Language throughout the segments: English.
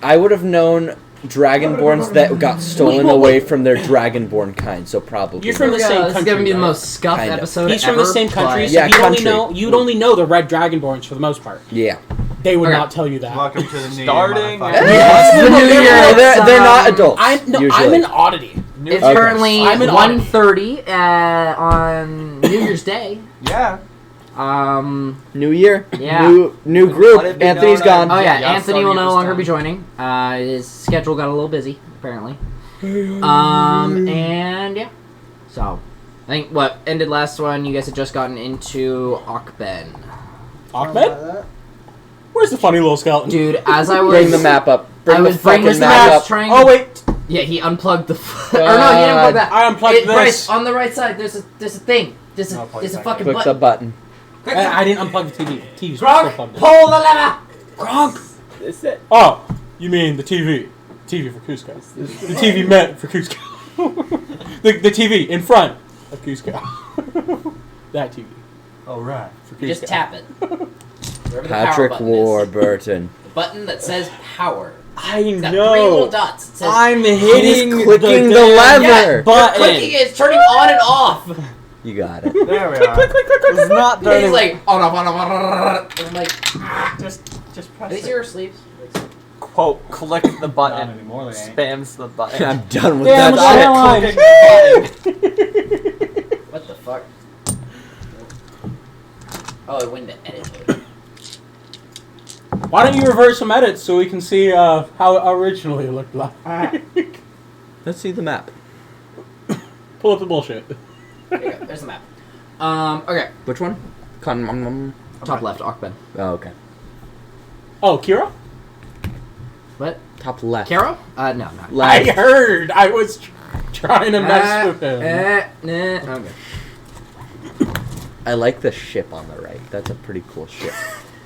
I would have known Dragonborns that got stolen away from their Dragonborn kind, so probably. You're from the same country. This is gonna be the right? most scuffed Kind of. episode He's ever. from the same country, so Yeah, you'd only know the red Dragonborns for the most part. Yeah. They would Okay. not tell you that. Welcome to the new Starting year, at- It's the new year. They're not adults. I'm usually. an oddity. It's Okay. currently I'm an 1:30 on New Year's Day. Yeah. New year. Yeah. New Let group. it be Anthony's known gone. Oh yeah, Yeah, Anthony will starting at no this longer time. be joining. His schedule got a little busy, apparently. And yeah. So, I think what ended last one, you guys had just gotten into Akben. Ahmed? Where's the funny little skeleton? Dude, as I was... Bring the map up. Bring I was the fucking bringing the map map up. trying Oh, wait. Yeah, he unplugged the... or no, he didn't unplug that. I unplugged this. Bryce, on the right side, there's a thing. There's a fucking Click the button. button. I didn't unplug the TV. The TV's still Gronk, plugged in. pull the lever! Gronk! That's it. Oh, you mean the TV. TV for Cusco. The TV meant for Cusco. the TV in front of Cusco. That TV. Oh, right. For Cusco. You just tap it. Wherever the Patrick power button is. Warburton. The button that says power. I It's got 3 little know. dots. It says I'm He's hitting clicking the damn lever. button. clicking it, it's turning on and off. You got it. There we are. It's not And he's turning. like, on off, on off, on off. And I'm like, Just are press these it. your sleeves? Quote, click the Not button. anymore, they ain't. Spams the button. I'm done with Damn, that it's shit. online. Clicking the button. What the fuck? Oh, it went to edit mode. Why don't you reverse some edits so we can see how originally it looked like? Let's see the map. Pull up the bullshit. There you go. There's the map. Okay. Which one? Top left, Akben. Oh, okay. Oh, Kira? What? Top left. Caro? No, no. I Left. heard. I was trying to mess with him. Nah. Okay. I like the ship on the right. That's a pretty cool ship.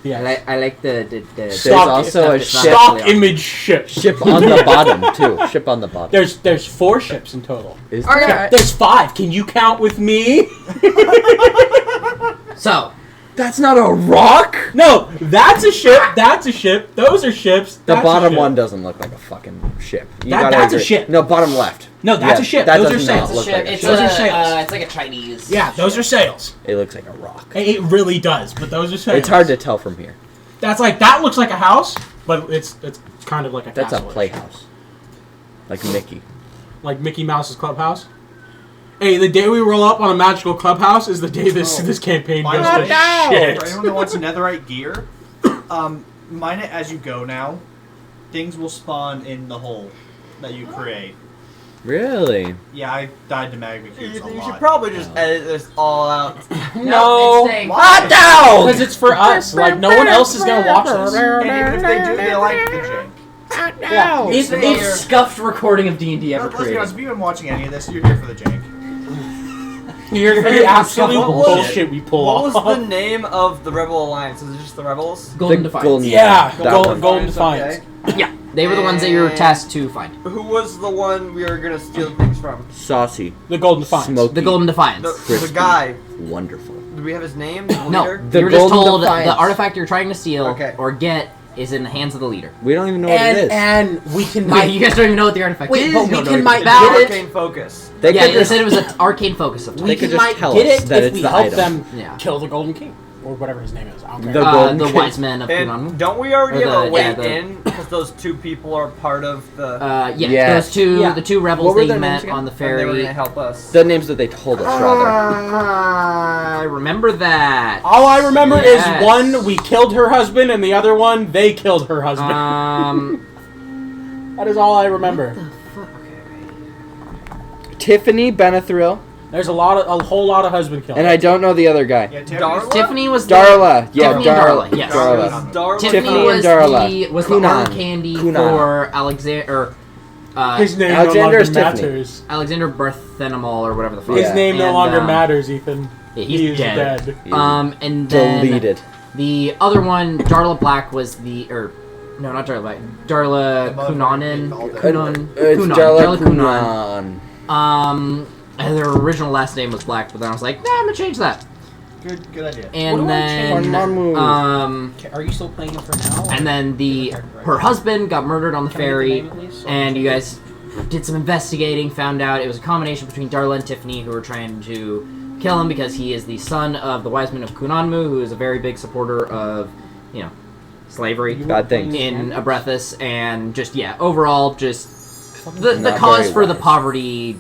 Yeah. I like the There's Stock- also a it's not ship. Stock actually on. image ship. Ship on the bottom too. Ship on the bottom. There's 4 ships in total. Is Okay. there? There's 5. Can you count with me? So, That's not a rock. No, that's a ship. That's a ship. Those are ships. The That's a bottom ship. one doesn't look like a fucking ship. You That- gotta that's a agree. ship. No, bottom left. No, that's a ship. That Those are does sails. not look like a it's ship. Those are sails. it's like a Chinese. Yeah, those are sails. It looks like a rock. It really does, but those are sails. It's hard to tell from here. That looks like a house, but it's kind of like a That's a castle-ish. playhouse. Like Mickey. Like Mickey Mouse's clubhouse. Hey, the day we roll up on a magical clubhouse is the day this campaign goes to shit. For anyone that wants netherite gear, mine it as you go now. Things will spawn in the hole that you create. Really? Yeah, I died to magma cubes a You lot. should probably just edit this all out. No. it's staying. Why? Because it's for us. Like, no one else is going to watch this. And even if they do, they like the jank. Yeah. It's the most scuffed recording of D&D ever Let's be honest, created. if you've been watching any of this, you're here for the jank. You're going to be absolute What was- bullshit we pull What off. was the name of the Rebel Alliance? Was it just the Rebels? Golden The Defiance. Golden- Yeah, That Golden, one. Golden Defiance. Okay. Yeah, they were the ones that you were tasked to find. Who was the one we were gonna steal things from? Saucy. The Golden Defiance. Smoky. The Golden Defiance. The Crispy. guy. Wonderful. Do we have his name? The No, leader? The you were just Golden told Defiance. the artifact you're trying to steal Okay. or get is in the hands of the leader. We don't even know what it is. And we can Wait, you guys don't even know what the artifact Wait, is? but You we don't can know might anything about get it. Arcane focus. They Yeah, could they just, said it was an arcane focus of They we could can just might tell get us it that if it's we the help item. them Yeah. kill the Golden King or whatever his name is. I don't care. The Golden the King. wise men of And Kunan. don't we already Or have a the- way yeah, the- in? Because those two people are part of the... Yeah, Yes. those two, Yeah. the two What rebels were that you their names met again? on the and they were ferry. gonna help us. The names that they told us, rather. I remember that. All I remember Yes. is one, we killed her husband, and the other one, they killed her husband. That is all I remember. Tiffany Benethrill, There's a whole lot of husband killing. and I don't know the other guy. Yeah, Darla? Tiffany was Darla. Yeah, Tiffany and Darla. Darla, yes. Darla. Darla. Tiffany was and Darla. was Kunan. the arm candy Kunan. for Alexander. His name Alexander no longer is Tiffany. matters. Alexander Bartholomew or whatever the fuck. His Yeah. name no And, longer matters, Ethan. yeah, He he's is dead. dead. And then Deleted. the other one, Darla Black, was no, not Darla Black. Darla The mother, Kunanen. they called it. It's Kunan. Darla Kunan. Kunan. And their original last name was Black, but then I was like, nah, I'm gonna change that. Good idea. And What do I change? then, Are you still playing it for now? and then her husband got murdered on the Can I get the ferry, name at least? and you guys did some investigating, found out it was a combination between Darla and Tiffany who were trying to kill him because he is the son of the wise man of Kunanmu, who is a very big supporter of, slavery Bad things. in Abrethus, and just, overall, just the Not cause very for the wise. poverty,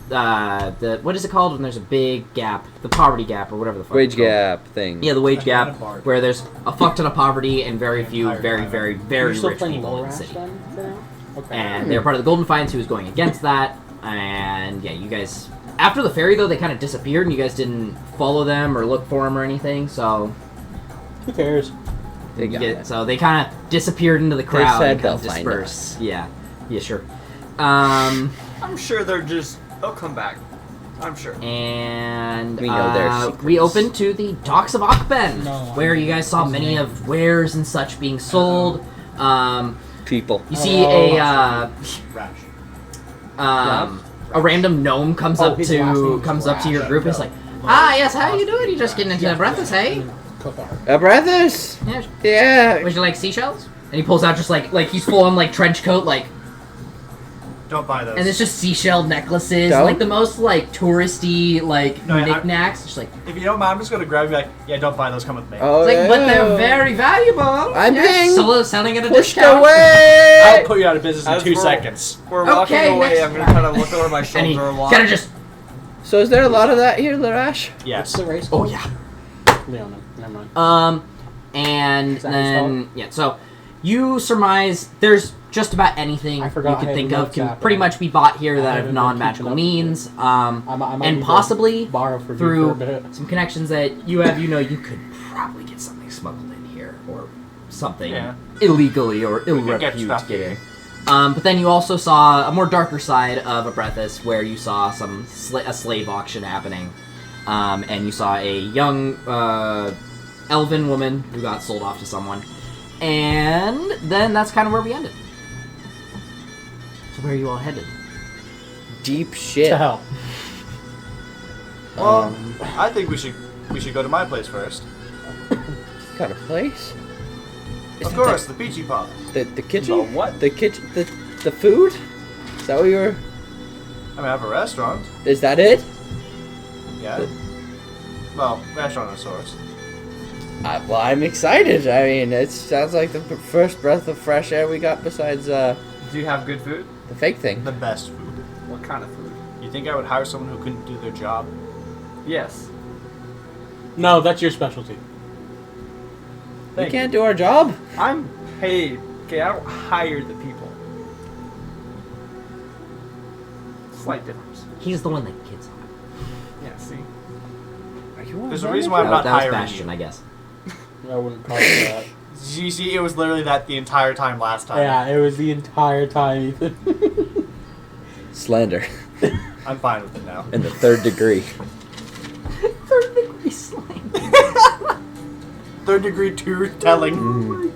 what is it called when there's a big gap? The poverty gap, or whatever the fuck Wage it's called. gap thing. Yeah, the wage gap, Bar. where there's a fuck ton of poverty and very few, Entire very, time. very, Are very you still rich playing people Low in the Rash city. then for now? Okay. And they were part of the Golden Defiance who was going against that. And yeah, you guys... After the ferry, though, they kind of disappeared, and you guys didn't follow them or look for them or anything, so... Who cares? They got it. So they kind of disappeared into the crowd said and kind of they'll find dispersed. Yeah, sure. I'm sure they'll come back. I'm sure. And We know their secrets. we opened to the docks of Akben, No, where you guys saw many of wares and such being sold. People. You see Rash. a random gnome comes up his last to name's your Rash. group. He's like, "Ah, yes, how you doing? You just getting into the breakfast, hey? Brothers. Yeah. Yeah. Would you like seashells?" And he pulls out just like he's full on like trench coat, like, Don't buy those. and it's just seashell necklaces, Don't? like the most like touristy like No, yeah, knickknacks. Just like, If you don't mind, I'm just gonna grab you. Like, yeah, don't buy those. Come with me. Oh, it's like, but yeah. they're very valuable. I'm Yes, being selling at a pushed discount. away. I'll put you out of business in As 2 we're- seconds. We're walking Okay, away. next I'm gonna kind of look over my And he shoulder a lot. kind of just, So is there a lot of that here, Larash? What's Yes. the race oh called? yeah. Leona. Never mind. And Is that his then so you surmise there's just about anything I you forgot I could had think the of notes can app, pretty and much be bought here I that haven't have been non-magical keeping up means. I might need And to possibly borrow for through for a bit. some connections that you have, you could probably get something smuggled in here or something Yeah. illegally or ill could get repute stuff getting. But then you also saw a more darker side of Abrethus, where you saw a slave auction happening, and you saw a young elven woman who got sold off to someone, and then that's kind of where we ended. So where are you all headed? Deep shit. To hell. Well, I think we should go to my place first. Got a place? Is Of that course, the peachy pot. The kitchen? The what? The kitchen? The food? Is that what you were... I mean, I have a restaurant. Is that it? Yeah. Well, restaurant of sorts. Well, I'm excited. I mean, it sounds like the first breath of fresh air we got besides Do you have good food? the fake thing. The best food. What kind of food? You think I would hire someone who couldn't do their job? Yes. No, that's your specialty. We Thank can't do our job. I'm paid. Okay, I don't hire the people. Slight difference. He's the one that kids on. Yeah, see? Are you on There's a that reason why I'm job? not That was hiring Bastion, you. I guess. I wouldn't call it that. You see, it was literally that the entire time last time. Yeah, it was the entire time, Ethan. Slander. I'm fine with it now. In the 3rd degree. Third degree slang. 3rd degree truth telling.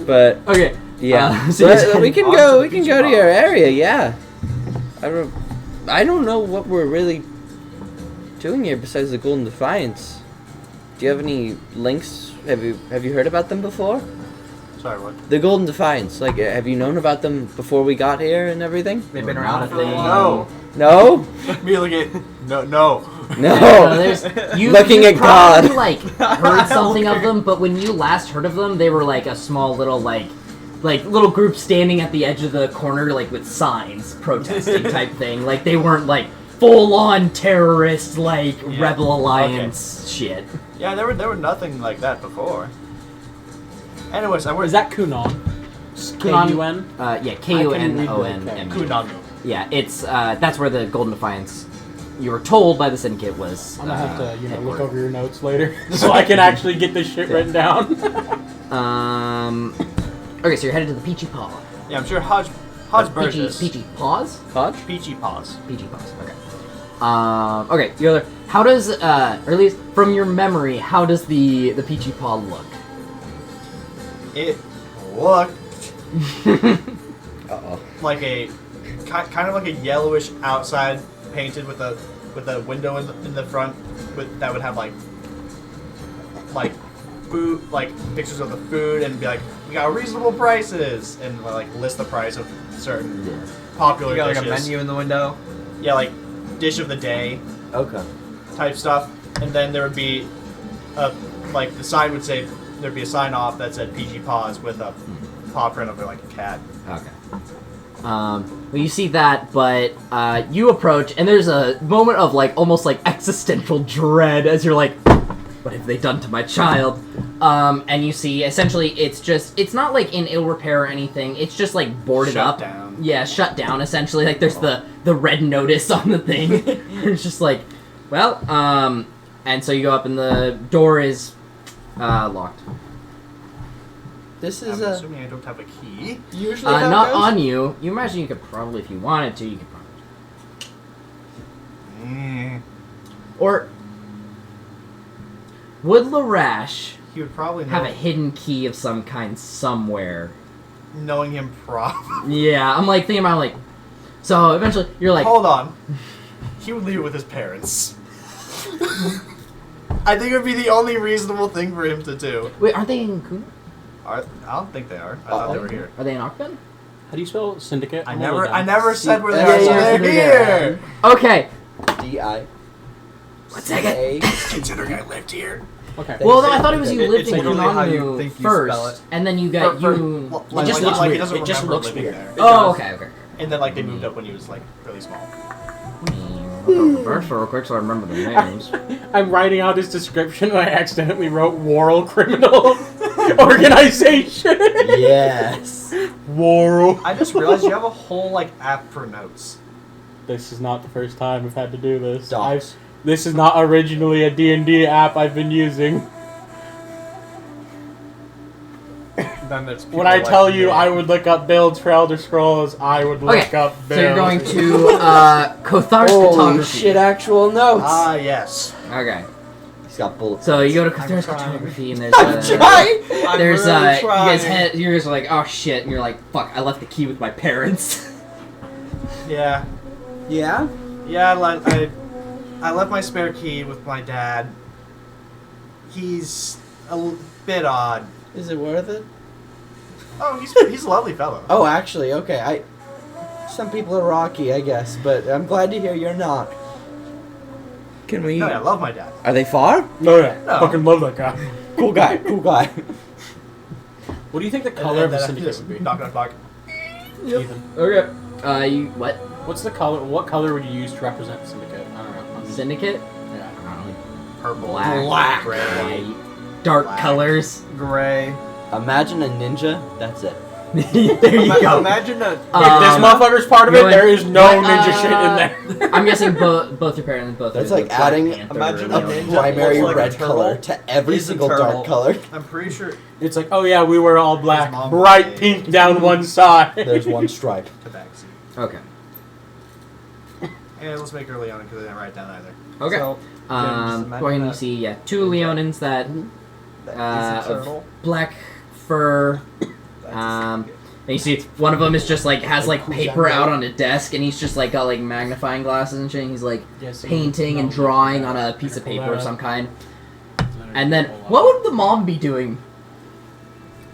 But Okay. yeah, so But, you said we can on go. to We the can beach go to bar. your area. Yeah. I don't know what we're really doing here besides the Golden Defiance. Do you have any links? Have you heard about them before? Sorry, what? The Golden Defiance. Like, have you known about them before we got here and everything? They've been Not around a for a thing. while. No. Me looking at no. No. Looking at probably, God. like heard something of them, but when you last heard of them, they were like a small little like little group standing at the edge of the corner, like with signs protesting type thing. Like they weren't like full on terrorist like Yeah. Rebel Alliance shit. Yeah, there were nothing like that before. Anyways, I Is was that Kunon? Kunon- K-U-N? Yeah, K-U-N-O-N-M. Kunanu. Yeah, it's that's where the Golden Defiance. You were told by the Syndicate was. I'm gonna have to, look headquartered. over your notes later so I can actually get this shit written down. Okay, so you're headed to the Peachy Paw. Yeah, I'm sure Hodge Burgess. Peachy Paws? Hodge? Peachy Paws. Peachy Paws. Okay. Okay. The other. How does or at least from your memory, how does the Peachy Paw look? It looked Uh-oh. like a kind of like a yellowish outside painted with a window in the front that would have like like food, like pictures of the food, and be like, we got reasonable prices, and like list the price of certain popular You got like dishes. a menu in the window. Yeah, like dish of the day Okay. type stuff, and then there would be like the sign would say there'd be a sign off that said PG Paws with a paw print of like a cat. Okay. Well, you see that, but you approach, and there's a moment of like almost like existential dread as you're like, "What have they done to my child?" And you see, essentially, it's not like in ill repair or anything. It's just like boarded Shut up. down. Yeah, shut down. Essentially, like there's the red notice on the thing. It's just like, well, and so you go up, and the door is locked. This is I'm assuming I don't have a key. usually how it Not goes? on you. You imagine you could probably, if you wanted to, you could probably. Or would Larash He would probably know, have a hidden key of some kind somewhere? knowing him probably. Yeah, I'm like thinking about like. So eventually, you're like, Hold on. He would leave it with his parents. I think it would be the only reasonable thing for him to do. wait, aren't they in Kuna? I don't think they are. I thought they were here. Are they in Akban? How do you spell syndicate? I I'm never really I dumb. never said where they Yeah, are, so yeah, they're they're here. Okay. D-I. One second. Considering I lived here. Okay. Well, no, I thought it was you lived It's in literally how you Kunanu think you spell first, it. and then you got you. Like, It just like, looks like he weird. doesn't It just remember looks living weird. there. Oh, okay. And then like they moved up when he was like really small. First, real quick, so I remember the names. I'm writing out his description and I accidentally wrote World Criminal Organization. Yes. World. I just realized you have a whole like app for notes. This is not the first time I've had to do this. Docs. This is not originally a D&D app I've been using. Then there's When I tell you I would look up builds for Elder Scrolls, I would look Okay, up so builds. you're going to Kothar's Holy photography. shit, actual notes. Ah, yes. Okay, He's got bullets. so you go to I'm Kothar's trying. photography, and there's Try. there's really you guys trying. you guys are like, oh shit, and you're like, fuck, I left the key with my parents. Yeah. Yeah? Yeah, I left my spare key with my dad. He's bit odd. Is it worth it? Oh, he's a lovely fellow. Oh, actually, okay. Some people are rocky, I guess, but I'm glad to hear you're not. Can we... No, I love my dad. Are they far? No, yeah. No. Fucking love that guy. Cool guy, cool guy. What do you think the color of the syndicate would be? Knock, knock, knock. Ethan. Okay. You what? What's the color? What color would you use to represent the syndicate? I don't know. Syndicate? Yeah. I don't know, Purple. Black. Gray. white, dark Black. colors. Gray. Imagine a ninja, that's it. There you go. Imagine a. If this motherfucker's part of it, going- there is no what, ninja shit in there. I'm guessing both your parents, both. That's are like Black adding Panther, Imagine you a know. ninja. Primary looks like a red turtle. color to every He's a single turtle. dark color. I'm pretty sure It's like, oh yeah, we were all black. His mom Bright was pink down one side. There's one stripe. tabaxi. Okay. And let's make her Leona because I didn't write it down either. Okay. So, just imagine Go ahead and you that. see, two Leonins that that of is a turtle. black fur. That's a And syndicate. you see, one of them is just like has like paper out on a desk, and he's just like got like magnifying glasses and shit. And he's like painting and drawing on a piece of paper of some kind. And then, what would the mom be doing?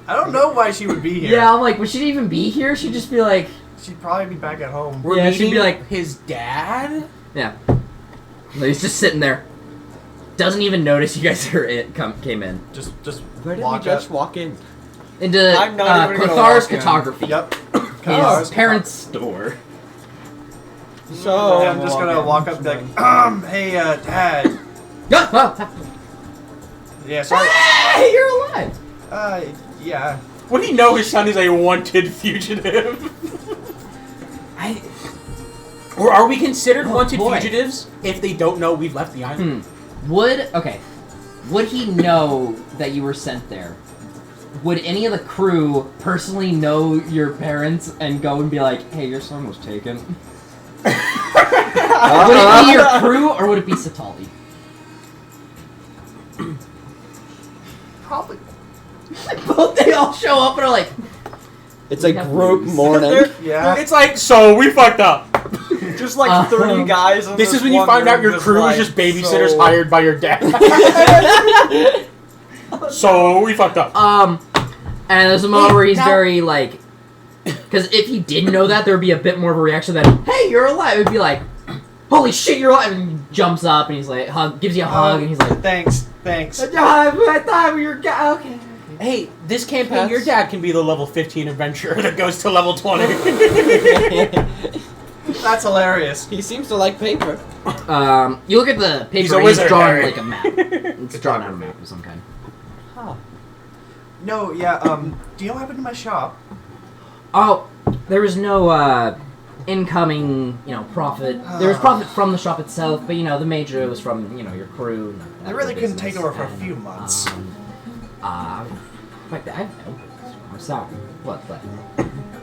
I don't know why she would be here. Yeah, I'm like, would she even be here? She'd just be like, She'd probably be back at home. We're Yeah, she'd meeting be like- his dad. yeah. He's just sitting there. Doesn't even notice you guys came in. Just Where did we walk just up. walk in? Into I'm not even gonna Kothar's walk in. photography. Yep. His parents' store. So, I'm just gonna walk up and be like, hey, Dad. Yeah, sorry. Hey, you're alive! Yeah. Would he know his son is a wanted fugitive? Or are we considered wanted boy. fugitives if they don't know we've left the island? Would he know that you were sent there? Would any of the crew personally know your parents and go and be like, hey, your son was taken? Would it be your crew or would it be Satali? Probably. Both they all show up and are like, it's a We have group moves. morning. Yeah. It's like, so we fucked up. Just like 30 guys. In This is when you one find out room your crew like, is just babysitters so- hired by your dad. So we fucked up. And there's a moment where he's very like, because if he didn't know that, there would be a bit more of a reaction than, "Hey, you're alive." It'd be like, "Holy shit, you're alive!" And he jumps up and he's like, gives you a hug, and he's like, Thanks. I thought we were okay. Hey, this campaign, your dad can be the level 15 adventurer that goes to level 20. That's hilarious. He seems to like paper. You look at the He's paper, a and he's wizard, drawn Harry. like a map. It's drawn out a map of some kind. No, yeah, do you know what happened to my shop? Oh, there was no incoming, profit. There was profit from the shop itself, but the major was from your crew. And I really couldn't take business, over for a and, few months. In fact, I know. I'm sorry. What?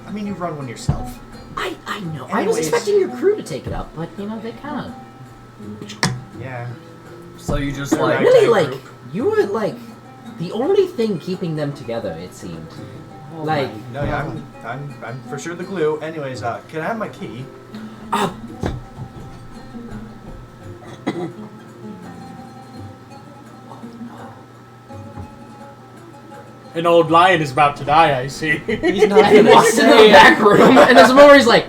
I mean, you run one yourself. I know. I was Anyways. expecting your crew to take it up, but they kind of Yeah. So you just They're like right. really Ragtag like you were like the only thing keeping them together. It seemed like No, yeah, I'm for sure the glue. Anyways, can I have my key? An old lion is about to die, I see. He's not and he gonna walks into the say it. back room, and there's a moment where he's like,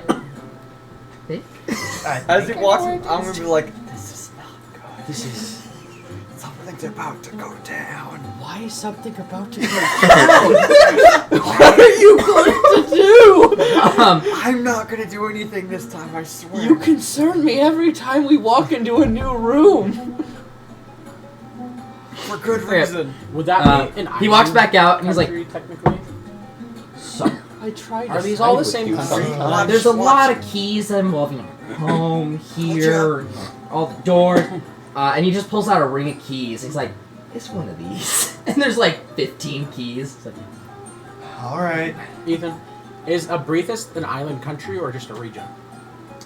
as he walks, I'm gonna be like, this is not good. This is. Something's about to go down. Why is something about to go down? What are you going to do? I'm not gonna do anything this time, I swear. You concern me every time we walk into a new room. For good reason. Would that be an he walks back out, and he's like, country, technically? so. I tried. Are these all the same country? country? There's a lot of keys that involve, home, here, all the doors. And he just pulls out a ring of keys. He's like, it's one of these. And there's like 15 keys. It's like, All right. Ethan, is Abrethus an island country or just a region?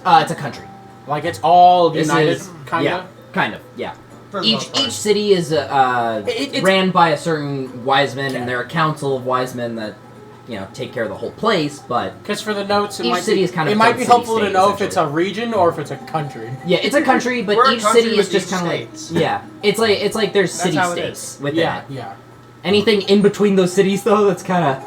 it's a country. Like it's all This united, is- kind yeah, of? kind of, yeah. For the Each most part. each city is It's- ran by a certain wise men, Okay. and there are a council of wise men that take care of the whole place. But Because for the notes, it Each might city be, is kind of it might its be own helpful to city-state, know if it's a essentially. region or if it's a country. yeah, it's a country, but We're a each country city with is just each kind of like states. it's like there's That's city how it states is. within Yeah, it. yeah. Anything in between those cities though, that's kind of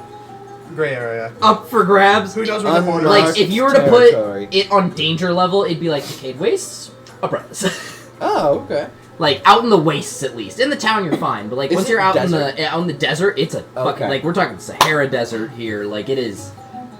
Gray area. up for grabs. Who knows where the border Like is? if you were to Territory. put it on danger level, it'd be like Decayed Wastes, Apprentice. Oh, okay. Like out in the wastes at least. In the town you're fine, but like Is once it you're out desert? in the desert, it's a fucking Okay. like we're talking Sahara Desert here. Like it is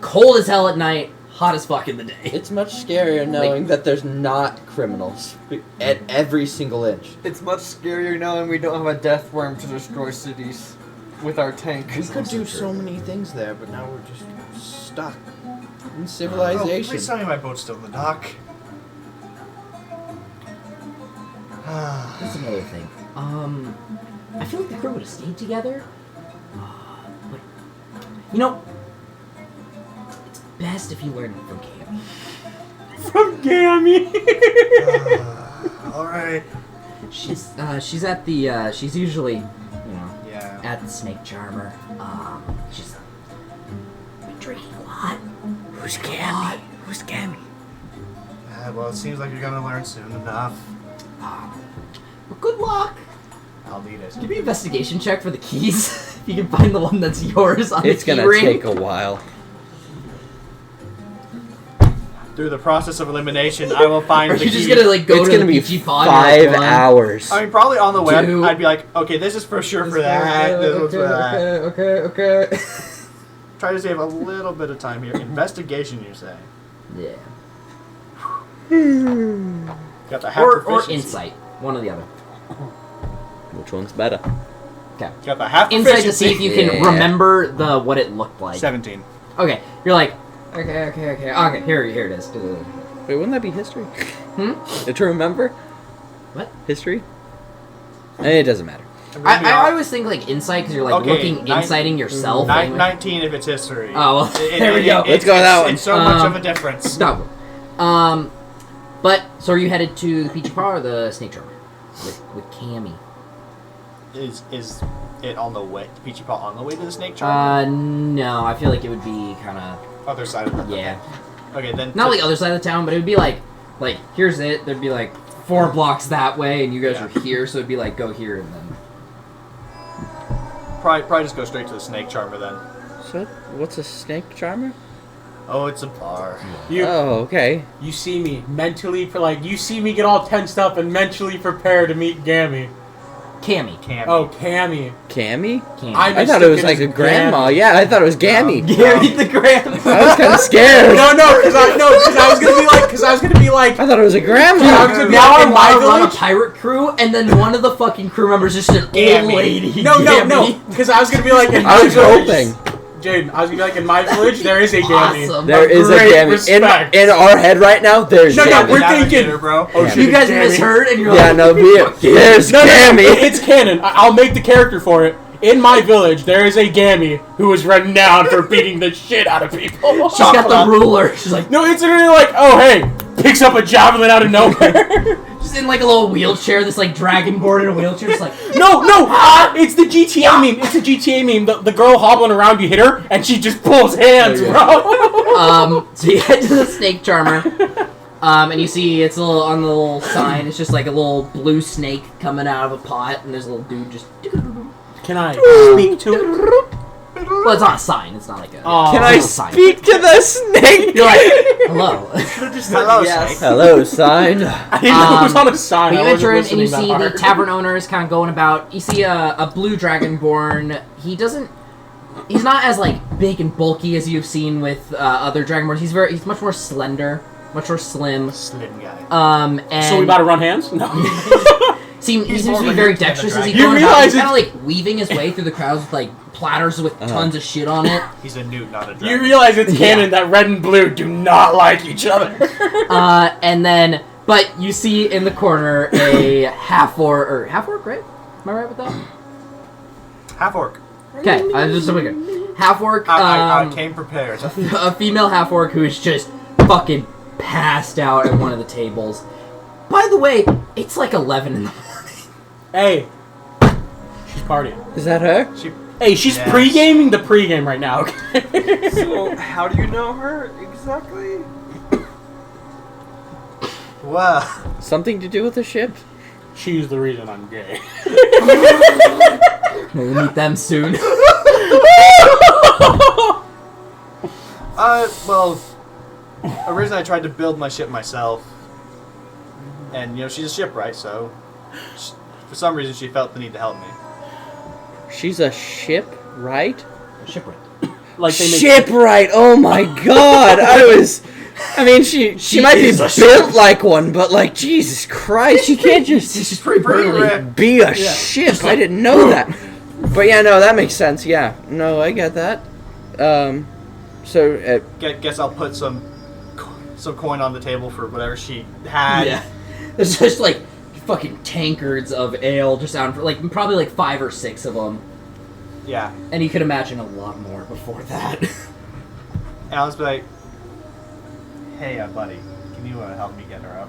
cold as hell at night, hot as fuck in the day. It's much scarier knowing that there's not criminals at every single inch. It's much scarier knowing we don't have a death worm to destroy cities with our tank. We could do so many things there, but now we're just stuck in Oh, civilization. please tell me my boat's still in the dock. That's another thing. I feel like the crew would have stayed together. But it's best if you learn from Cam. From Gammy. All right. She's at the she's usually Yeah. at the Snake Charmer. She's been drinking a lot. Who's Cammy? Who's Cammy? Well, it seems like you're gonna learn soon enough. Well, good luck. I'll need it. Give me an investigation check for the keys. If you can find the one that's yours on It's the key gonna ring. take a while. Through the process of elimination, I will find Are the you key. just gonna like go It's to gonna the be PG pod and you're 5 like, one? hours. I mean, probably on the web, Two. I'd be like, okay, this is for sure for that. This one's for that. Okay. Try to save a little bit of time here. Investigation, you say? Yeah. Got the half Or proficiency. insight. One or the other. Which one's better? Got the half Insight to proficiency. see if you can Yeah. remember what it looked like. 17. Okay. You're like, okay. Here it is. Wait, wouldn't that be history? Hmm? To remember? What? History? It doesn't matter. I always think like insight because you're like Okay, looking, inciting yourself. anyway. 19 if it's history. Oh, well, there we go. Let's go with that one. It's so much of a difference. No. But so are you headed to the Peachy Paw or the Snake Charmer with Cammy? Is it on the way? Peachy Paw on the way to the Snake Charmer? No. I feel like it would be kind of Other side of the yeah. Okay, then. Not like the other side of the town, but it would be like here's it. There'd be like 4 blocks that way, and you guys Yeah. are here, so it'd be like go here and then. Probably just go straight to the snake charmer then. So, what's a snake charmer? Oh, it's a bar. Oh, okay. You see me mentally, you see me get all tensed up and mentally prepare to meet Gammy. Cammy. Oh, Cammy. Cammy? Cammy. I thought it was like a grandma. Gammy. Yeah, I thought it was Gammy. Gammy the grandma. I was kind of scared. No, because I was gonna be like, I thought it was a grandma. now I in my want to run a village. pirate crew, and then one of the fucking crew members is just an old Gammy. lady. No, Gammy. because I was gonna be like, in I my was village, hoping. Jaden, I was gonna be like, in my village, there is a Gammy. Awesome. There is a Great Gammy. respect. In our head right now, there's No, Gammy. we're Navigator, thinking- bro. Oh, Yeah. shit, You guys it's Gammy. misheard, and you're Yeah, like, no, there's No, Gammy. it's canon. I'll make the character for it. In my village, there is a Gammy who is renowned for beating the shit out of people. she's got the ruler. She's like, No, it's literally like, oh hey, picks up a javelin out of nowhere. she's in like a little wheelchair, this like dragonborn in a wheelchair, just like, No, it's the GTA meme. It's a GTA meme. The girl hobbling around, you hit her, and she just pulls hands, bro. So you head to the snake charmer, and you see it's a little on the little sign. It's just like a little blue snake coming out of a pot, and there's a little dude just. Can I speak to it? Well, it's not a sign. It's not like a. Can I it's not a sign. speak to the snake? You're like, hello. Hello, snake. Hello, sign. I didn't know it was on a sign. But you I wasn't enter in and you listening see that the hard. tavern owner is kind of going about. You see a blue dragonborn. He's not as like big and bulky as you've seen with other dragonborns. He's much more slender, much more slim. Slim guy. And So we about to run hands? No. he seems more to of be a very hint than a dexterous as he's dragon. going You about. He's realize kind of like weaving his way through the crowds with like platters with tons of shit on it. He's a newt, not a dragon. You realize it's canon that red and blue do not like each other. But you see in the corner a half-orc, right? Am I right with that? Half orc. Okay, just a second. Half-orc, I came prepared. a female half-orc who is just fucking passed out at one of the tables. By the way, it's like 11 in the morning. Hey, she's partying. Is that her? Hey, she's Yes. pre-gaming the pre-game right now, okay? So, how do you know her exactly? Wow. Something to do with the ship? She's the reason I'm gay. We'll meet them soon. Well, originally I tried to build my ship myself. And, she's a shipwright, so for some reason she felt the need to help me. She's a ship, right? Shipwreck. Like they make Shipwright! Oh my god! I mean, she might be is a built like one, but like, Jesus Christ, she can't just She's pretty Pretty burly. ripped. be a ship. I didn't know that. But yeah, no, that makes sense. Yeah, no, I get that. So Guess I'll put some coin on the table for whatever she had. Yeah. There's just like fucking tankards of ale just out for like probably like 5 or 6 of them. Yeah. And you could imagine a lot more before that. And I'll just be like, hey, buddy, can you help me get her up?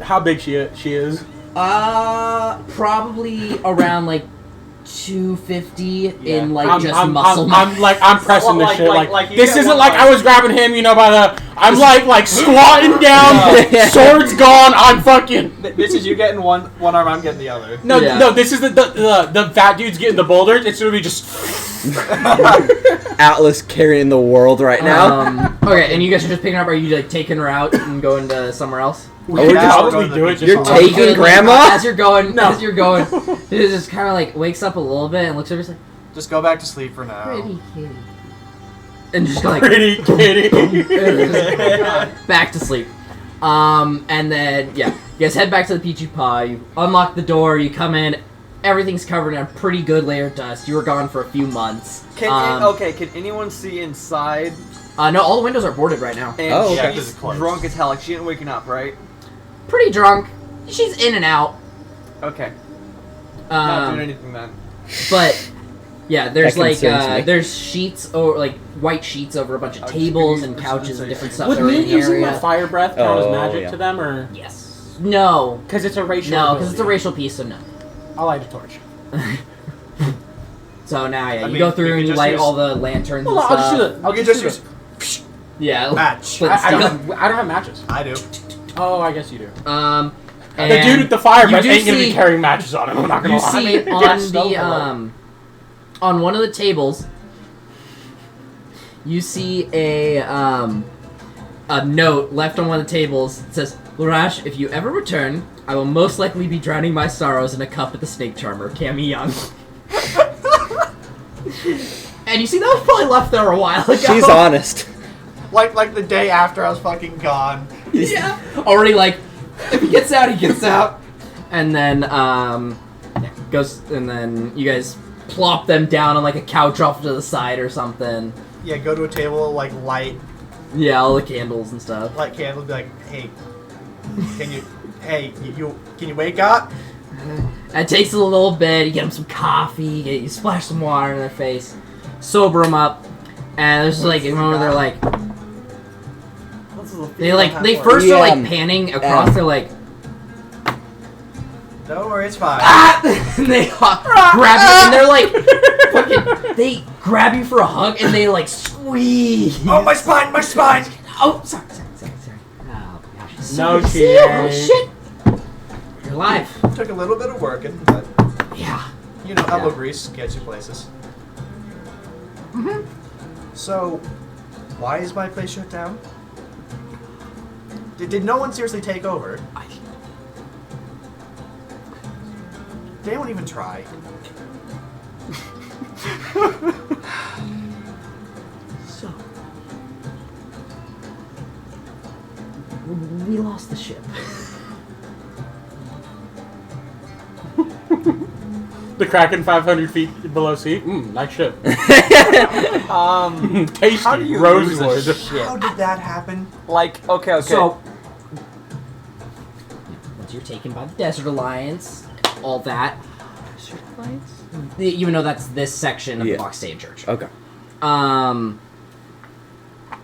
how big she is. Probably around like 250 Yeah. in like I'm muscle mass. I'm pressing Well, this shit. like you This get isn't one like fight. I was grabbing him, by the. I'm like squatting down, sword's gone. I'm fucking. This is you getting one arm, I'm getting the other. No, Yeah. no. This is the fat dude's getting the boulders. It's gonna be just. Atlas carrying the world right now. Okay, and you guys are just picking up. Are you like taking her out and going to somewhere else? We we're could just- probably do it. Just You're on- taking Good, like, Grandma? as you're going. No. As you're going, it just kind of like wakes up a little bit and looks over. He's like, Just go back to sleep for now. pretty kitty, and just like Pretty kitty. back to sleep. And then yeah, you guys head back to the Peachy Pie. You unlock the door. You come in. Everything's covered in a pretty good layer of dust. You were gone for a few months. Can anyone see inside? No, all the windows are boarded right now. And Oh, okay. she's It's closed. drunk as hell. Like she ain't waking up, right? Pretty drunk. She's in and out. Okay. Not doing Um, anything then. but yeah, there's That like concerns me. there's sheets or like white sheets over a bunch of Oh, just tables because and it's couches and inside. different stuff Would that are me in the using my area. fire breath count as Oh, magic yeah. to them, or Yes. No. because it's a racial? No, because it's a ability? racial piece, so no. I'll light a torch. So now, yeah, I you mean, go through you and could you just light use- all the lanterns Well, and I'll just do stuff. the. I'll You just just do use Yeah. match. But I still. don't have matches. I do. Oh, I guess you do. The dude with the fire breath do ain't gonna be see- carrying matches on him. I'm not gonna You lie. see on one of the tables, you see a note left on one of the tables. It says, "Larash, if you ever return, I will most likely be drowning my sorrows in a cup at the Snake Charmer, Cammy Young." And you see that was probably left there a while ago. She's honest. Like the day after I was fucking gone. Yeah. Already like, if he gets out, he gets out. And then goes, and then you guys plop them down on like a couch off to the side or something. Yeah, go to a table, like light Yeah, all the candles and stuff. candles, be like, hey, can you wake up? And it takes a little bit. You get them some coffee. You splash some water in their face, sober them up, and there's like a moment where they're like, they first are like panning across. They're like, Don't worry, it's fine. and they grab you, and they're like, fucking, they grab you for a hug, and they like squeeze. Oh, my spine! Oh, sorry. Oh, gosh. No Oh, cheating. shit. You're alive. Took a little bit of working, but Yeah. you know, elbow Yeah. grease gets you places. Mm-hmm. So, why is my place shut down? Did no one seriously take over? Did anyone even try? So, we lost the ship. The Kraken 500 feet below sea. Nice ship. Tasty. How do you lose a Rosewood. ship? How did that happen? Like, okay. So, once you're taken by the Desert Alliance, all that. Desert Alliance? Even though that's this section of the Box Stadium Church. Okay.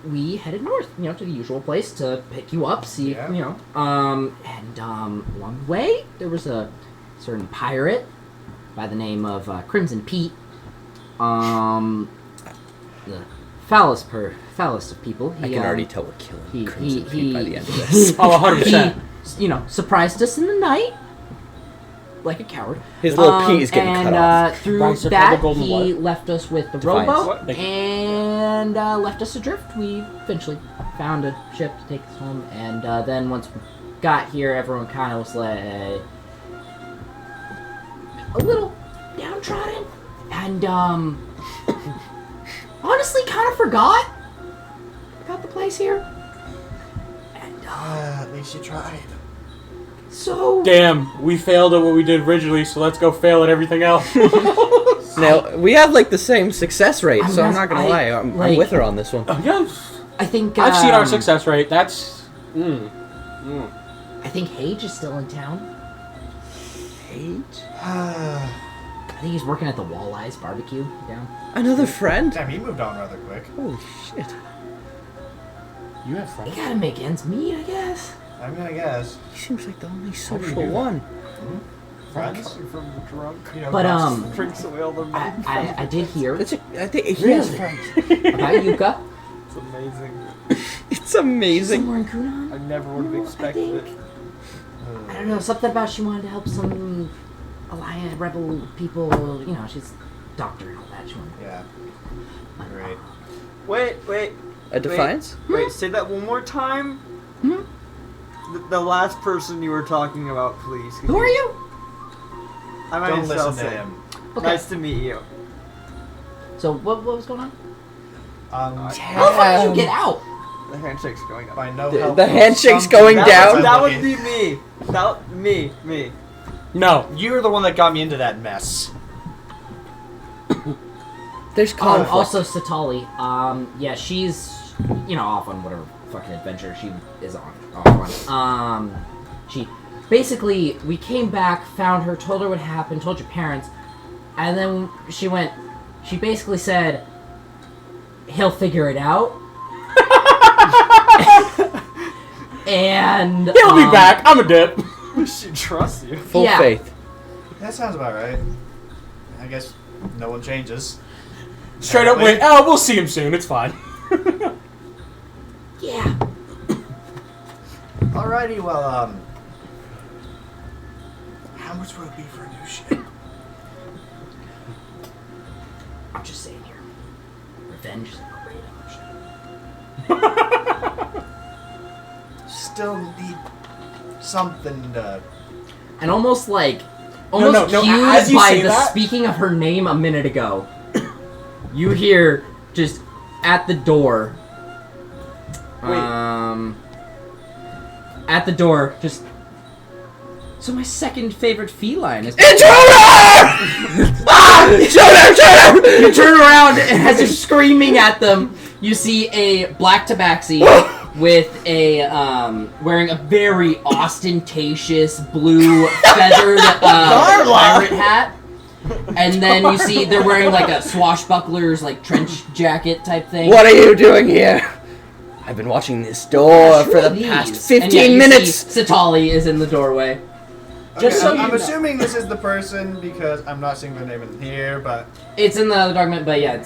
We headed north, to the usual place to pick you up, see, Yeah. and along the way, there was a certain pirate by the name of Crimson Pete, the foulest of people. I can already tell we're killing Crimson Pete by the end of this. Oh, 100%. He, surprised us in the night, like a coward. His little Pete is getting cut off. Through Bronze Circle, that, Golden he what? left us with the Defiance. rowboat What? and left us adrift. We eventually found a ship to take us home, and then once we got here, everyone kind of was like a little downtrodden, and honestly, kind of forgot the place here. And At least you tried. so Damn, we failed at what we did originally, so let's go fail at everything else. Now, we have, the same success rate, so I'm not- not gonna lie. I'm with her on this one. Yes. I think I've seen our success rate. That's. I think Hage is still in town. Hate? I think he's working at the Walleyes barbecue down. Another friend? Damn, he moved on rather quick. Holy shit. You have They friends. gotta make ends meet, I guess. I'm gonna guess. He seems like the only do you social do that? one. Friends? From the drunk. You know, But Drinks away all the money. I did hear I think he has friends. about Yuka. It's amazing. It's amazing. Somewhere in Kunan. I never would have expected it. I don't know, something about she wanted to help some Alliance rebel people. She's a doctor and all that. She wanted. Yeah. Great. Wait. A defiance? Wait, say that one more time. Hmm? The last person you were talking about, please. Who are you? I'm Don't Anselson. listen to him. Okay. Nice to meet you. So what was going on? Um, How the fuck did you get out? The handshake's going up. by no help The of handshake's something. going That down? was That would unlucky. be me. Me. No. You're the one that got me into that mess. There's conflict. Also Satali. Yeah, she's off on whatever fucking adventure she is off on. She basically, we came back, found her, told her what happened, told your parents, and then she basically said, he'll figure it out. And He'll be back. I'm a dip. We should trust you. Full yeah. faith. That sounds about right. I guess no one changes. Straight up went, oh, we'll see him soon. It's fine. Yeah. Alrighty, well, This will be for a new ship. I'm just saying here. Revenge is a great emotion. Still need something to. And almost no, cued as you by say the that- speaking of her name a minute ago, you hear just at the door. At the door, just. So my second favorite feline is. Shoot him! You turn around, and as you're screaming at them, you see a black tabaxi with a wearing a very ostentatious blue feathered pirate hat, and then you see they're wearing like a swashbuckler's like trench jacket type thing. What are you doing here? I've been watching this door for the past 15 minutes. Satali is in the doorway. Just so I'm you know. assuming this is the person because I'm not seeing their name in here, but It's in the document, but yeah,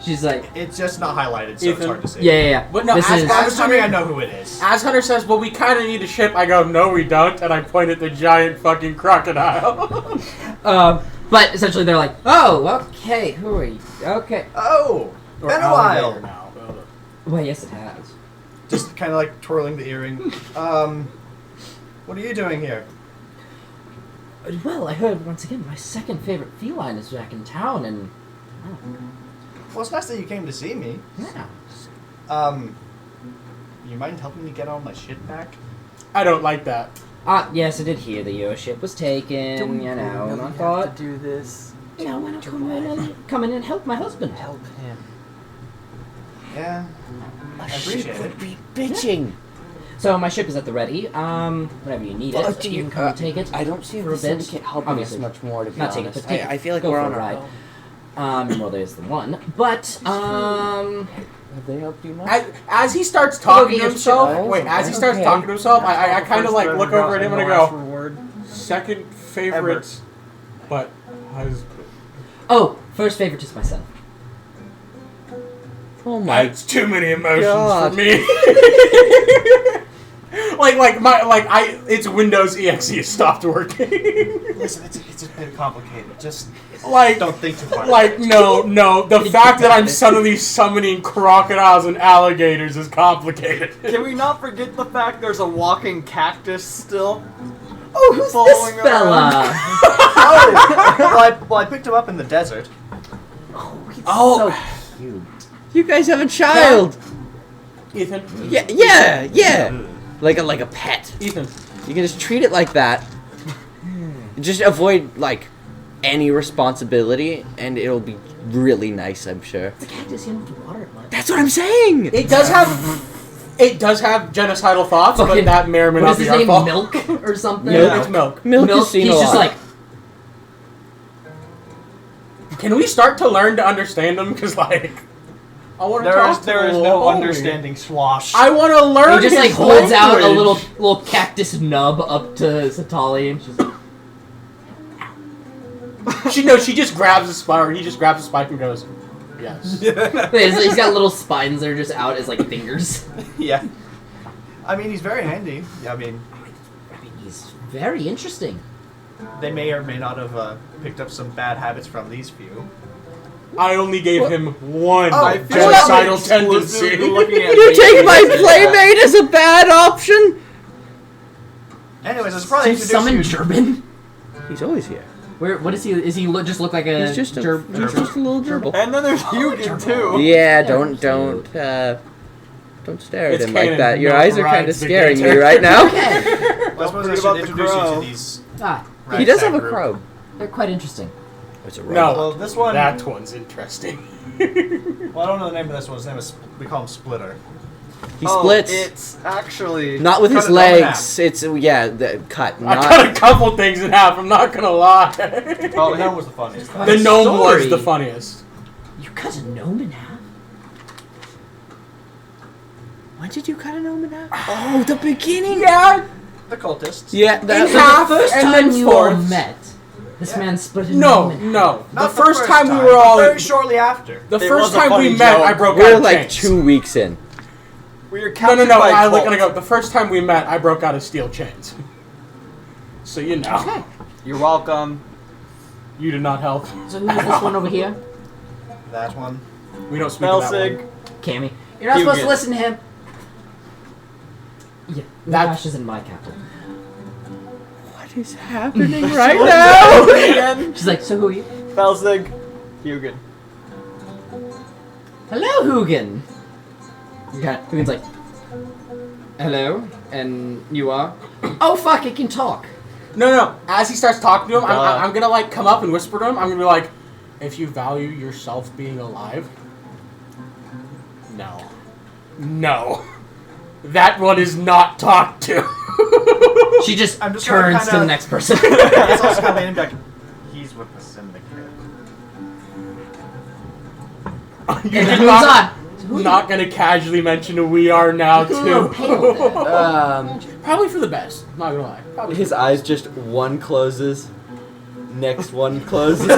she's like, it's just not highlighted, so it's Ethan. hard to see. yeah. But no, This as, is- I'm assuming I know who it is. as Hunter says, well, we kind of need a ship. I go, no, we don't, and I point at the giant fucking crocodile. But essentially they're like, oh, okay, who are you? Okay. Oh, Or been a alligator while. now. Well, yes, it has. Just kind of like twirling the earring. What are you doing here? Well, I heard once again my second favorite feline is back in town, and Well, it's nice that you came to see me. yeah. You mind helping me get all my shit back? I don't like that. Yes, I did hear that your ship was taken. You know, and I thought, do this. no, why not come in and help my husband? Help him. Yeah, I appreciate it. Be bitching. So my ship is at the ready. Whenever you need it, you can come and take it. I don't see for a the bit. syndicate helping us Obviously. much more, to be Not take it, honest. but take it. I feel like Go we're for on a our ride. own. Well, there's the one, but Have they helped you much? As he starts talking to Look at your himself, shit. wait, as he starts Okay. talking to himself, I kind of like look over at him and I go, Reward. second favorite, but husband. oh, first favorite is my son. Oh my That's too many emotions God. for me. It's Windows EXE has stopped working. Listen, it's a bit complicated. Just like, don't think too hard. no. The fact that I'm suddenly summoning crocodiles and alligators is complicated. Can we not forget the fact there's a walking cactus still? Oh, who's Following this fella? Oh, well, I picked him up in the desert. Oh, he's Oh. so cute. You guys have a child. Ethan, Yeah. Like a pet. Ethan, You can just treat it like that. Just avoid like any responsibility, and it'll be really nice, I'm sure. It's a cactus, you don't have to water it much. That's what I'm saying. it does have genocidal thoughts, Fucking- but that may or may What not is be his our name? fault. Milk or something? Yeah, it's milk. Milk is seen He's a just lot. like, Can we start to learn to understand them? Because I want to talk. There is no understanding Swash. I want to learn. he just like his holds out a language. little cactus nub up to Satali, and she's like, She just grabs a spike. He just grabs a spike and goes, yes. he's got little spines that are just out as like fingers. Yeah. I mean, he's very handy. Yeah, I mean, He's very interesting. they may or may not have picked up some bad habits from these few. I only gave him one Oh, I feel genocidal like I'm tendency. exclusively looking at You take my Baby. playmate as a bad option. Anyways, I should So probably you summon introduce you. Gerbil? He's always here. Where? What is he? Is he just look like a? He's just a gerbil? he's just a little gerbil. And then there's Hugin too. Yeah, don't stare at It's him like canon. that. Your No eyes are kind of rides the scaring me gator. right now. Well, I suppose I forget should about the introduce you crow. to these. Ah, He does have a ragtag crow. group. they're quite interesting. It's a No. robot. Well, this one. That one's interesting. Well, I don't know the name of this one. His name is. We call him Splitter. He splits. It's actually Not with Cut his it down in legs. It's the cut. I Not. cut a couple things in half. I'm not gonna lie. Oh, that was the funniest. The gnome Story. was the funniest. You cut a gnome in half? When did you cut a gnome in half? Oh, the beginning. Yeah. The cultists. Yeah, that. In half, the first and time then you all fourths. met, this Yeah. man split a gnome in half. No. Not The first time we but were all. very shortly after. The It first was a time we funny met, joke. I broke We're out like chains. 2 weeks in. we were No. captured by I look cult. and I go. The first time we met, I broke out of steel chains. So you know. You're welcome. You did not help. So who's this one over here? That one. We don't speak about that Felsig. one. Cammy. You're not supposed to Hugin. listen to him. Yeah, That's- Rashes in my capital. What is happening right now? Again. She's like, so who are you? Felsig. Hugin. Hello, Hugin. Hugin's like, hello, and you are? Oh fuck, it can talk. No. As he starts talking to him, Duh. I'm gonna like come up and whisper to him. I'm gonna be like, if you value yourself being alive, no, that one is not talked to. She just I'm just gonna turns to kinda- the next person. It's also kind of named back. He's with the syndicate. You're And then moves on. not gonna casually mention who we are now Looks a little too. pale. Probably for the best. Not gonna lie. Probably. His eyes just one closes, next one closes. No.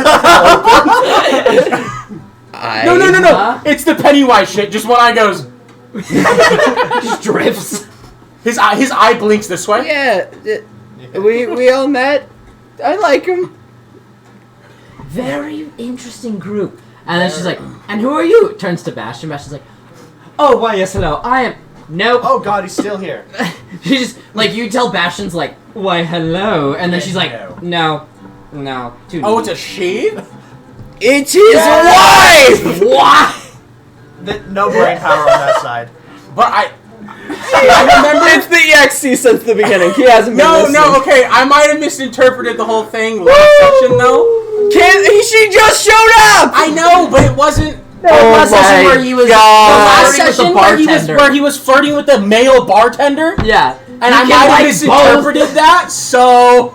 Huh? It's the Pennywise shit. Just one eye goes. Just drifts. His eye blinks this way. Yeah, we all met. I like him. Very interesting group. And then she's like, and who are you? Turns to Bastion. Bastion's like, oh, why, yes, hello. I am... Nope. Oh God, he's still here. She just, like, you tell Bastion's like, why, hello. And then she's like, No. no. Too Oh, it's a she? It's his wife. What? No brain power on that side. But I remember. It's the EXC since the beginning. He hasn't been No, listening. okay. I might have misinterpreted the whole thing last session, though. She just showed up. I know, but it wasn't. The last session my where he was God. The last flirting with the session bartender. where he was flirting with the male bartender, Yeah. and I You might can have like misinterpreted that. So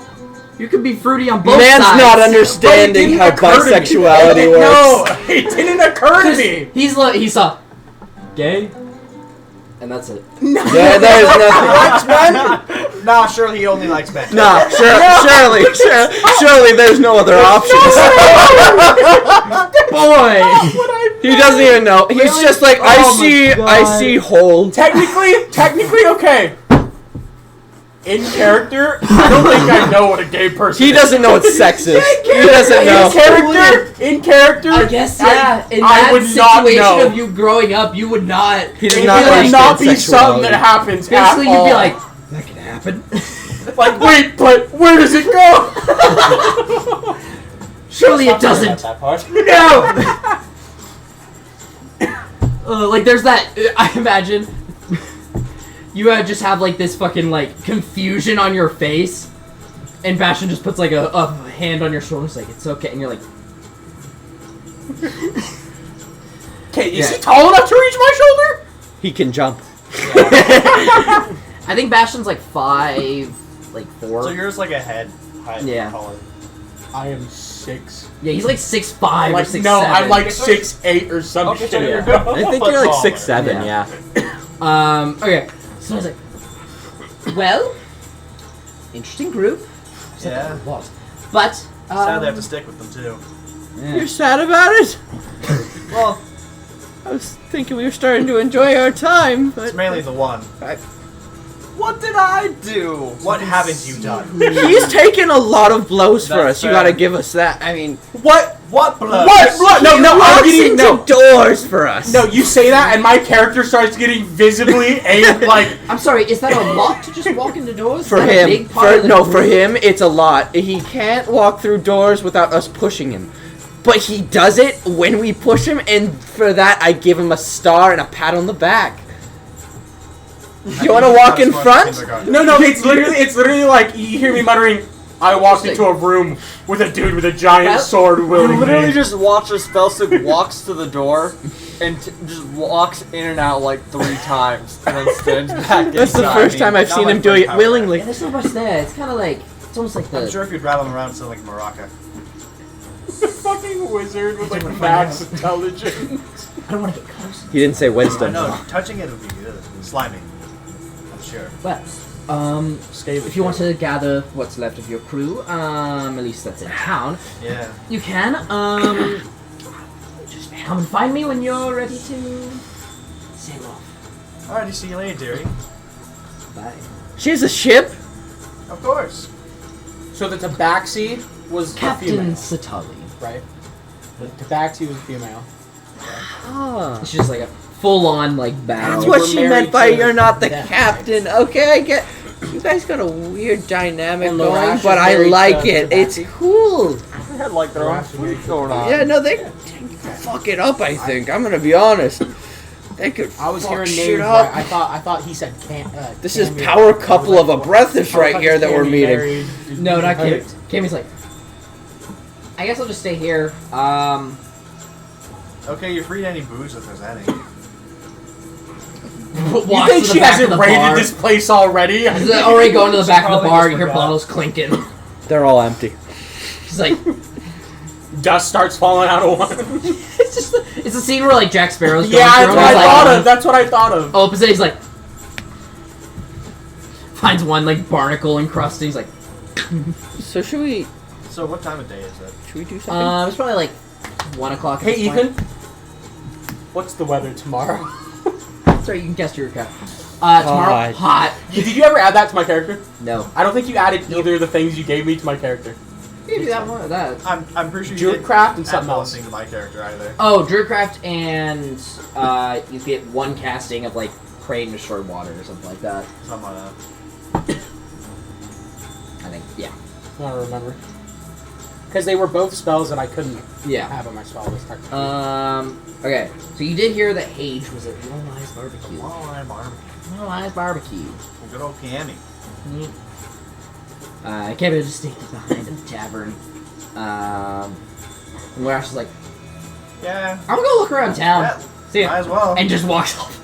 You could be fruity on both Man's sides. not But understanding it how didn't occur to me. bisexuality works. No, it didn't occur to me. He saw gay, and that's it. There is nothing. Nah, surely he only likes men. Nah, surely there's no other options. Boy. He doesn't even know. He's Really? just like, Oh I my see hole. Technically, okay. In character, I don't think I know what a gay person He is. doesn't know what sex is. He doesn't know. In character, I guess yeah. In I that would not situation know. of you growing up, you would not. He does It not would understand not be something sexuality. that happens Basically, at you'd all. be like, that can happen. Like, wait, but where does it go? Surely it doesn't. That part. No. Like there's that. I imagine you just have like this fucking like confusion on your face, and Bastion just puts like a hand on your shoulder, and is like it's okay, and you're like, Okay, is he tall enough to reach my shoulder? He can jump. I think Bastion's like 5'4". So yours like a head height. Yeah. Taller. I am 6. Yeah, he's like 6'5" or Like 6'7". no, I'm like 6'8" or some Okay, so shit. you're Yeah. good. I think But you're like taller. 6'7", Yeah. yeah. Okay. So I was like, well, interesting group. Yeah. What? But Sad they have to stick with them too. You're sad about it? Well, I was thinking we were starting to enjoy our time, but it's mainly the one. What did I do? What haven't you done? he's taken a lot of blows for That's us. You fair. gotta give us that. I mean, What? What blood? What? No, he I'm walks getting into no. doors for us. No, you say that, and my character starts getting visibly like. I'm sorry, is that a lot to just walk into doors? For Is that a him, big part of the for group? him, it's a lot. He can't walk through doors without us pushing him. But he does it when we push him, and for that, I give him a star and a pat on the back. You want to walk in front? No, it's literally like you hear me muttering. I walked into a room with a dude with a giant Well, sword You wielding literally me. just watch as Felsig walks to the door and just walks in and out like 3 times and then stands back That's the inside. first time I've not seen like him doing it Power willingly. Yeah, there's so much there. It's kind of like it's almost like the. I'm sure if you'd rattle him around, it sounds like Maraca. Fucking wizard with like Someone max find intelligence. I don't want to get close. He didn't say I wisdom. know, touching it would be good. Slimy. I'm sure. But Scaly. if you want to gather what's left of your crew, at least that's in town, Yeah. you can just come and find me when you're ready to sail off. Alrighty, see you later, dearie. Bye. She has a ship? Of course. So the tabaxi was a Captain female, Satali. right? The tabaxi was a female. Ah. It's just like a full-on like battle. That's You what were she married meant by to you're not the them, captain. Okay, I get. You guys got a weird dynamic And going, Rashes but I married like to it. It's Tabaxi. cool. They had like their own fleet going on. Yeah, no, they fuck it up. I think I'm gonna be honest. They could. I was fuck hearing shit names. up. Right. I thought he said This is Cammy. power couple of a breathish right here that we're Cammy meeting. married- No, not Kimmy. Right. Kimmy's like, I guess I'll just stay here. Okay, you're free to any booze if there's any. You walks think to the she back hasn't of the raided bar. this place already? She's already going to the back of the Probably bar. just You hear forgot. bottles clinking. They're all empty. She's like, Dust starts falling out of one. it's just it's a scene where like Jack Sparrow's going Yeah, through that's and what I he's thought like, of. That's what I thought of. opens it. He's like, finds one like barnacle encrusted. He's like, So should we So what time of day is it? do something? it's probably like 1 o'clock. at Hey, this Ethan. point. What's the weather tomorrow? Sorry, you can guess your account. Tomorrow, hot. Did you ever add that to my character? No. I don't think you added either of the things you gave me to my character. You can do that one. That. I'm pretty sure you didn't Druidcraft and add something else. balancing to my character either. Oh, Druidcraft and you get one casting of like Create and Destroy Water or something like that. Something like that. I think. Yeah. I don't remember. Because they were both spells that I couldn't Yeah. have on my spell list. technically. Okay. So you did hear that Hage was at Little Eyes Barbecue. Well, I'm armed. Little Eyes Barbecue. Good old Cammy. Kevin just stayed behind in the tavern. And Rash is like, Yeah. I'm gonna go look around town. Yeah. See ya. Might as well. And just walks off.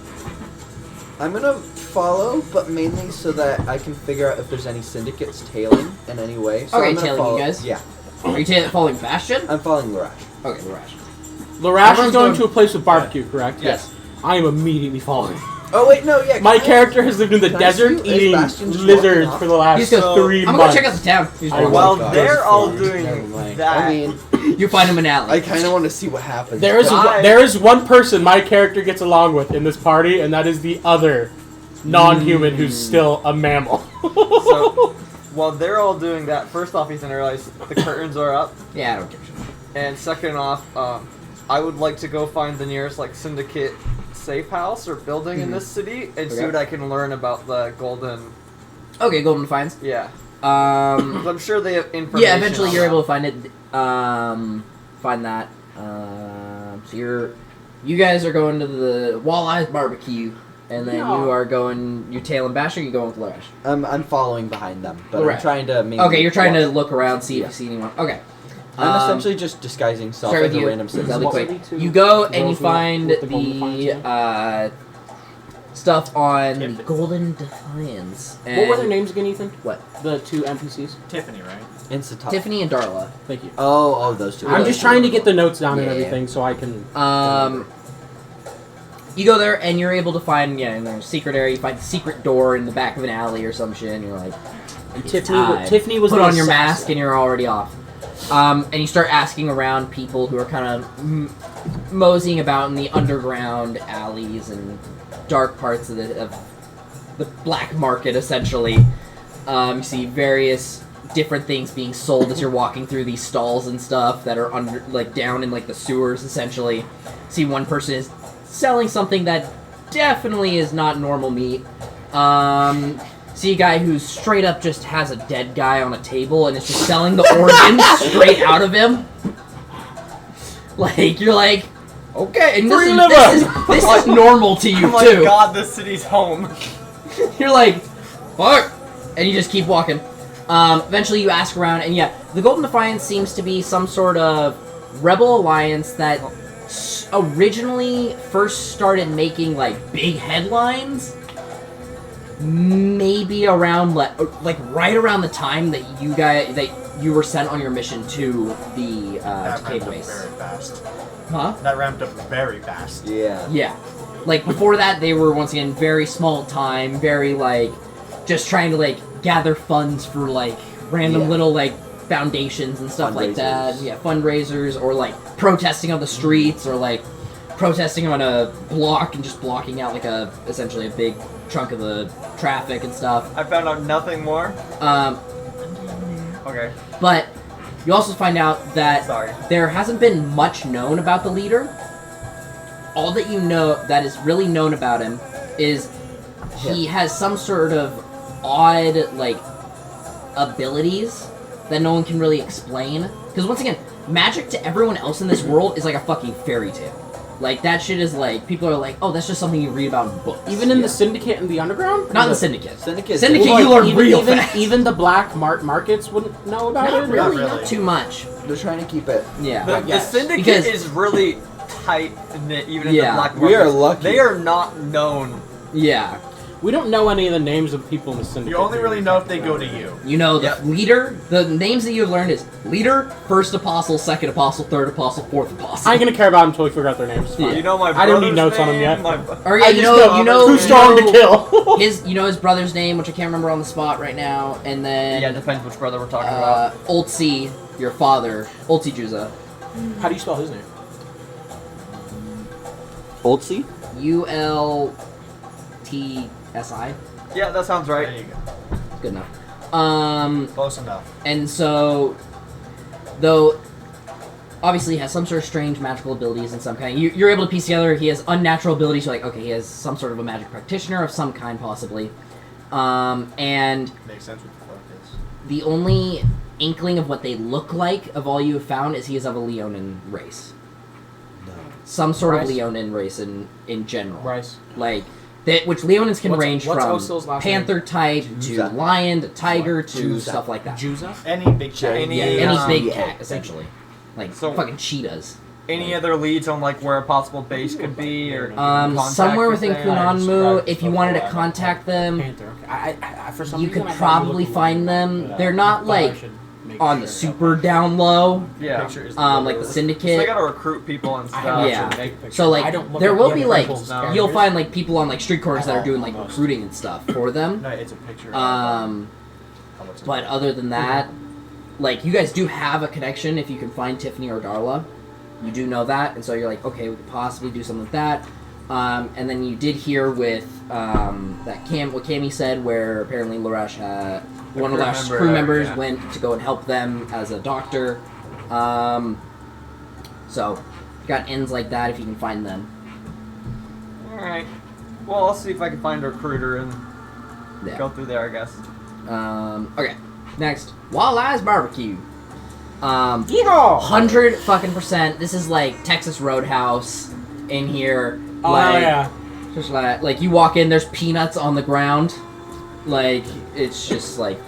I'm gonna follow, but mainly so that I can figure out if there's any syndicates tailing in any way. So Okay, I'm gonna tailing you follow. guys? Yeah, Are you following Bastion? I'm following Larash. Okay, Rash. Larash is Everyone's going going- to a place with barbecue, correct? Yes. I am immediately following. Oh wait, no, yeah. My can I- character has lived in the Can I desert see you? Is eating Bastion just lizards walking for the last He's just- 3 I'm gonna months. go check out the town. He's Oh like, my While God. they're all Never doing mind. that, I mean, you find him in an alley. I kind of want to see what happens. There is Die. there is one person my character gets along with in this party, and that is the other non-human who's still a mammal. so while they're all doing that, first off, Ethan, I realize the curtains are up, Yeah, I don't give a shit. and second off, I would like to go find the nearest like syndicate safe house or building in this city and see Okay. what I can learn about the golden. Okay, Golden Defiance. Yeah, 'cause I'm sure they have information. Yeah, eventually on you're that. able to find it. Find that. So you guys are going to the Walleyes Barbecue, and then No. you are going. You're tailing Bash, or you going with Larash? I'm following behind them, but Right. I'm trying to maybe. Okay, you're trying to watch. look around, see if Yeah. you see anyone. Okay. I'm essentially just disguising self start as with a you. random citizen. That'll be What quick. city to You go and you girls with- find with the Golden the Defiance stuff on Tiffany. Golden Defiance. What were their And- names again, Ethan? What? The two NPCs. Tiffany, right? Insta Tiffany and Darla. Thank you. Oh, those two. I'm just trying to get the notes down and Yeah. everything so I can. You go there and you're able to find, in there's a secret area, you find a secret door in the back of an alley or some shit, and you're like, And it's Tiffany, time. Tiffany was put the on your assassin. mask and you're already off. And you start asking around people who are kind of moseying about in the underground alleys and dark parts of the black market, essentially. You see various different things being sold as you're walking through these stalls and stuff that are under, like, down in, like, the sewers, essentially. See one person is selling something that definitely is not normal meat. See a guy who straight up just has a dead guy on a table and is just selling the organs straight out of him. Like, you're like, okay, and Free this is normal to you, Oh my too. god, this city's home. You're like, fuck! And you just keep walking. Eventually you ask around, and yeah, the Golden Defiance seems to be some sort of rebel alliance that originally first started making, like, big headlines. Maybe around, like right around the time that you were sent on your mission to the That Cave ramped up Waste. very fast. Huh? That ramped up very fast. Yeah. Yeah. Like, before that, they were, once again, very small time, very, like, just trying to, like, gather funds for, like, random Yeah. little, like, foundations and stuff like that. Fundraisers. Yeah, fundraisers, or, like, protesting on the streets, or, like, protesting on a block and just blocking out, like, essentially a big chunk of the traffic and stuff. I found out nothing more. Okay. But you also find out that Sorry. there hasn't been much known about the leader. All that you know that is really known about him is he has some sort of odd, like, abilities that no one can really explain. Because once again, magic to everyone else in this world is like a fucking fairy tale. Like, that shit is like, people are like, oh, that's just something you read about in books. Even in the Syndicate and the Underground? Not in the Syndicate. Syndicate. You learn real fast. Even the black markets wouldn't know about Not it? really, Not not really. too much. They're trying to keep it. Yeah. The Yes. Syndicate Because- is really tight knit, even in Yeah. the black We are markets. lucky. They are not known. Yeah. We don't know any of the names of people in the Syndicate. You only really know if they go to you. You know, the Yep. leader, the names that you've learned is leader, first apostle, second apostle, third apostle, fourth apostle. I ain't gonna care about them until we figure out their names. Yeah. You know my I don't need brother's notes on 'em name, yet. my- Or yeah, I you just know, you know, too strong to you know kill. his brother's name, which I can't remember on the spot right now, and then Yeah, depends which brother we're talking about. Oltzi, your father, Oltzi Juza, How do you spell his name? Oltzi? ULTSI. Yeah, that sounds There right. you go. Good enough. Close enough. And so, though, obviously he has some sort of strange magical abilities in some kind. You're able to piece together he has unnatural abilities. You're like, okay, he has some sort of a magic practitioner of some kind, possibly. And Makes sense with the focus. the only inkling of what they look like of all you have found is he is of a Leonin race. No. Some sort Rice? of Leonin race in general. Rice. Like, that, which Leonins can range what's from Osil's last panther type to Juza. lion to tiger to Juza. stuff like that. Juza? Any big cat. Any- Yeah, any Yeah. big cat, essentially. Like, So- fucking cheetahs. Any other leads on like where a possible base could be, or contact Somewhere with within them? Kunanmu, if you wanted to contact them, Panther. I for some you reason, could I thought probably looked find them. but, They're not, I thought I like, should make on the sure. super down low, Yeah. Picture is like the So they Syndicate. gotta recruit people and I stuff. have Yeah. and make- So, I like, don't look there at will the be, other like, people's now. you'll find, like, people on, like, street corners that are doing, like, Almost. recruiting and stuff for them. No, it's a picture. Um, How much is But it? other than that, like, you guys do have a connection if you can find Tiffany or Darla. You do know that, and so you're like, okay, we could possibly do something with that. And then you did hear with what Cammy said, where apparently Larash had one of crew Larash's member, crew members yeah. went to go and help them as a doctor. So you got ends like that if you can find them. Alright. Well, I'll see if I can find a recruiter and Yeah. go through there, I guess. Okay. Next, Walleye's Barbecue. Yeehaw! 100% This is like Texas Roadhouse in here. Oh, Like, yeah. just like you walk in, there's peanuts on the ground. Like, it's just like,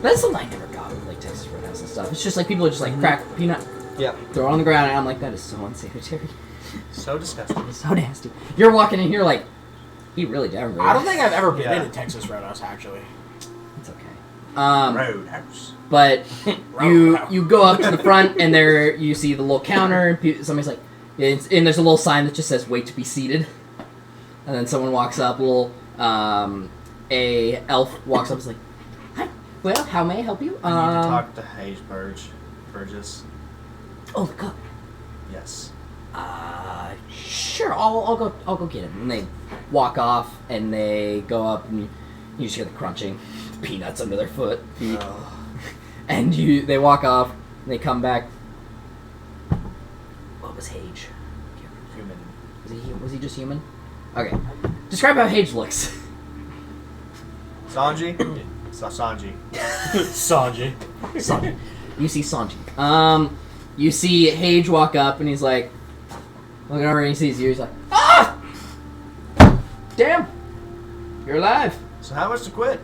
that's something I never got with like Texas Roadhouse and stuff. It's just like people are just like crack a peanut, Yep. throw it on the ground, and I'm like, that is so unsanitary. So disgusting. It's so nasty. You're walking in here like, he really downgraded. I don't think I've ever been Yeah. in a Texas Roadhouse, actually. It's okay. Roadhouse. But Roadhouse. you go up to the front and there you see the little counter and somebody's like, and there's a little sign that just says "Wait to be seated," and then someone walks up, a elf walks up, and is like, "Hi, well, how may I help you?" I need to talk to Hayes Burgess. Oh, the cook. Yes. Sure, I'll go get him. And they walk off and they go up and you just hear the crunching, peanuts under their feet. And they walk off, and they come back. What was Hage? Human. Was he just human? Okay. Describe how Hage looks. Sanji? Sanji. Sanji. Sanji. You see Sanji. You see Hage walk up, and he's like, looking over, and he sees you. He's like, ah! Damn! You're alive. So how much to quit?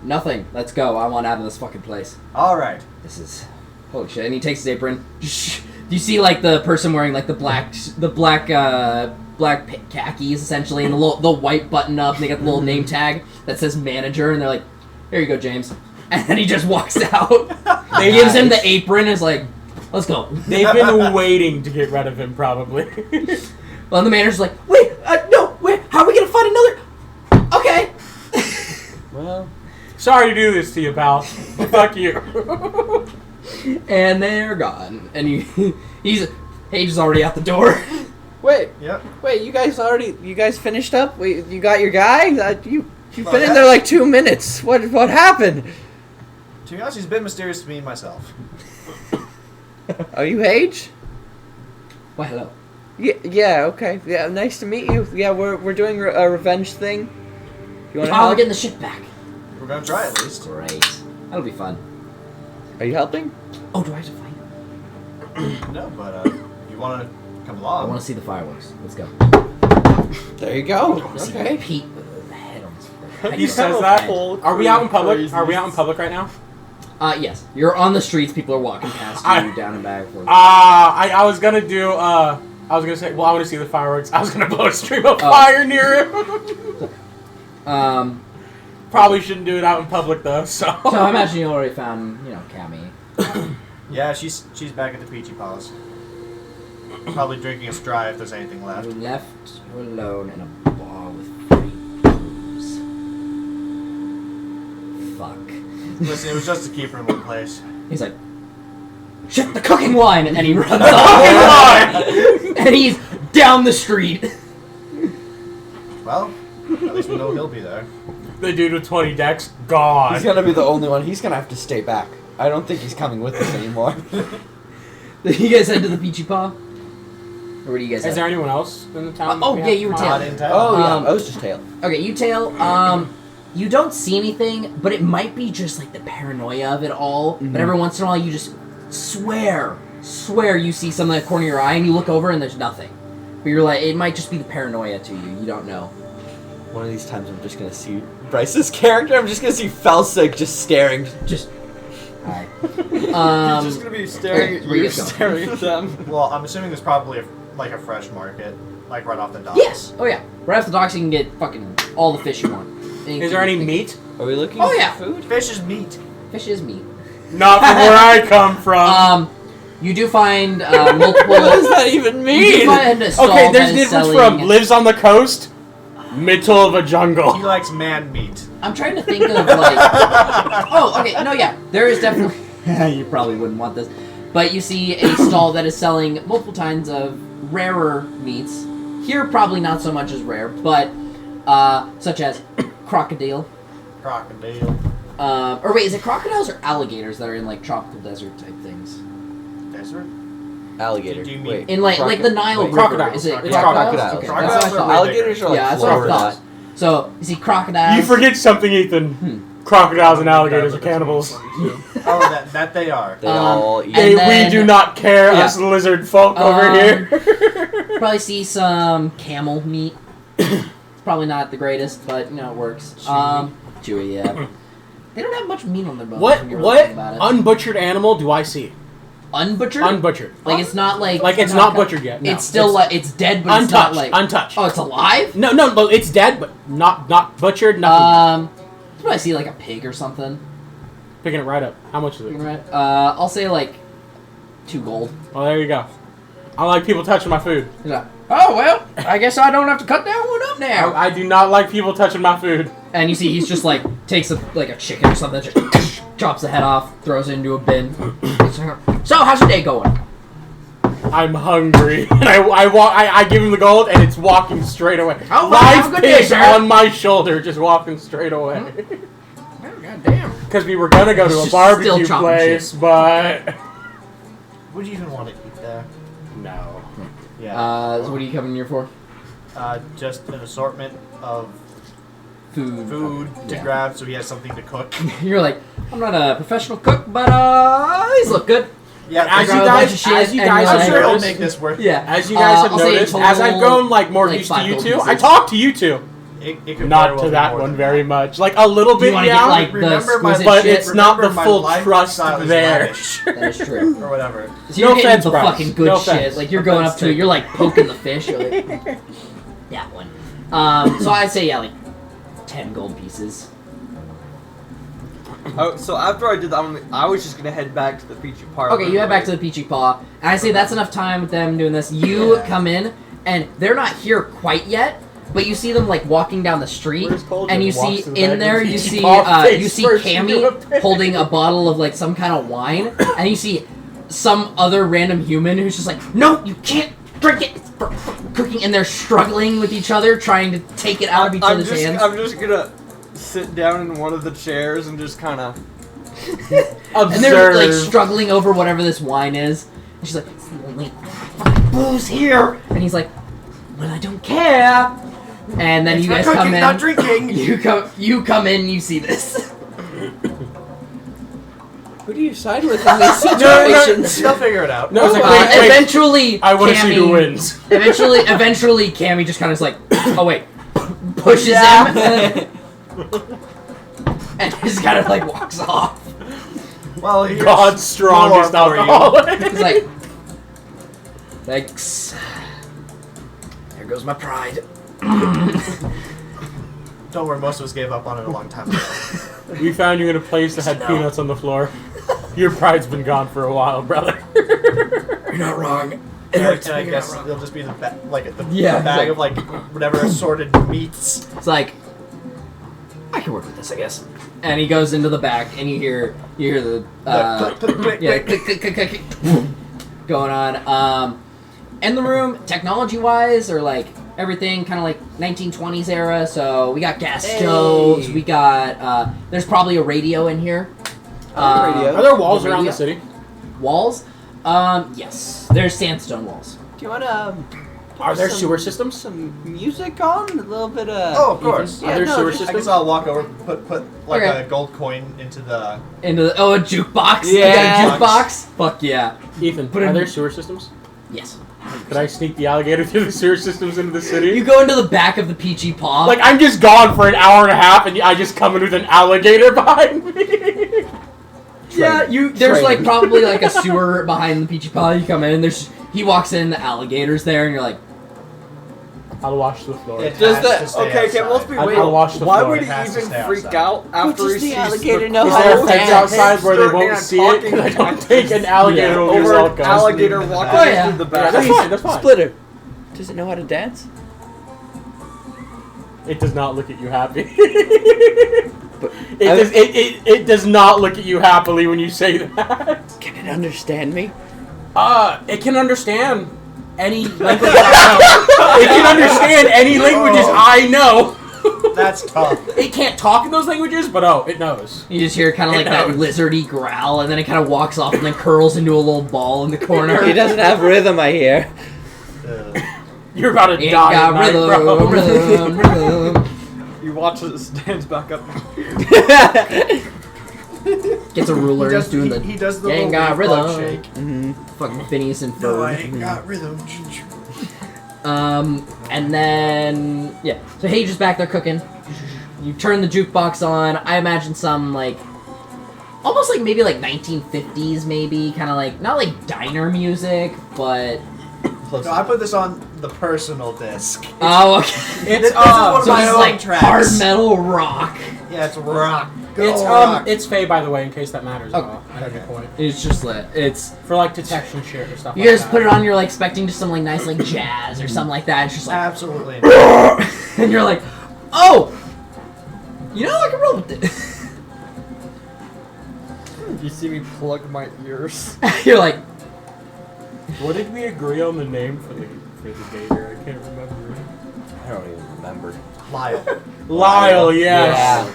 Nothing. Let's go. I want out of this fucking place. Alright. This is holy shit. And he takes his apron. You see like the person wearing like the black khakis essentially, and the white button up, and they got the little name tag that says manager, and they're like, "Here you go, James." And then he just walks out. They gives him the apron. And is like, "Let's go." They've been waiting to get rid of him, probably. Well, and the manager's like, "Wait, no, wait. How are we gonna find another?" Okay. Well, sorry to do this to you, pal. Fuck you. And they're gone. And Hage is already out the door. Wait, Yep. you guys finished up? Wait, you got your guy? You've been in there like 2 minutes. What happened? To be honest, he's a bit mysterious to me myself. Are you Hage? Why, hello. Yeah, okay. Yeah, nice to meet you. Yeah, we're doing a revenge thing. You want to Oh, help? we're getting the ship back. We're gonna try at least. Great. That'll be fun. Are you helping? Oh, do I have to fight? No, but you want to come along? I want to see the fireworks. Let's go. There you go. I wanna see Okay. Pete with the head on his He head. says that. Are we out in public? Are we out in public right now? Yes. You're on the streets. People are walking past you, I- down and back. Forth. I was gonna do. I was gonna say. Well, I want to see the fireworks. I was gonna blow a stream of fire near him. Probably shouldn't do it out in public though. So. So I imagine you already found, Cammy. Yeah, she's back at the Peachy Paws. Probably drinking a Stry if there's anything left. We left her alone in a bar with free booze. Fuck. Listen, it was just to keep her in one place. He's like, shit, the cooking wine! And he runs off. And he's down the street. Well, at least we know he'll be there. The dude with 20 decks gone. He's gonna be the only one. He's gonna have to stay back. I don't think he's coming with us anymore. You guys head to the Peachy Paw? Or where do you guys Is head? there anyone else in the town? Oh, yeah, you were Not Tail. in town. Oh yeah, Um, I was just Tail. Okay, you Tail, you don't see anything, but it might be just like the paranoia of it all. But every once in a while you just swear you see something in the corner of your eye and you look over and there's nothing. But you're like, it might just be the paranoia to you, you don't know. One of these times I'm just gonna see Bryce's character. I'm just gonna see Felsig just staring. Just... Alright. He's just gonna be staring at where you you, guys going? staring at them. Well, I'm assuming there's probably a fresh market, like right off the dock. Yes! Oh yeah. Right off the docks you can get fucking all the fish you want. Is there any meat? Are we looking Oh, for yeah. food? Fish is meat. Fish is meat. Not from where I come from. You do find multiple... What does that even You do mean? find a stall Okay, that there's a is difference selling... from lives on the coast, middle of a jungle. He likes man meat. I'm trying to think of, like... Oh, okay, no, yeah. There is definitely... you probably wouldn't want this. But you see a stall that is selling multiple kinds of rarer meats. Here, probably not so much as rare, but... such as crocodile. Crocodile. Or wait, is it crocodiles or alligators that are in, like, tropical desert type things? Desert? Alligator. Do you mean- Wait. In, like the Nile River. crocodiles. Is it Yeah, crocodiles? crocodiles. Okay, Crocodiles that's what I are thought. way Alligators are like Yeah, that's what I four thought. foot. So, you see crocodiles. You forget something, Ethan. Crocodiles and alligators are cannibals. Oh, that they are. They all eat. And Hey, then- we do not care, Yeah. us lizard folk over here. Probably see some camel meat. It's probably not the greatest, but it works. Chewy, yeah. They don't have much meat on their bones. What when you really think about it. unbutchered animal do I see? Unbutchered? Unbutchered. Like it's not like It's not butchered yet. No. It's still like it's dead, but it's not untouched. like Untouched. Oh, it's alive. No, it's dead, but not butchered. Nothing. You probably see like a pig or something. Picking it right up. How much is it? Right. I'll say like 2 gold. Well, there you go. I don't like people touching my food. He's like, oh well, I guess I don't have to cut that one up now. I do not like people touching my food. And you see he's just like takes a chicken or something, just chops the head off, throws it into a bin. So how's your day going? I'm hungry, and I give him the gold, and it's walking straight away. Oh, well, have a Live good day, pig sir. on my shoulder, just walking straight away. Oh, God damn. Because we were gonna go to a Just barbecue still chopping place, but Would you even want to eat there? no. Yeah. So what are you coming here for? Just an assortment of Food. food to Yeah. grab so he has something to cook. You're like, I'm not a professional cook, but these look good. Yeah, As grab you a bunch guys, of shit as you and guys you're have I'm sure he'll noticed, make this work. Yeah. as you guys have I'll say noticed, total, as I've grown more like, used to 5 you gold two, I pieces. talk to you two. It could Not very well to be that more one than very that. much. Like a little Do bit, you wanna yeah. get, like, the Remember my exquisite but shit? it's not the remember my full trust lifestyle is there. lavish, That is true. or whatever. So you're No getting offense, the Bryce. fucking good No shit. offense. Like you're going up to it, you're like poking the fish. You're like, that one. So I'd say like 10 gold pieces. Oh, so after I did that, I was just gonna head back to the Peachy Park. Okay, you head back to the Peachy Paw, and I say that's enough time with them doing this. You come in, and they're not here quite yet, but you see them like walking down the street, Where's Cauldron? and you Walks see to the back in of there the you Peachy see Paw you face see first into a Cammy pit. holding a bottle of like some kind of wine, and you see some other random human who's just like, no, you can't drink it. It's for cooking, and they're struggling with each other, trying to take it out of each other's hands. I'm just gonna sit down in one of the chairs and just kind of And they're like struggling over whatever this wine is. And she's like, it's the only fucking booze here. And he's like, well, I don't care. And then It's you for guys cooking, come in. not drinking. You come in. You see this. Who do you side with in these no. situations? They'll figure it out. No, it's like, wait. Eventually, I want to see who wins. Eventually, Cammy just kind of is like, oh wait, pushes him, and just kind of like walks off. Well, here's God's strongest more for you. alcoholic. He's like, thanks. There goes my pride. Don't worry, most of us gave up on it a long time ago. We found you in a place that had peanuts on the floor. Your pride's been gone for a while, brother. You're not wrong. And I guess it'll just be the the Yeah, bag like- of like whatever assorted meats. It's like, I can work with this, I guess. And he goes into the back, and you hear the Click, click, click, yeah, click. click, click, click, click, going on. In the room, technology-wise, or like everything kind of like 1920s era. So we got gas stoves. We got there's probably a radio in here. Radio. Are there walls The around the radio? city? Walls? Yes. There's sandstone walls. Do you want to? Are there sewer systems? Some music on? A little bit of. Oh, of course. Are there sewer I systems? guess I'll walk over, put like Okay. a gold coin into the. A jukebox. Yeah. You got a jukebox. Fuck yeah. Ethan, Put are in- there sewer systems? Yes. Could I sneak the alligator through the sewer systems into the city? You go into the back of the Peachy Paw. Like, I'm just gone for an hour and a half, and I just come in with an alligator behind me. yeah, there's like Training. probably like a sewer behind the Peachy Paw. You come in, and he walks in, the alligator's there, and you're like, I'll wash the floor. It Does has that to stay okay? Okay, outside. let's be I'll wait. wash the Why floor. would It he has to even stay freak outside. out after does he the sees alligator know Is how there to a fence dance? outside where they Starting won't on see it? talking Because I don't think an alligator Yeah. will be over an welcome. alligator walking Oh, yeah. through the Yeah, back? that's fine. That's fine. Splitter. Does it know how to dance? It does not look at you happy. But It does not look at you happily when you say that. can it understand me? It can understand any language I know. It can understand any languages I know. That's tough. It can't talk in those languages, but it knows. you just hear kind of It like that knows. lizardy growl, and then it kind of walks off and then curls into a little ball in the corner. He doesn't have rhythm, I hear. You're about to Ain't die got at night, bro. rhythm. You watch as it stands back up. Gets a ruler, He he's does, doing the he does the Ain't little got leaf bug rhythm. shake. Mm-hmm. fucking Phineas and Ferb. No, I ain't got rhythm. And then yeah, so Hage is back there cooking. You turn the jukebox on. I imagine some like, almost like maybe like 1950s, maybe kind of like not like diner music, but No, I put this on the personal disc. oh, okay. This is one of So my it's own like tracks. hard metal rock. Yeah, it's rock. Good old rock. It's Faye, by the way, in case that matters at Okay. all. At any point. It's just lit. It's For like detection shit or stuff you like guys that. put it on. You're like expecting just some like nice like jazz or something like that. It's just like, Absolutely. and you're like, oh, you know I can roll with it. You see me plug my ears. You're like, What did we agree on the name for the gator? I can't remember. I don't even remember. Lyle. Lyle, yes.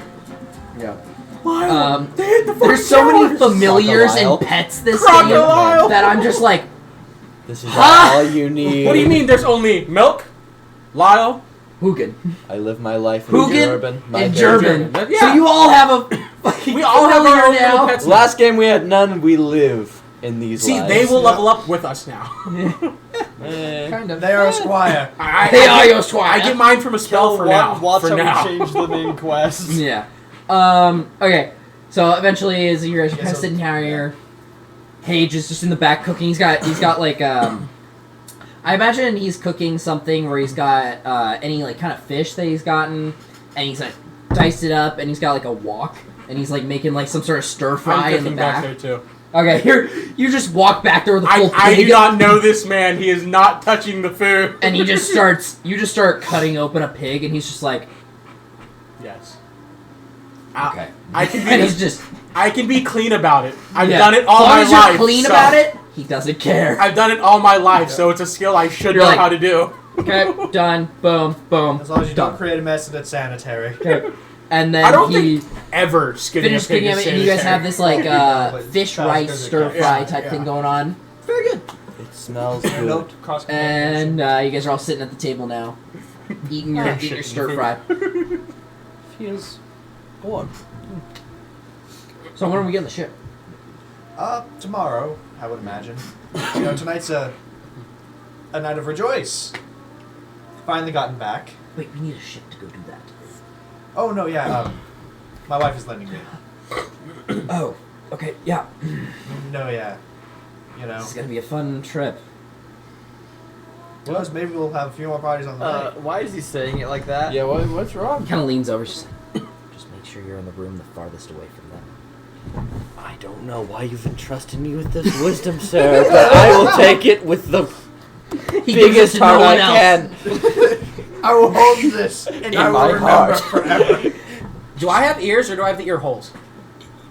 Yeah. Lyle. They hit the there's so many fucking familiars Crocodile. and pets this Crocodile. game that I'm just like, This is Huh? all you need. What do you mean there's only milk, Lyle, Hugin. I live my life in Hugin German. My and favorite. German. German. So Yeah. you all have a fucking We all have our familiar own now. little pets. Last game we had none. We live in these See, lives. they will level up with us now. Eh. Kind of. They are a squire. They are your squire. I get mine from a spell for now. Watch For how now. we change the main quest. Yeah. Okay. So eventually, as you guys are kind of so- sitting here, Hage is just in the back cooking. He's got like I imagine he's cooking something where he's got any like kind of fish that he's gotten, and he's like diced it up, and he's got like a wok, and he's like making like some sort of stir fry I'm in the cooking back back. there too. Okay, you just walk back there with a full I pig, do not know this man. He is not touching the food. and you just start cutting open a pig, and he's just like, Yes. okay, I can and be. he's just I can be clean about it. I've yeah. done it all as long my as life. you're clean so- about it, he doesn't care. I've done it all my life, so it's a skill I should You're know like- how to do. Okay, done. Boom, boom. As long as you done. don't create a mess and it's sanitary. Okay. And then I don't he think ever skinning a finished pig cooking is him, and you guys have sanitary. this like but fish fast rice as it stir can. fry Yeah, type yeah. thing going on. Very good. It smells And good. no cross And you guys are all sitting at the table now, eating your Shit, stir fry. Feels good. So when are we getting the ship? Tomorrow, I would imagine. You know, tonight's a night of rejoice. Finally gotten back. Wait, we need a ship to go do that. Oh no, yeah. My wife is lending me. Oh, okay, yeah. No, yeah. You know, This is gonna be a fun trip. who knows? Maybe we'll have a few more parties on the way. Why is he saying it like that? Yeah, what's wrong? He kind of leans over. She's like, just make sure you're in the room the farthest away from them. I don't know why you've entrusted me with this wisdom, sir, but I will take it with the He gives biggest it to heart no I one else. can. I will hold this, and I will my remember heart. forever. Do I have ears or do I have the ear holes?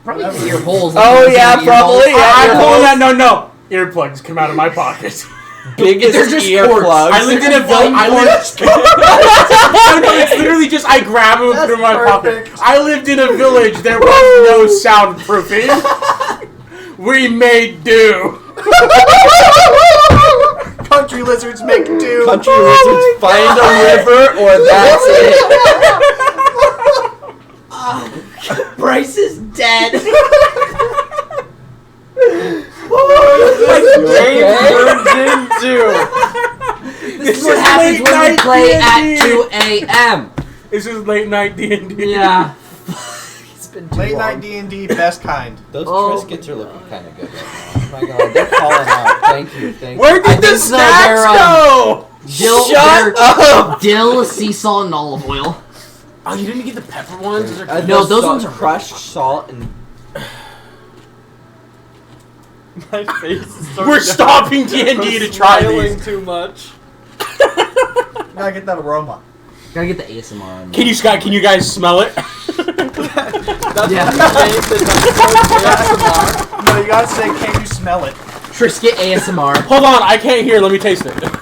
Probably the ear holes. Oh, yeah, probably. Yeah, I'm ear pulling holes. that. No. Earplugs come out of my pocket. Biggest They're just earplugs. I lived in a village. No, it's literally just I grab them and put them in my perfect. pocket. I lived in a village. There was no soundproofing. We made do. Country lizards make do. Country lizards find a river, or that's it. Bryce is dead. This is what is happens late when we night play at D&D. 2 a.m. This is late night D&D. Yeah. It's been too Late long. night D&D, best kind. Those Oh Triscuits are looking kind of good right now. Oh my god, they're calling out. Thank you, thank you. Where I did the think so, snacks they're, go? Dill, Shut up! dill, sea salt, and olive oil. Oh, you didn't get the pepper ones? No, those ones are crushed salt and. My face is so We're stopping D&D to try smiling these. too much. Gotta get that aroma. Gotta get the ASMR on. Can you guys smell it? That's Yeah. what you say. ASMR. No, you gotta say, can you smell it? Trisket ASMR. Hold on, I can't hear. Let me taste it. That's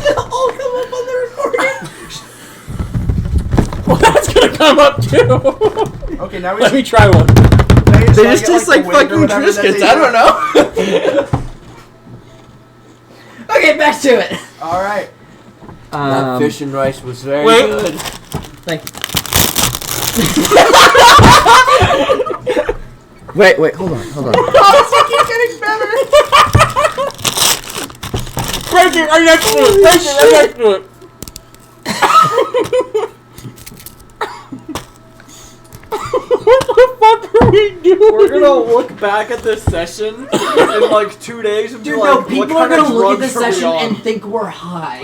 gonna all come up on the recording. Well, that's gonna come up too. Okay, now we Let me try one. They just taste like fucking Triscuits. I don't know. Okay, back to it. All right. That fish and rice was very Wait. good. Thank you. Wait, hold on. Break it right next to it. Break it right next to it. What the fuck are we doing? We're gonna look back at this session in like 2 days and be Dude, like, no, what people are kind of gonna look at drugs this are we session on? and think we're high.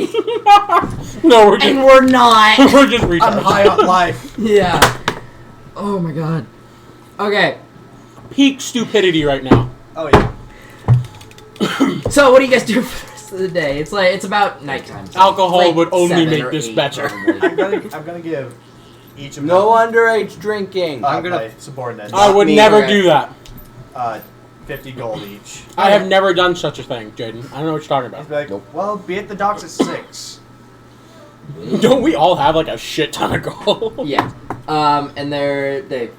No, we're And just we're not. we're just retards. I'm high on life. Yeah. Oh my god. Okay. Peak stupidity right now. Oh yeah. So what do you guys do for the rest of the day? It's about nighttime. So Alcohol it's like would only 7 make or this 8 better. probably. I'm gonna give each of No them, underage drinking. I'm gonna- my subordinates I would Me. never Okay. do that. 50 gold each. I have never done such a thing, Jaden. I don't know what you're talking He's about. like, well, be at the docks at 6. Don't we all have like a shit ton of gold? Yeah. And they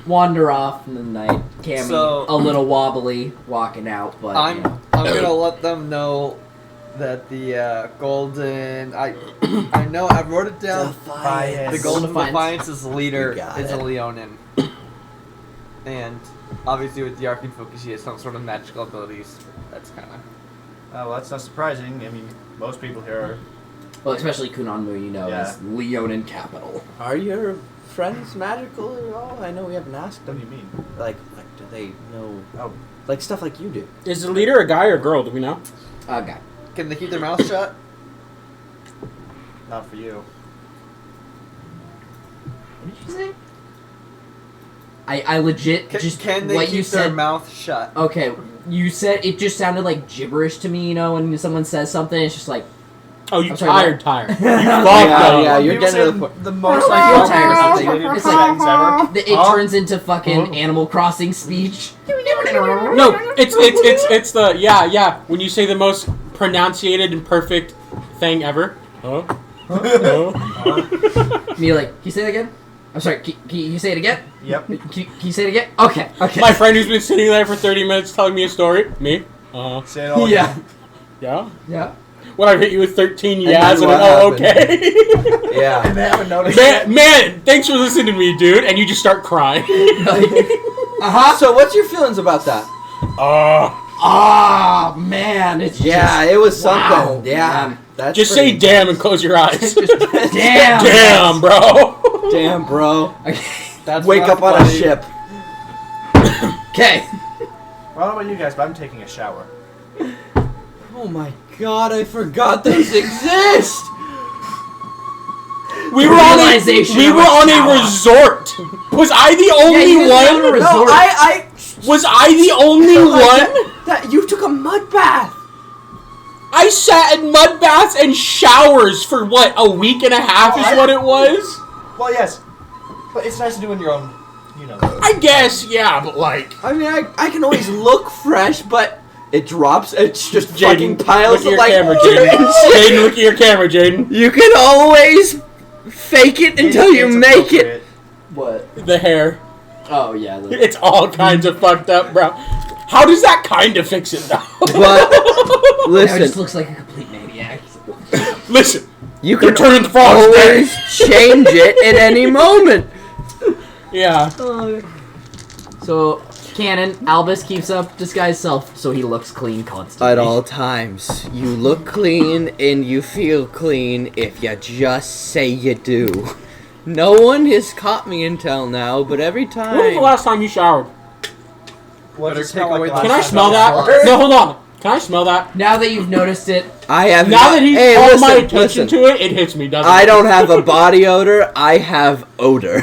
wander off in the night. Cammy, So- a little wobbly, walking out, but I'm you know. gonna let them know that the golden I know I wrote it down. The Golden Defiance. Defiance's leader You got is a it. Leonin. And obviously with the Arcane Focus he has some sort of magical abilities. That's kinda Well, that's not surprising. I mean, most people here Well, especially Kunanmu, you know, Yeah. is Leonin capital. Are your friends magical at all? I know we haven't asked What do them. you mean? Like, do they know? Oh, Like stuff like you do. Is the leader a guy or a girl? Do we know? Guy. Can they keep their mouth shut? not for you. What did you say? I legit just Can they what keep you their said. mouth shut? Okay, you said it just sounded like gibberish to me. You know, when someone says something, it's just like Oh, you I'm sorry, tired. You fucked Yeah, up. yeah, you're People getting to say the point. the most Like, like you're tired or something. It's like things ever. it turns into fucking Animal Crossing speech. No, it's the yeah. When you say the most pronunciated and perfect thing ever. Huh? Me like, can you say that again? I'm sorry, can you say it again? Yep. Can you say it again? Okay. My friend who's been sitting there for 30 minutes telling me a story. Me? Say it all Yeah. again. Yeah? Yeah. When I hit you with 13 then yeahs and what okay. Yeah. And they haven't noticed it. Man, thanks for listening to me, dude. And you just start crying. So what's your feelings about that? Ah, man, it's Yeah, it was something. Wow. Yeah. That's Just say damn and close your eyes. just damn. Damn, bro. damn, bro. That's Wake not up on a funny. ship. Okay. Well, I don't know about you guys, but I'm taking a shower. Oh my god, I forgot those exist. We were on Realization we of were a on a shower. resort. Was I the only you guys were on a one? resort. I Was I the only one? that you took a mud bath. I sat in mud baths and showers for what, a week and a half is what it was? Well, yes. But it's nice to do in your own, you know. I guess, yeah, but like... I mean, I can always look fresh, but it drops. It's just fucking Jaden, piles look of at your like camera, Jaden. Jaden, look at your camera, Jaden. You can always fake it until you It's make it. appropriate. What? The hair. Oh yeah. It's all kinds of fucked up, bro. How does that kind of fix it, though? But Now it listen, just looks like a complete maniac. Listen, you they're can turning the frogs always back. change it at any moment. Yeah. So, canon, Albus keeps up disguised self so he looks clean constantly. At all times, you look clean and you feel clean if you just say you do. No one has caught me until now, but every time. When was the last time you showered? What Better does it smell take like away the the- Can last I time smell you that? showered? No, hold on. Can I smell that? Now that you've noticed it, I have Now not- that he's hey, called my listen, attention listen. to it, it hits me, doesn't it? I don't have a body odor. I have odor.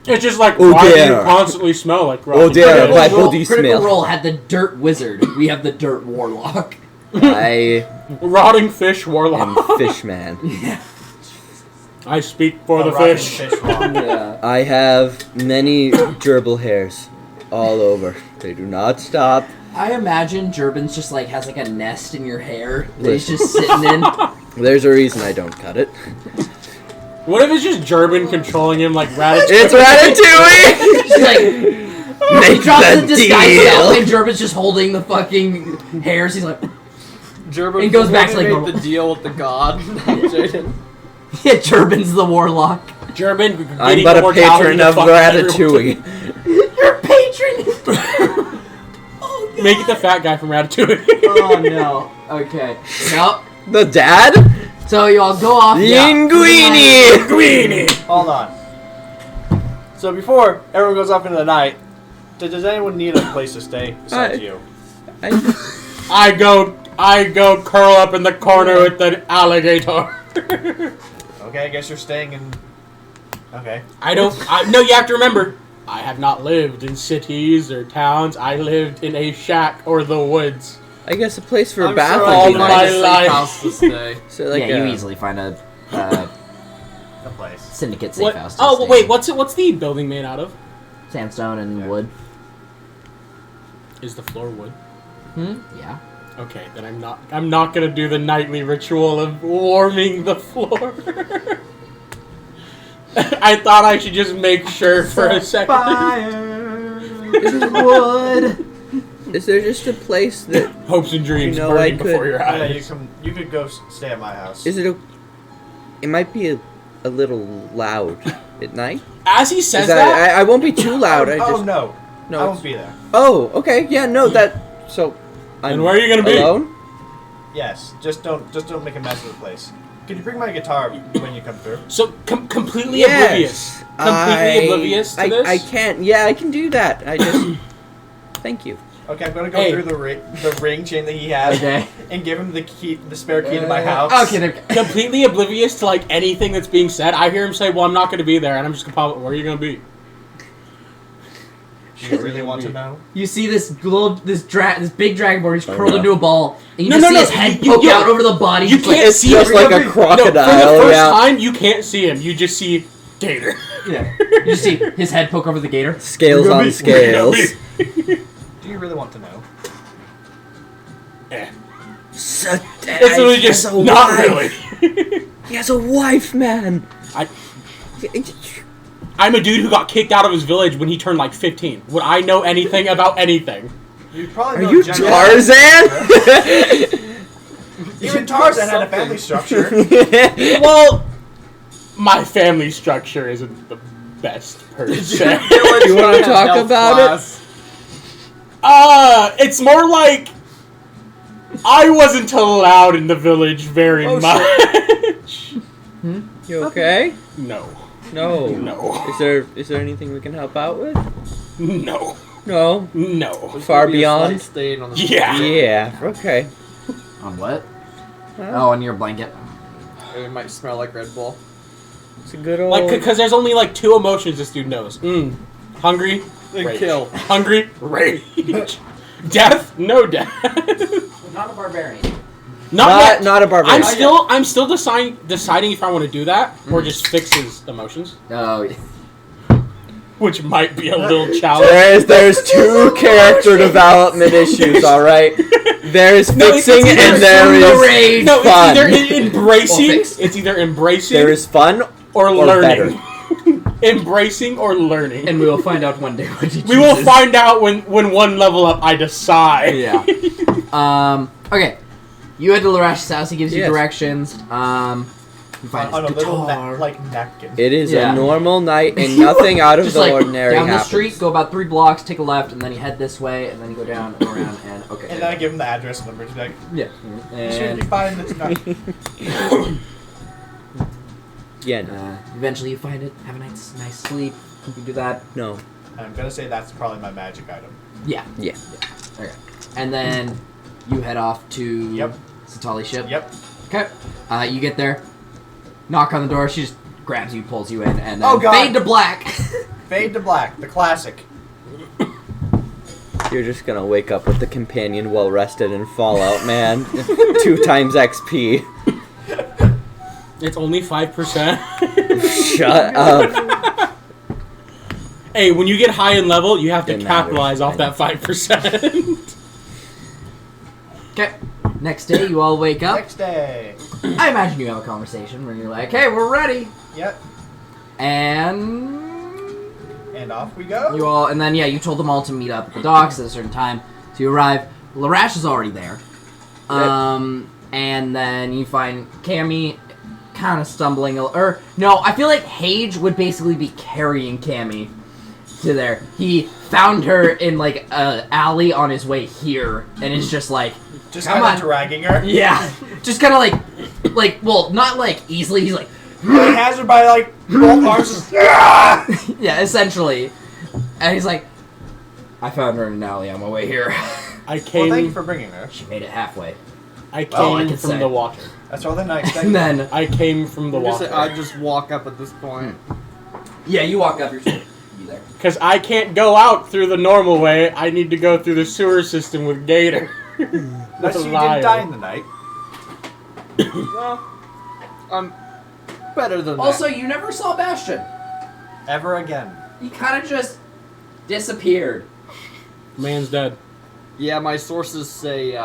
It's just like, Oh, why do you dear. constantly smell like Oh, rotten dear. fish? My body Critical smell. Role had the Dirt Wizard. We have the Dirt Warlock. I Rotting fish warlock. am Fishman. I speak for the rotting fish. wall. Yeah. I have many gerbil hairs all over. They do not stop. I imagine Durbin's just like has like a nest in your hair that he's just sitting in. There's a reason I don't cut it. What if it's just German controlling him like Ratatouille? It's Ratatouille! She's like, Make drops the the disguise self, deal! and Durbin's just holding the fucking hairs. He's like, German It goes back to, like, made normal. the deal with the god. Jaden. yeah, Durbin's the warlock. German. I'm getting but a immortality patron to of fuck everyone. Ratatouille. Your patron. Oh, Make it the fat guy from Ratatouille. oh no. Okay. Nope. The dad? So you all go off. Linguini! Linguini. Hold on. So before everyone goes off into the night, does anyone need a place to stay besides you? I go curl up in the corner with the alligator. Okay, I guess you're staying in. Okay. No, you have to remember, I have not lived in cities or towns. I lived in a shack or the woods. I guess a place for a I'm bath sure would all be my nice. life. house to stay. So like yeah, you easily find a A place. syndicate safe What? house. To Oh, stay wait. in. What's the building made out of? Sandstone and Yeah. wood. Is the floor wood? Yeah. Okay, then I'm not gonna do the nightly ritual of warming the floor. I thought I should just make sure for a second. wood. Is there just a place that... Hopes and dreams You know, burning I could- before your Yeah, eyes. you could go stay at my house. Is it a... It might be a little loud at night. As he says Is that, I won't be too loud. I Oh just... no, No, I it's- won't be there. Oh, okay. Yeah, no, that... So... And where are you gonna be? Alone? Yes, just don't make a mess of the place. Could you bring my guitar when you come through? so completely Yes. oblivious. Completely oblivious to this. I can't... Yeah, I can do that. I just... Thank you. Okay, I'm gonna go Hey. through the ring chain that he has, Okay. and give him the spare key to my house. Okay. There. Completely oblivious to like anything that's being said. I hear him say, "Well, I'm not going to be there," and I'm just gonna pop. Where are you going to be? Do you really want to know? You see this big dragonborn. He's curled into a ball, and you No, just no, see no, his head you- poke you- out over the body. You just like- can't It's see just him. like a No, for crocodile, the first yeah. time, you can't see him. You just see Gator. Yeah. You just see his head poke over the gator. Scales We're gonna on be- scales. Do you really want to know? Eh. It's literally just not really. He has a wife, man. I'm a dude who got kicked out of his village when he turned like 15. Would I know anything about anything? You probably Are know you Tarzan? Tarzan? Even Tarzan had a family structure. Well, my family structure isn't the best per se. You want to talk about it? It's more like I wasn't allowed in the village very much. You okay? No. No. No. Is there anything we can help out with? No. No. No. Far beyond? Stain on the Yeah. Yeah. Okay. On what? Oh, on your blanket. It might smell like Red Bull. It's a good old. Like, because there's only like 2 emotions this dude knows. Hungry, Then rage. kill. Hungry, rage. Death, no death. Not a barbarian. Not a barbarian. I'm still deciding if I want to do that or just fix his emotions, Oh, yeah. which might be a little challenge. There's 2 character development issues. All right. There's No, fixing it's and there is rage. No, fun. it's either embracing. Or fix. It's either embracing There is fun or learning. better. Embracing or learning. And we will find out one day what he We will chooses. find out when one level up I decide. Yeah. Okay. You head to Rashes' house. He gives you Yes. directions. You find On a his little guitar. napkin. It is Yeah. a normal night and nothing out of Just the like ordinary down happens. the street, go about 3 blocks, take a left, and then you head this way, and then you go down and around, and okay. And then I give him the address and number. He's like, yeah. should And you find this guy? Yeah. No. eventually you find it. Have a nice sleep. You can do that. No. And I'm gonna say that's probably my magic item. Yeah. Yeah. Okay. And then you head off to Yep. Satali's ship. Yep. Okay. You get there, knock on the door. She just grabs you, pulls you in, and then Oh, God. fade to black. Fade to black, the classic. You're just gonna wake up with the companion well rested in Fallout, man. 2 times XP. It's only 5%. Shut up. Hey, when you get high in level, you have to It capitalize matters. off that 5%. Okay. Next day, you all wake up. Next day. I imagine you have a conversation where you're like, "Hey, we're ready," Yep. and And off we go. you all, and then yeah, you told them all to meet up at the docks at a certain time. So you arrive. Rashes is already there. And then you find Cammy kind of stumbling, or no, I feel like Hage would basically be carrying Cammy to there. He found her in like a alley on his way here, and it's just like, Just come kind on. of dragging her. yeah, just kind of like, well, not like easily. He's like, He has her by like both arms. Just, "Ah!" yeah, essentially, and he's like, I found her in an alley on my way here. I Well, thank you came. for bringing her. She made it halfway, I Well, I came could from say. the water. That's all the nice. and then I came from the I'm just water. I just walk up at this point. yeah, you walk up. You're supposed to be there. Because I can't go out through the normal way. I need to go through the sewer system with Gator. Nice you didn't die in the night. Well, I'm better than Also, that. you never saw Bastion. Ever again. He kind of just disappeared. Man's dead. Yeah, my sources say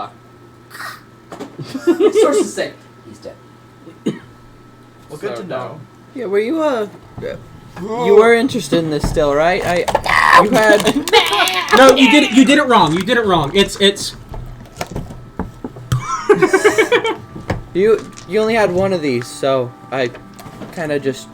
Sources say he's dead. Well, good So, to know. Yeah, were you you were interested in this still, right? You had No, you did it. You did it wrong. You did it wrong. It's. you only had one of these, so I kind of just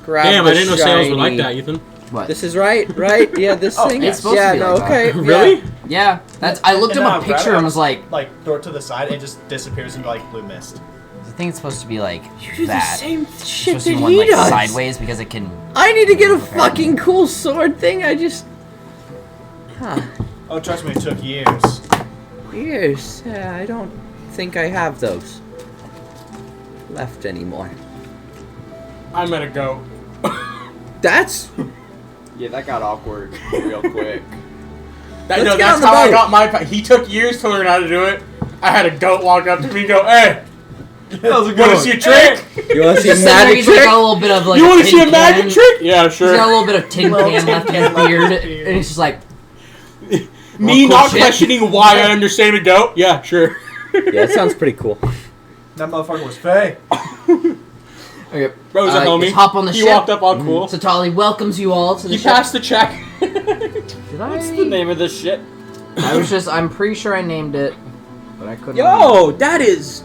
grabbed. Damn, the I didn't know sales were like shiny- that, Ethan. What? This is right? Yeah, this Oh, thing. it's supposed to yeah, be no, like that. okay. Really? Yeah, that's. I looked And him then a I grab picture it, and was like, throw it to the side, and it just disappears into like blue mist. I think it's supposed to be like You do the that. same It's shit supposed to that be one he like does. sideways because it can. I need to get a fucking cool sword thing. I just. Huh. Oh, trust me, it took years. Years. I don't think I have those left anymore. I'm gonna go. That's. Yeah, that got awkward real quick. That, Let's no, get that's on the how I boat. got my. He took years to learn how to do it. I had a goat walk up to me and go, "Hey, How's it want to see a trick? You want to see a just sitting there, magic he's like trick? got a little bit of like. You want to tin see a magic can. trick? Yeah, He's got a sure." little bit of tin Little can tin left in can his left in beard, his beard. and he's just like, Me Well, cool not shit. questioning why I understand a goat. Yeah, sure. Yeah, that sounds pretty cool. That motherfucker was fake. Okay. Bro's a homie. Let's hop on the he ship. walked up all cool. So Tali welcomes you all to the He ship. passed the check. Did I? What's the name of this shit? I'm pretty sure I named it, but I couldn't. Yo, that is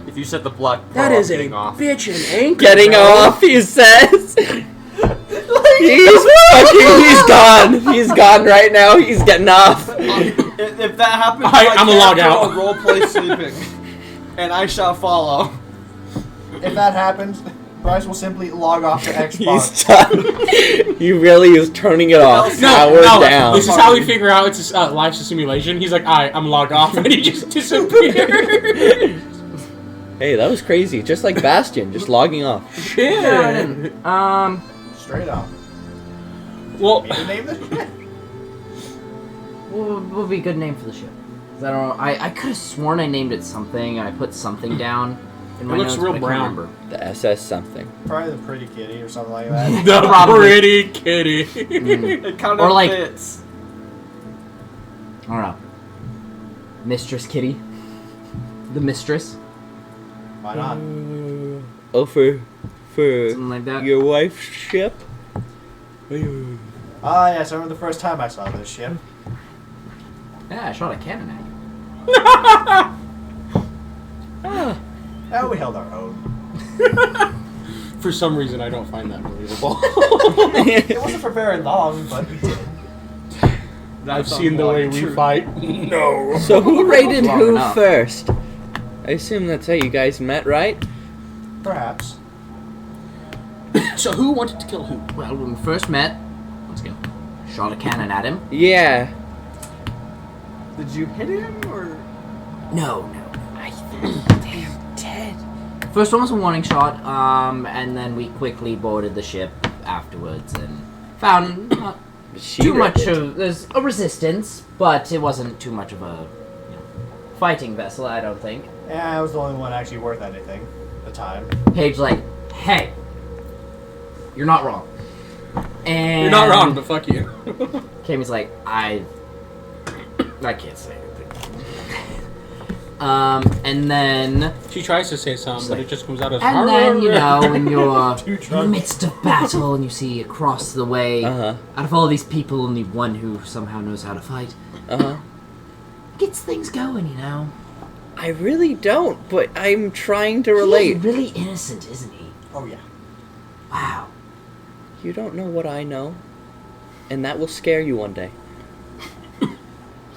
If you set the block, that is a getting off. bitchin' anchor. Getting bro. off, he says. He's gone. He's gone right now. He's getting off. If that happens, I'm a log out. Role play sleeping, and I shall follow. If that happens, Bryce will simply log off to Xbox. He's done. He really is turning it off. Power down. This is how we figure out it's life's a simulation. He's like, I'm logged off, and he just disappeared. Hey, that was crazy. Just like Bastion, just logging off. Shit. No, I didn't. Straight up. Well, Need to name this shit? What would be a good name for the ship? 'Cause I don't know. I could have sworn I named it something, and I put something down in my looks notes, real but I can't brown. remember. The SS something. Probably the Pretty Kitty or something like that. the Probably. pretty kitty. It kind Or of like- fits. I don't know. Mistress Kitty. The Mistress. Why not? Oh, for Something like that. your wife's ship? Ah, yes, I remember the first time I saw this ship. Yeah, I shot a cannon at you. Oh, we held our own. For some reason, I don't find that believable. It wasn't for very long, but we did. I've seen the way we fight. No. So who raided Long who enough. first? I assume that's how you guys met, right? Perhaps. So who wanted to kill who? Well, when we first met, let's go. Shot a cannon at him. Yeah. Did you hit him or? No. Damn, dead. First one was a warning shot, and then we quickly boarded the ship afterwards and found not too much of. There's a resistance, but it wasn't too much of a fighting vessel, I don't think. Yeah, I was the only one actually worth anything at the time. Paige like, hey, you're not wrong. And You're not wrong, but fuck you. Kami's like, I can't say anything. And then She tries to say something, but it just comes out as. when you're Too in the drunk. midst of battle and you see across the way, Uh-huh. out of all these people, only one who somehow knows how to fight, Uh-huh. gets things going, you know. I really don't, but I'm trying to He's relate. really innocent, isn't he? Oh, yeah. Wow. You don't know what I know, and that will scare you one day.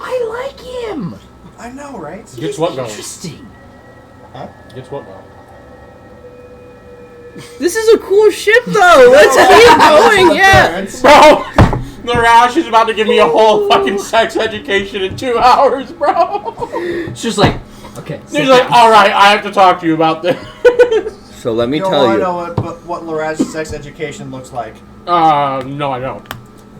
I like him. I know, right? Gets what going? Interesting. Gets what going? This is a cool ship, though. Let's keep going. Yeah. Parents. Bro, the Rash is about to give me a whole fucking sex education in 2 hours, bro. It's just like, okay. He's like, all right, I have to talk to you about this. So let me You don't tell want to you. know what Laraj's sex education looks like. No, I don't.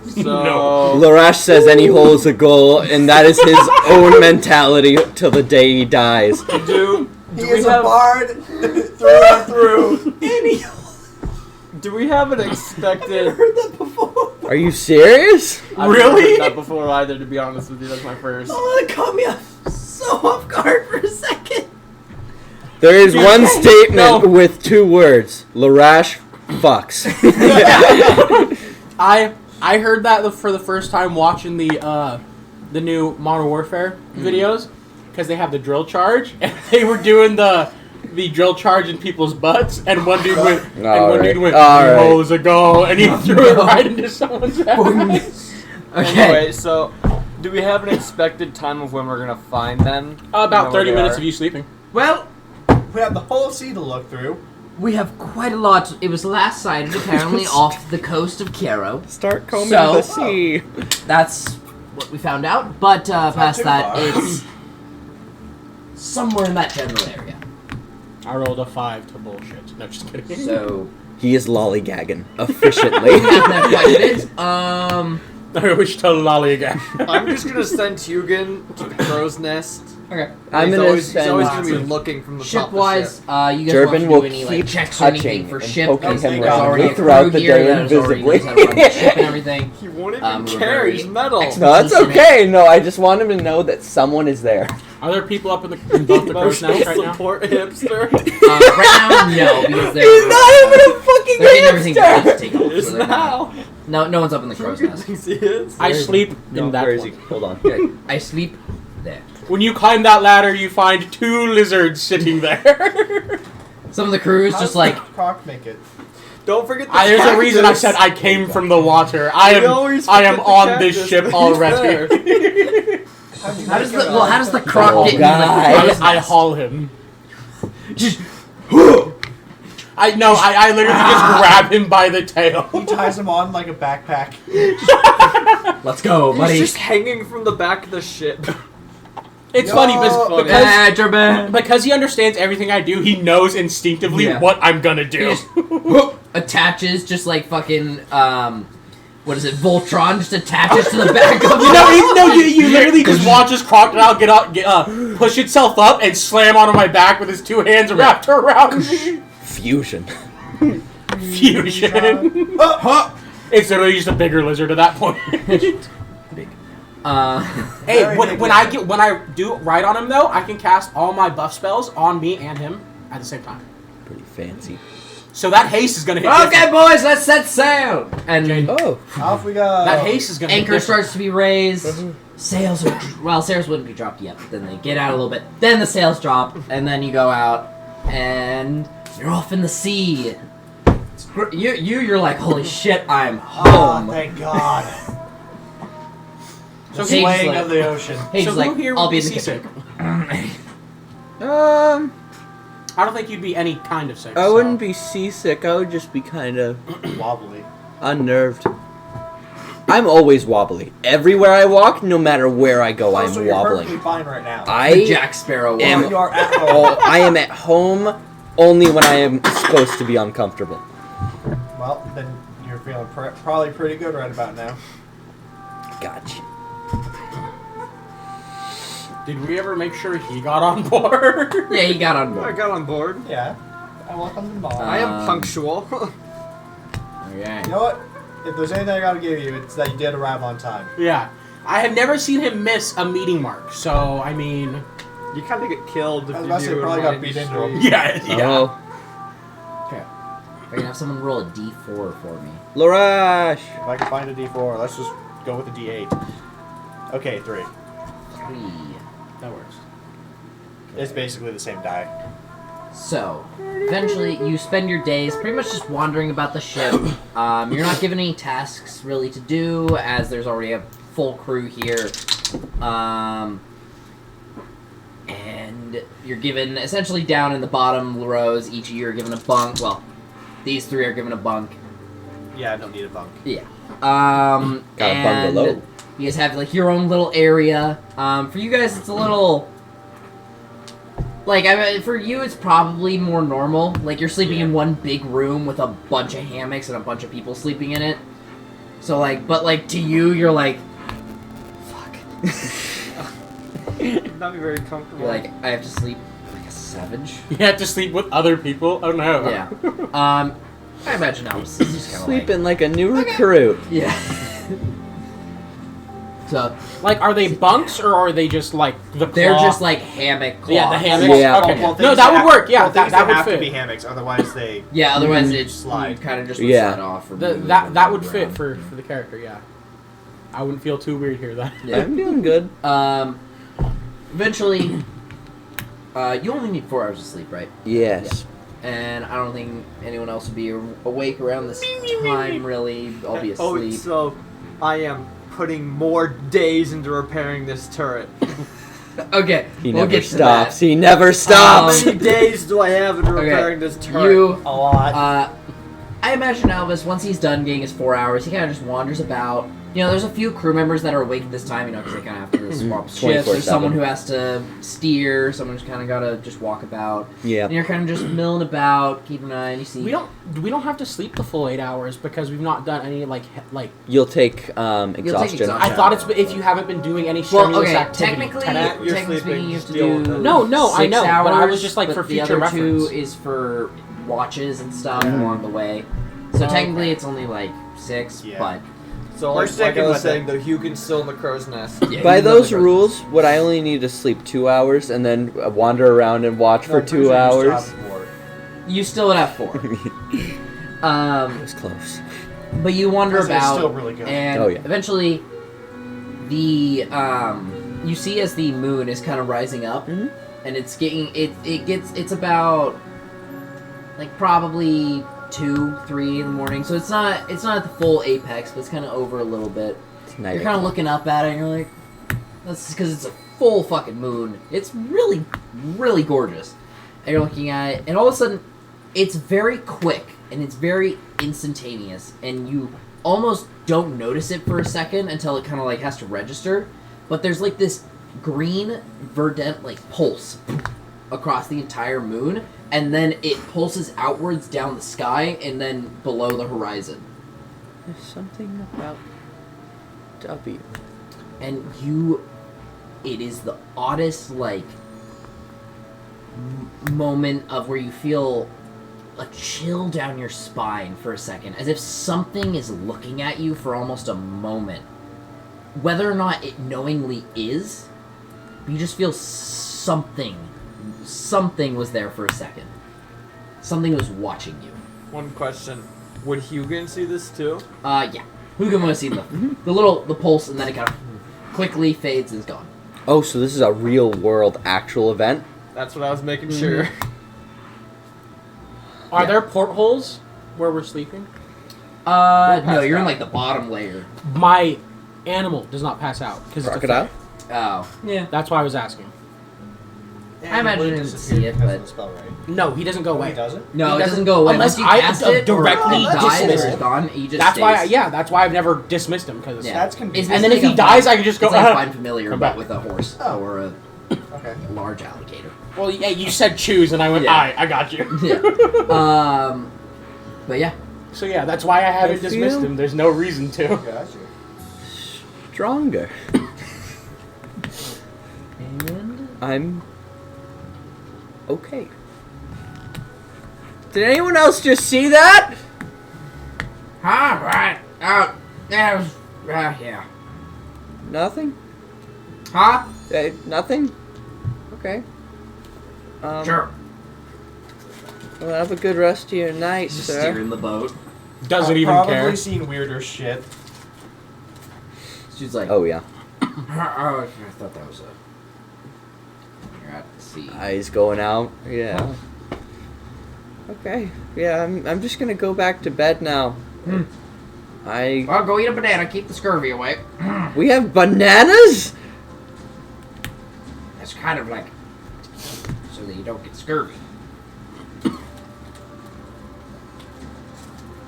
So No. Larash says any hole is a goal, and that is his own mentality till the day he dies. do He we is a have bard through and through. do we have an expected? Heard that before. Are you serious? I've never Really? heard that before either. To be honest with you, that's my first. Oh, that caught me so off guard for a second. There is one statement No. with 2 words. Larash fucks. I heard that for the first time watching the new Modern Warfare videos because they have the drill charge and they were doing the drill charge in people's butts and one dude went Alright. holes a go and he threw it right into someone's ass. Okay. Anyway, so do we have an expected time of when we're gonna find them? About Know 30 where they minutes are? of you sleeping. Well, We have the whole sea to look through. we have quite a lot. It was last sighted apparently off the coast of Cairo. Start combing So- the sea. That's what we found out. But past too that, far. it's somewhere in that general area. I rolled a 5 to bullshit. No, just kidding. So He is lollygagging efficiently. we have that quite a bit. I wish to lolly again. I'm just gonna send Hugin to the crow's nest. Okay. I'm he's gonna always, he's always send. gonna be looking from the top Ship of the wise, ship. you guys Durbin want to will do any keep like checks or anything touching for and ship? poking Because him there's around already a throughout crew the here day that has already knows how to run the ship and everything. He won't even we're carry very his metal. expert. No, it's okay. No, I just want him to know that someone is there. Are there people up in both the crow's nest right now? Support hipster. Right now, no, because they're He's not even a fucking they're getting everything hipster! to take off. It's So they're not. now. No one's up in the crow's nest. Thinks he is. I sleep in that Where is he? one. Hold on. Good. I sleep there. When you climb that ladder, you find 2 lizards sitting there. Some of the crew is How just does like, Croc make it? Don't forget the There's a reason I cactus. said I came from the water. I You am always I am forget the on this cactus ship when he's already. how does the croc Oh, get in God. the crow's I nest? haul him. I literally just grab him by the tail. He ties him on like a backpack. Let's go, buddy. He's just hanging from the back of the ship. It's Yo, funny because Benjamin. because he understands everything I do. He knows instinctively Yeah. what I'm gonna do. He just whoop, attaches just like fucking what is it? Voltron just attaches to the back of You literally just watch this crocodile push itself up and slam onto my back with his 2 hands wrapped around me. Fusion. Fusion. It's literally just a bigger lizard at that point. Hey, when I do ride on him though, I can cast all my buff spells on me and him at the same time. Pretty fancy. So that haste is gonna hit. Okay, different. boys, let's set sail. And Oh. Off we go. That haste is gonna hit anchor different. starts to be raised. Sails are sails wouldn't be dropped yet. But then they get out a little bit. Then the sails drop, and then you go out, and you're off in the sea. You're like, holy shit, I'm Oh, home. thank God. So The Hey, swaying like- of the ocean. Hey, So she's like, who here I'll would be be in the seasick? kitchen. I don't think you'd be any kind of sick. I so. wouldn't be seasick. I would just be kind of Wobbly. unnerved. I'm always wobbly. Everywhere I walk, no matter where I go, Oh, so I'm you're wobbling. perfectly fine right now. The I Jack Sparrow. am. walk. You are at home. Oh, I am at home only when I am supposed to be uncomfortable. Well, then you're feeling probably pretty good right about now. Gotcha. Did we ever make sure he got on board? Yeah, he got on I board. got on board. Yeah. I welcome them all. I am punctual. Okay. You know what? If there's anything I gotta give you, it's that you did arrive on time. Yeah. I have never seen him miss a meeting mark, so I mean. You kind of get killed if I was you about to say, do probably it got on beat the into him. street. Yeah. Oh, Okay. We're gonna have someone roll a d4 for me. Lorash. If I can find a D4, let's just go with a D8. Okay, 3. 3. That works. It's basically the same die. So, eventually, you spend your days pretty much just wandering about the ship. You're not given any tasks really to do, as there's already a full crew here. And you're given, essentially down in the bottom rows, each of you are given a bunk. Well, these 3 are given a bunk. Yeah, I don't need a bunk. Yeah. Got a and bungalow. you guys have like your own little area. For you guys, it's a little like I mean, for you, it's probably more normal. Like you're sleeping in one big room with a bunch of hammocks and a bunch of people sleeping in it. So like, but like to you, you're like, fuck. Not be very comfortable. You're like, I have to sleep like a savage. You have to sleep with other people? Oh no. Yeah. I imagine Alice is just kind of Sleeping like a new recruit. yeah. So Like, are they bunks or are they just like the they're cloth? just like hammock cloths. Yeah, the hammocks. Yeah. Okay. Well, No, things that would have- work. Yeah, well, that, things that would have fit. to be hammocks, otherwise they. Yeah, otherwise it slide. kind of just Yeah. would slide off. Or move That would around. fit for the character. Yeah. I wouldn't feel too weird here then. Yeah. I'm doing good. Eventually, you only need 4 hours of sleep, right? Yes. And I don't think anyone else would be awake around this time, really. I'll be Oh, asleep. so I am putting more days into repairing this turret. Okay, He we'll never get to stops. that. He never How stops. many days do I have into Okay, repairing this turret? You, A lot. I imagine Elvis, once he's done getting his 4 hours, he kind of just wanders about. You know, there's a few crew members that are awake at this time, you know, because they kind of have to swap shifts. There's 24/7. someone who has to steer, someone who's kind of got to just walk about. Yeah. And you're kind of just milling about, keeping an eye, and you see... We don't have to sleep the full 8 hours because we've not done any like You'll take exhaustion. exhaustion. I thought it's if you haven't been doing any Well, strenuous okay, activity. technically, Matt, you're technically sleeping, you have to still with do us. No, I 6 know, hours, but I was just, like, but for the future other 2 reference. is for watches and stuff along the way. So Oh, technically okay. it's only like 6, Yeah. but So We're like sticking I was with saying, it. the Hugin's still in the crow's nest. Yeah, By he's those another rules, would I only need to sleep 2 hours and then wander around and watch for 2 hours? You still would have 4. It was close. But you wander It's about, still really good. and Oh, yeah. eventually, the you see as the moon is kind of rising up, Mhm. and it's getting it's about like probably 2, 3 in the morning. So it's not at the full apex, but it's kind of over a little bit. It's night You're kind of o'clock. looking up at it, and you're like, that's because it's a full fucking moon. It's really, really gorgeous. And you're looking at it, and all of a sudden, it's very quick, and it's very instantaneous, and you almost don't notice it for a second until it kind of like has to register. But there's like this green verdant like pulse across the entire moon, and then it pulses outwards down the sky and then below the horizon. There's something about W. And it is the oddest like moment of where you feel a chill down your spine for a second, as if something is looking at you for almost a moment. Whether or not it knowingly is, you just feel something was there for a second. Something was watching you. One question: would Hugin see this too? Yeah. Who can want to see the pulse, and then it kind of quickly fades and is gone. Oh, so this is a real world actual event? That's what I was making sure. Are there portholes where we're sleeping? No, you're in like the bottom layer. My animal does not pass out because it's a Crocodile? fish. Oh, yeah. That's why I was asking. I imagine you didn't see it, but No, he doesn't go He away. doesn't? no, He it doesn't- doesn't go away unless unless you I cast it directly or he dies dismiss or it. is gone. He just That's why. stays. That's why I've never dismissed him because. Yeah. That's It's convenient. And then if basically he dies, I can just go. It's like find familiar, Come but back. with a horse Oh. or a Okay. large alligator. Well, yeah, you said choose, and I went. Yeah. I got you. Yeah. But yeah. So yeah, that's why I haven't I dismissed feel- him. There's no reason to. Gotcha. Stronger. And I'm okay. Did anyone else just see that? right. Yeah. Nothing? Huh? Nothing? Okay. Sure. Well, have a good rest of your night, Just sir. steering the boat. Doesn't I've even probably care. seen weirder shit. She's like, Oh, yeah. oh, I thought that was a. You're at sea. Eyes going out. Yeah. Okay. Yeah, I'm just gonna go back to bed now. Well, go eat a banana. Keep the scurvy away. We have bananas? That's kind of like so that you don't get scurvy.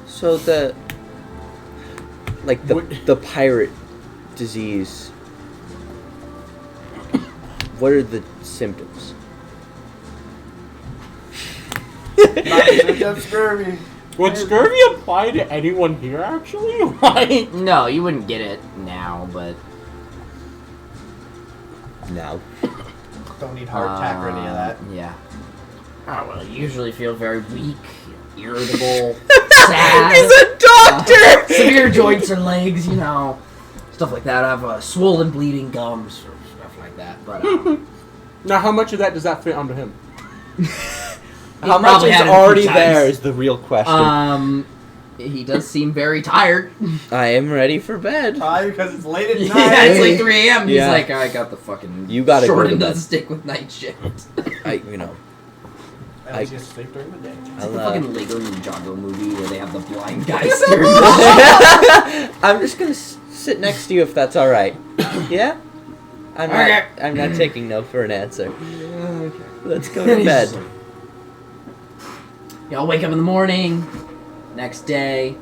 So the pirate disease. What are the symptoms? Not scurvy. Would scurvy apply to anyone here? Actually, like. No, you wouldn't get it now, but No. Don't need heart attack or any of that. Yeah. Oh well, you usually feel very weak, irritable, sad. He's a doctor! Severe joints or legs, you know, stuff like that. I have swollen, bleeding gums or stuff like that. But Now, how much of that does that fit onto him? How much probably is had it a few already times. there is the real question. He does seem very tired. I am ready for bed. Probably because it's late at Yeah, night. it's like 3 a.m. He's Yeah. like, I got the fucking You gotta short go to end of bed. the stick with night shift. At least you sleep during the day. It's like the I'll, fucking Lego Ninjago movie where they have the blind guy staring. I'm just gonna sit next to you if that's all right. Yeah. Okay. I'm not taking no for an answer. Let's go to bed. Y'all wake up in the morning, next day,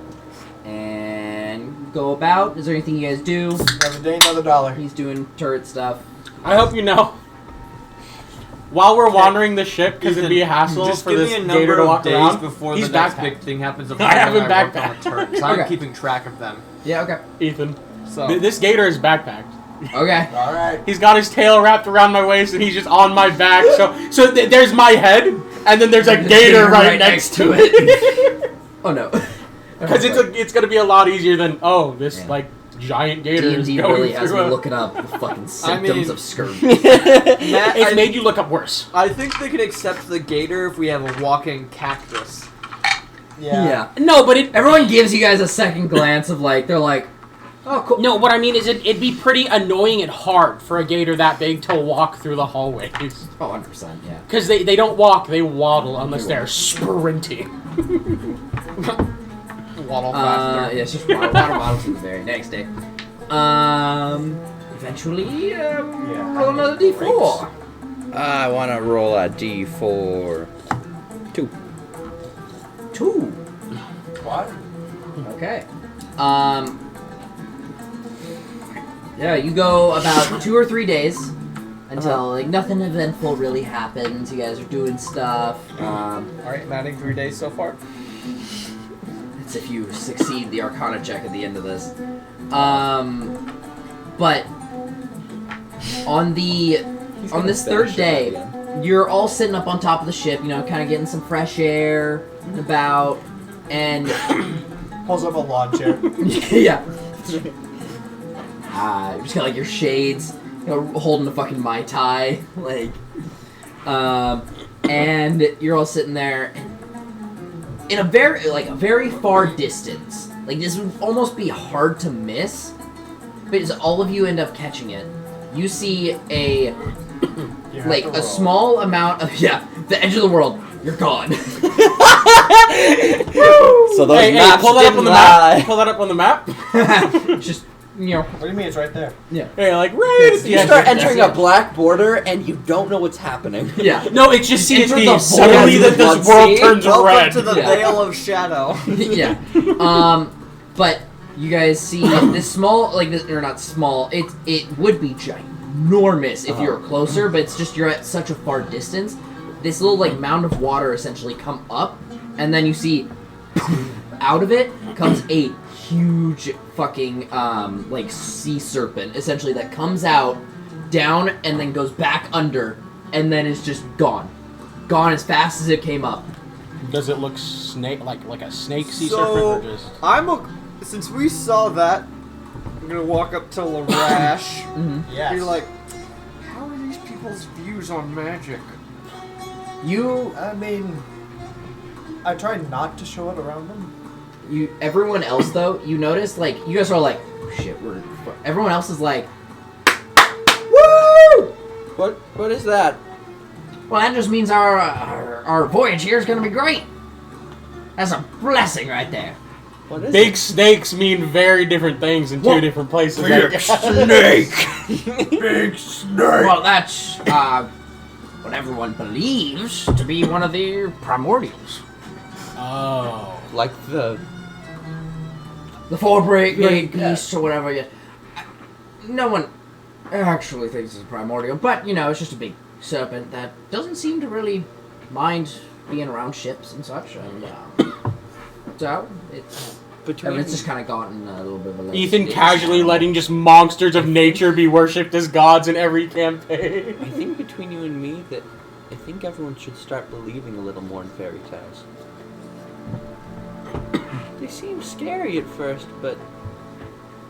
and go about. Is there anything you guys do? Another day, another dollar. He's doing turret stuff. I hope you know. While we're wandering the ship, because it'd be a hassle Just for give this me a gator number to of walk days around. before He's the next backpacked. big thing happens. Of I haven't I worked on backpacked. a turret, so I'm Okay. keeping track of them. Yeah, okay. Ethan, So this gator is backpacked. Okay. All right. He's got his tail wrapped around my waist, and he's just on my back. So there's my head, and then there's a gator right next to it. Oh no. Because it's gonna be a lot easier than this Yeah. like giant gator is D&D going really has me through. looking up the fucking symptoms of scurvy. Matt, It made you look up worse. I think they can accept the gator if we have a walking cactus. Yeah. No, but Everyone gives you guys a second glance of like, they're like, oh, cool. No, what I mean is it'd be pretty annoying and hard for a gator that big to walk through the hallways. Oh, 100%, yeah. Because they don't walk, they waddle unless they're sprinting. Waddle faster. Yeah, it's just waddle to the very next day. Eventually, roll another D4. I want to roll a D4. 2. 2. What? Okay. Yeah, you go about 2 or 3 days until like nothing eventful really happens. You guys are doing stuff. Alright, Matting 3 days so far. It's if you succeed the Arcana check at the end of this. But on this third day, you're all sitting up on top of the ship, you know, kind of getting some fresh air about, and Pulls up a lawn chair. yeah. You just got like your shades, you know, holding a fucking Mai Tai, like, and you're all sitting there, and in a very far distance, like this would almost be hard to miss, but as all of you end up catching it, you see a small amount of the edge of the world. You're gone. So those maps pull that up didn't on the lie. map. Pull that up on the map. Just, you know. What do you mean it's right there? Hey, like right. You start entering a black border and you don't know what's happening. Yeah. No, it's just Enter CSD. the Suddenly void. that this world turns Welcome red. to the Yeah. Veil of Shadow. Yeah. But you guys see this small, like this, or not small. It would be ginormous if you were closer, but it's just you're at such a far distance. This little like mound of water essentially come up, and then you see out of it comes a huge fucking like sea serpent, essentially, that comes out down and then goes back under, and then is just gone as fast as it came up. Does it look like a snake sea So, serpent, or just? Since we saw that, I'm gonna walk up to Rash. Yes. Be like, how are these people's views on magic? I mean, I try not to show it around them. Everyone else though, you notice, like, you guys are like, shit, everyone else is like, woo! What is that? Well, that just means our voyage here is gonna be great. That's a blessing right there. What is Big snakes mean very different things in two different places. Big snake! Big snake! Well, that's what everyone believes to be one of the primordials. Oh. Like the four great beasts or whatever. Yeah. No one actually thinks it's a primordial, but you know, it's just a big serpent that doesn't seem to really mind being around ships and such. And so it's just kind of gotten a little bit of a Ethan casually letting just monsters of nature be worshipped as gods in every campaign. I think between you and me that I think everyone should start believing a little more in fairy tales. They seem scary at first, but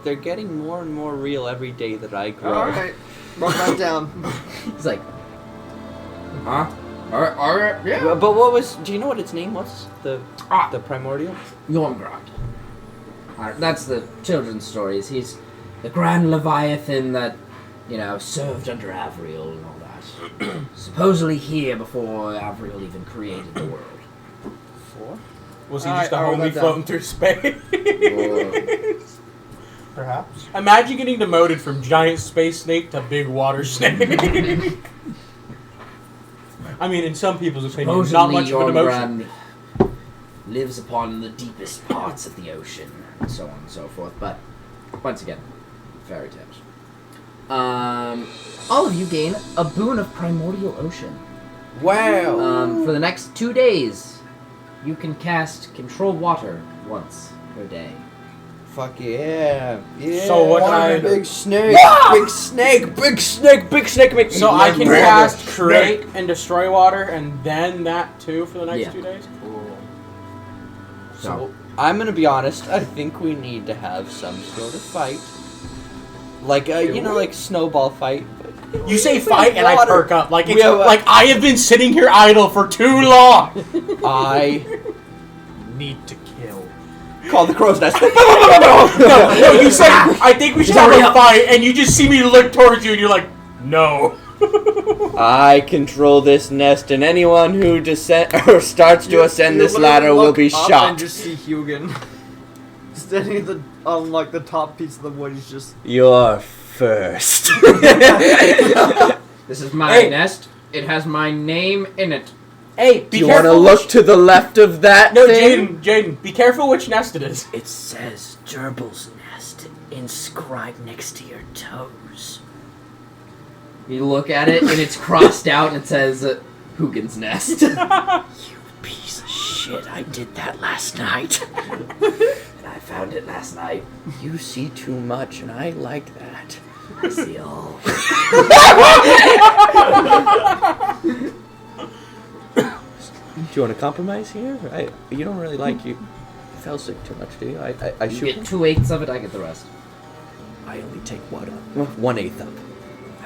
they're getting more and more real every day that I grow. Alright, wrote that down. It's like, huh? Alright, yeah. But do you know what its name was? The primordial? Yormgrad. That's the children's stories. He's the grand leviathan that, you know, served under Averial and all that. Supposedly here before Averial even created the world. Was he Alright, just a I'll write homie that floating through space? Perhaps. Imagine getting demoted from giant space snake to big water snake. I mean, in some people's opinion, not much of an emotion. Yormgrad lives upon the deepest parts of the ocean, and so on and so forth. But once again, fairy tales. All of you gain a boon of primordial ocean. Wow! For the next 2 days, you can cast control water once per day. Fuck yeah! Yeah! So what kind of- Big snake! Big snake! Big snake! Big snake! Make So I can cast create and destroy water, and then that too for the next Yeah. 2 days. Cool. So, I'm gonna be honest. I think we need to have some sort of fight, like like snowball fight. You say fight, and I Water. perk up like We it's have a- like I have been sitting here idle for too long. I Need to kill. call the crow's nest. No, you say I think we should have a fight, and you just see me look towards you, and you're like, no. I control this nest, and anyone who starts to ascend this ladder will be And shot. just see Hugin standing on the top piece of the wood. He's just You're first. This is my Hey. nest. It has my name in it. Hey, Do be you want to careful. look to the left of that No, thing? Jaden, be careful which nest it is. It says gerbil's nest inscribed next to your toes. You look at it, and it's crossed out, and it says Hoogan's Nest. You piece of shit, I did that last night. And I found it last night. You see too much, and I like that. I see all. Do you want to compromise here? You don't really like you. Felsic too much, do you? I You shoot. get 2/8 of it, I get the rest. I only take what up? 1/8 up.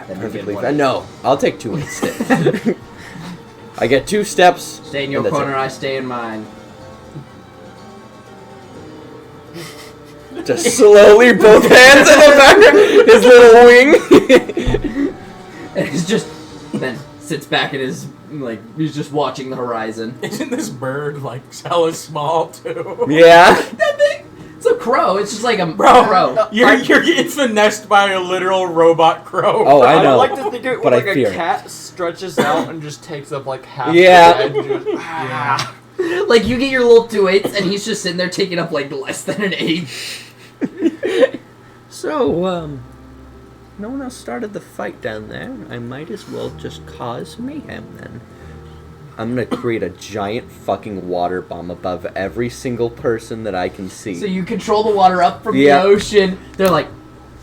Then you Perfectly get fine. 1/8. No, I'll take 2/8 steps. I get 2 steps. Stay in your and that's corner, it. I stay in mine. Just slowly, both hands in the back of his little wing. And he's just then sits back in his he's just watching the horizon. Isn't this bird hella small too? Yeah. That big? It's a crow. It's just like a Bro, crow. it's the nest by a literal robot crow. Oh, I I know. like to think it but like I a fear it. cat stretches out and just takes up half Yeah. the bed and just, ah. Like you get your little 2/8, and he's just sitting there taking up less than an 8. So, no one else started the fight down there. I might as well just cause mayhem then. I'm gonna create a giant fucking water bomb above every single person that I can see. So you control the water up from Yeah. the ocean. They're like,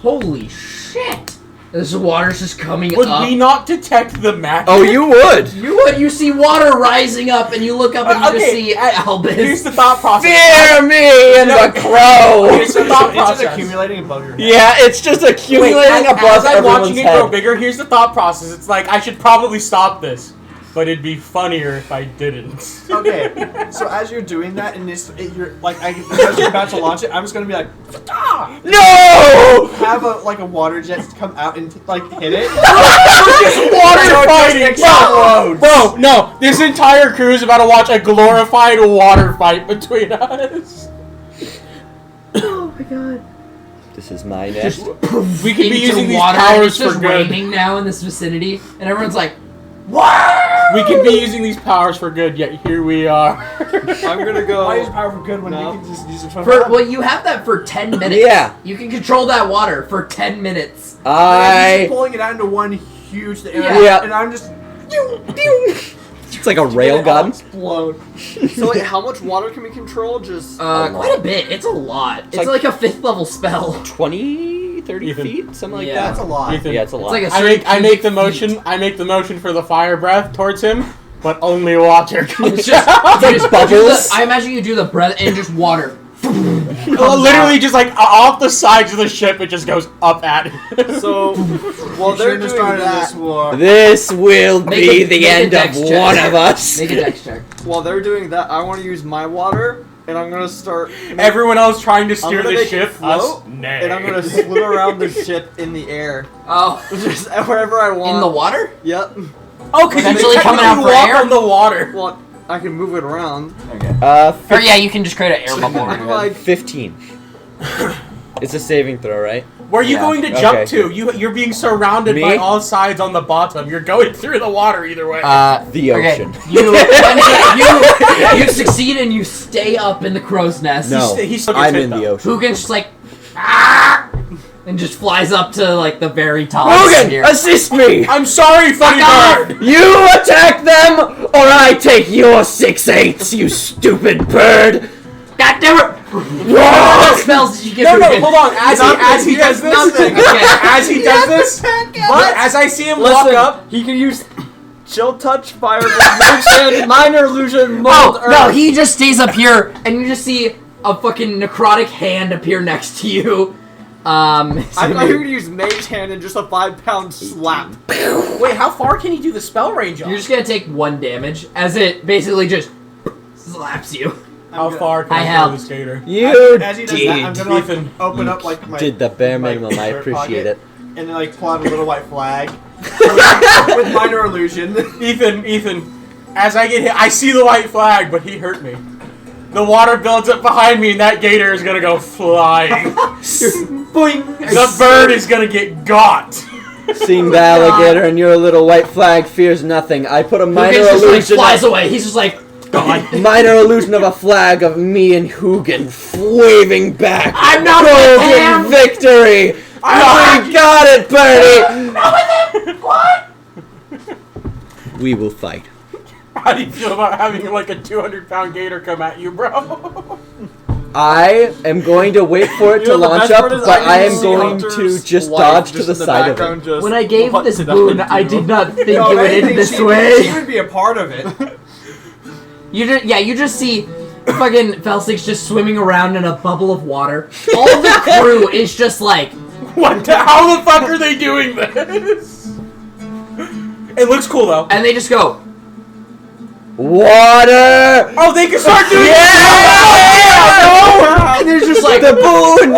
holy shit! This water's just coming Would up. we not detect the magic? Oh, you would! You see water rising up, and you look up and you just Okay, see Albus. Here's the thought process. Fear me and the crow! Here's the thought It's just process. accumulating above your head. Yeah, it's just accumulating above as I'm everyone's watching it head. grow bigger, here's the thought process. It's like, I should probably stop this. But it'd be funnier if I didn't. Okay, so as you're doing that, and you're as you're about to launch it, I'm just gonna be like, ah! No! Have a water jet come out and hit it. Water fighting! Bro, no. This entire crew is about to watch a glorified water fight between us. Oh my god. This is my nest. We could be Into using these water, and powers it's for just good. raining now in this vicinity, and everyone's like, what? We could be using these powers for good, yet here we are. I'm gonna go. Why use power for good when No. you can just use it for Well, you have that for 10 minutes. Yeah. You can control that water for 10 minutes. I'm I... just pulling it out into one huge thing, Yeah. and I'm just It's like a rail gun. Explode. So wait, how much water can we control? Just Quite a bit. It's a lot. It's like a 5th level spell. 20, 30 Ethan. feet? Something like Yeah. that. that's a lot. Ethan, Yeah, it's a lot. It's like a I make the feet. motion. I make the motion for the fire breath towards him, but only water. It's just, you just bubbles. I imagine you do the breath and just water. Literally, just off the sides of the ship, it just goes up at him. so while You they're shouldn't have doing started that, this war. This will Make be a- the make a end of dex check. one of us. Make a dex check. while they're doing that, I want to use my water, and I'm gonna start. Everyone else trying to steer I'm gonna the make ship. it float, Us, nay. and I'm gonna swim around the ship in the air, Oh, just wherever I want. in the water? Yep. Oh, because Potentially coming out for walk air? on the water. Well, I can move it around. Okay. Or yeah, you can just create an air bubble. I'm like, 15. It's a saving throw, right? Where are you Yeah. going to jump Okay. to? You're being surrounded Me? by all sides on the bottom. You're going through the water either way. The Okay, ocean. you succeed and you stay up in the crow's nest. No, he's I'm in the ocean. Hugin's just like, ah! And just flies up to the very top. Logan, assist me! I'm sorry, funny Fuck bird. You attack them, or I take your 6/8, you stupid bird! God damn it! What spells did you give No, Hugin? hold on. As he does this, nothing. as he does this, as I see him walk listen, up, he can use Chill touch, fireball, mage hand, minor illusion, mold, Oh, no, he just stays up here, and you just see a fucking necrotic hand appear next to you. I thought you were gonna use mage hand and just a 5-pound slap. Wait, how far can he do the spell range on? You're just gonna take 1 damage, as it basically just slaps you. How far can I I helped. throw this gator? You As he does that, I'm did. gonna like Ethan, open up like my Did the bare my minimum. I shirt appreciate pocket, it. and then like pull out a little white flag with minor illusion. Ethan, as I get hit, I see the white flag, but he hurt me. The water builds up behind me, and that gator is gonna go flying. Boing! The bird is gonna get got. Seeing the alligator and your little white flag fears nothing. I put a minor Hugin just like illusion. flies away. He's just like, gone. Minor illusion of a flag of me and Hugin waving back. I'm not with him! Golden victory! We got it, Birdie! What? We will fight. How do you feel about having like a 200-pound gator come at you, bro? I am going to wait for it You to know, the launch best up, part is but I am can see going to Hunter's just wife dodge to just the in side of it. background just When I gave what this did boon, I do? did not think No, it would anything, end this she way. would be a part of it. You just see fucking Felsix just swimming around in a bubble of water. All the crew is just like, What? How the fuck are they doing this? It looks cool though. and they just go, Water! Oh, they can start doing and there's just like, The boon!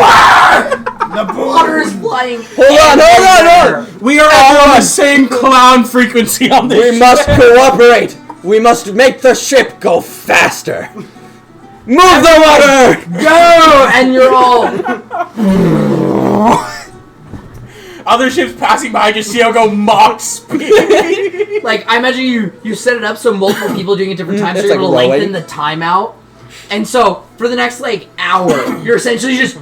The boom. water is flying. Hold on! We are all on the same clown frequency on this. We must cooperate! We must make the ship go faster! Move the water! Go! And you're all, Other ships passing by just see how go Mach speed. like, I imagine you set it up so multiple people doing it different times, so It's you're able to like lengthen the timeout. And so, for the next, like, hour, you're essentially just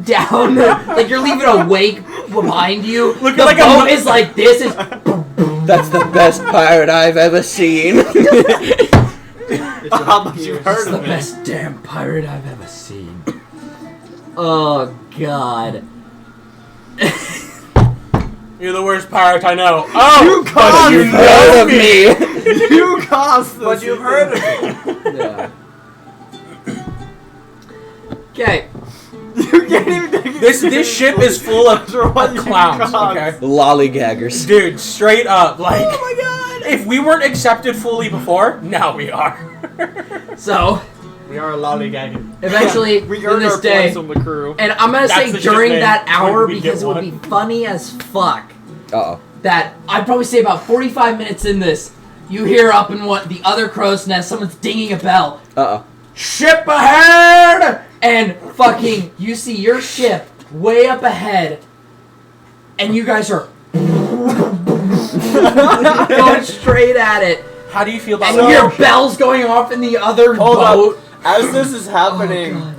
down, like, you're leaving a wake behind you. Looking The like a boat mo- is like this, is That's the best pirate I've ever seen. How much you It's heard the of it? best damn pirate I've ever seen. Oh, God. You're the worst pirate I know. Oh, You but caused you it. know Proud of me. me! You caused this. But you've heard of it. Yeah. Okay. You can't even take This ship is full of what you clowns. caused. Okay, Lollygaggers. dude, straight up, like. Oh my god! If we weren't accepted fully before, now we are. So, We are lollygagging. eventually, We in earned this our day, place on the crew. and I'm gonna That's say the ship during name, that hour when we because get it would be one. funny as fuck. Uh-oh. That I'd probably say about 45 minutes in this, you hear up in what the other crow's nest, someone's dinging a bell. Uh-oh. Ship ahead! And fucking, you see your ship way up ahead, and you guys are going straight at it. How do you feel about And that? you hear bells going off in the other Hold boat. up. As this is happening, God.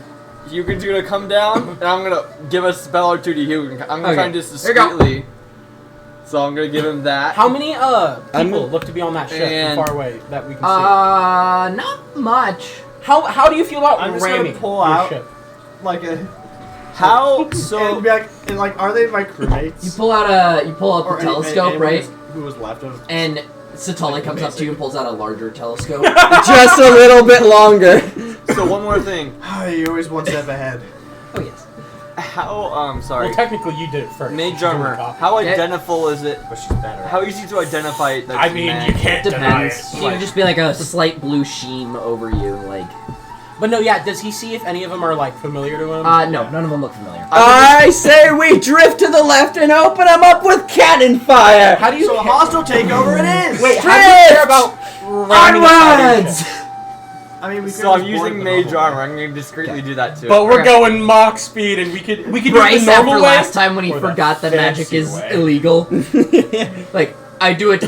Hugin's gonna come down, and I'm gonna give a spell or two to Hugin. I'm gonna Okay. try and just Here you go. discreetly. So I'm gonna give him that. How many people I'm- look to be on that ship And- from far away that we can see? Not much. How do you feel about I'm just gonna ramming pull your out- ship? Like a. How And so? be like, and like, are they my crewmates? You pull out out Or the any- telescope, anyone right? Who was left of? And Satali comes up to you and pulls out a larger telescope. Just a little bit longer. So one more thing. You're always one step ahead. Oh yes. How sorry. Well, technically you did it first. Mage She's on armor. the top. How Okay. identifiable is it? But she's better. How easy to identify that? I it's mean, man? you can't deny it. Depends. You can just be like a slight blue sheen over you, like. But no, yeah. Does he see if any of them are like familiar to him? No, none of them look familiar. I say we drift to the left and open them up with cannon fire. How do you? So a hostile takeover it is. Wait, how do you care Drift! about ramming a fighter Onwards! ship? I mean, we So I'm could've using boarded the mage normal armor. way. I'm gonna discreetly do that too. But we're Okay. going Mach speed, and we could do it Bryce, the normal after way. last time when he or the forgot that magic fancy is way. illegal, like I do it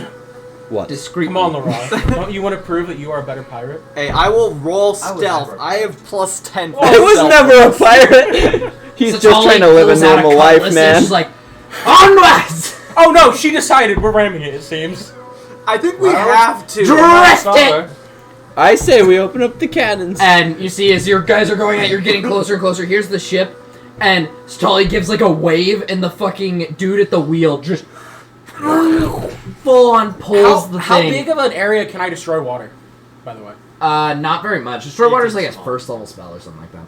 What? discreetly. Come on, Laurent. Don't you want to prove that you are a better pirate? Hey, I will roll I was stealth. never- I have plus 10. for I was stealth. never a pirate. He's So just Tali trying to live a pulls out normal life, cutlass and man. She's like, onwards! Oh no, she decided we're ramming it. It seems. I think we Well, have to. drift it! I say we open up the cannons. And you see, as your guys are going out, you're getting closer and closer. Here's the ship, and Stolly gives like a wave, and the fucking dude at the wheel just full on pulls the How thing. big of an area can I destroy water, by the way? Not very much. Destroy water is like a first level spell or something like that.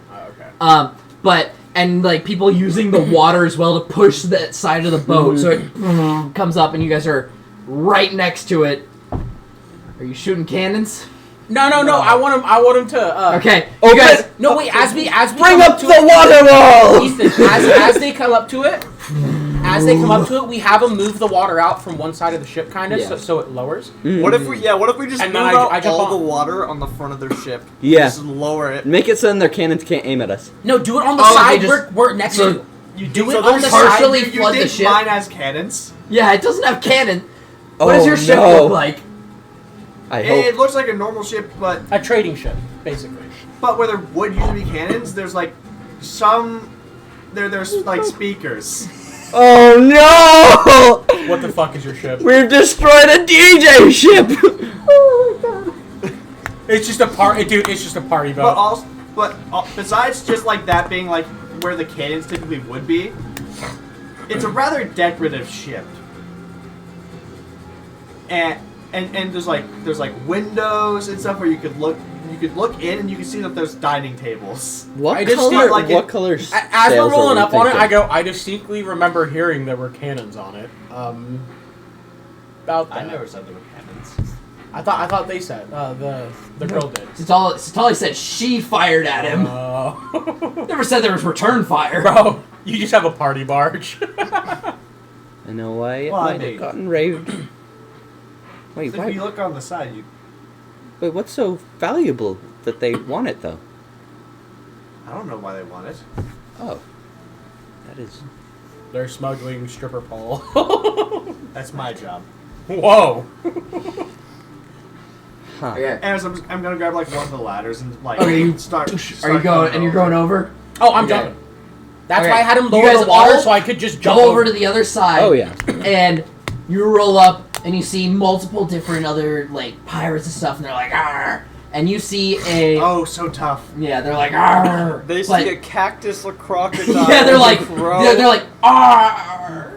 Oh, okay. But and like people using the water as well to push that side of the boat, so it comes up, and you guys are right next to it. Are you shooting cannons? No. I want him to. Okay. Oh, You guys. No, wait. As we Bring come up to the it, water wall! Ethan, as they come up to it, we have them move the water out from one side of the ship, kind of, Yeah. so it lowers. What if we just And move then out I jump all on. the water on the front of their ship? Yeah. Just lower it. Make it so then their cannons can't aim at us. No, do it on the Oh, side they just- we're next to. You do it So on there's the partially side. you flood the think ship? mine has cannons? Yeah, it doesn't have cannon. What does Oh, your ship no. look like? I It hope. looks like a normal ship, but A trading ship, basically. where there would usually be cannons, there's like there's like speakers. Oh no! What the fuck is your ship? We've destroyed a DJ ship! It's just a party, dude. It's just a party boat. But besides just like that being like where the cannons typically would be, it's a rather decorative ship. And there's like windows and stuff where you could look in and you can see that there's dining tables. What I just color? feel like what it- colors? As we're sails are rolling we up on it, thinking? I distinctly remember hearing there were cannons on it. About that. I never said there were cannons. I thought they said the girl did. Satali said she fired at him. Never said there was return fire. Bro, you just have a party barge. I know why it Well, I might have mean- gotten raved. Wait, If why? you look on the side, Wait, what's so valuable that they want it though? I don't know why they want it. Oh, that is. They're smuggling stripper pole. That's my job. Whoa. Huh. Okay. And so I'm gonna grab like one of the ladders and like Okay, you- start. Are you going? And you're going over? Oh, I'm Okay. jumping. That's Okay. why I had him You lower guys the water all so I could just Go jump over to the other side. Oh yeah. And you roll up, and you see multiple different other like pirates and stuff, and they're like, "Arr!" And you see a Oh, so tough. yeah, they're like, "Arr!" They But- see a cactus, a crocodile. yeah, they're like, crow. they're like, "Arr!"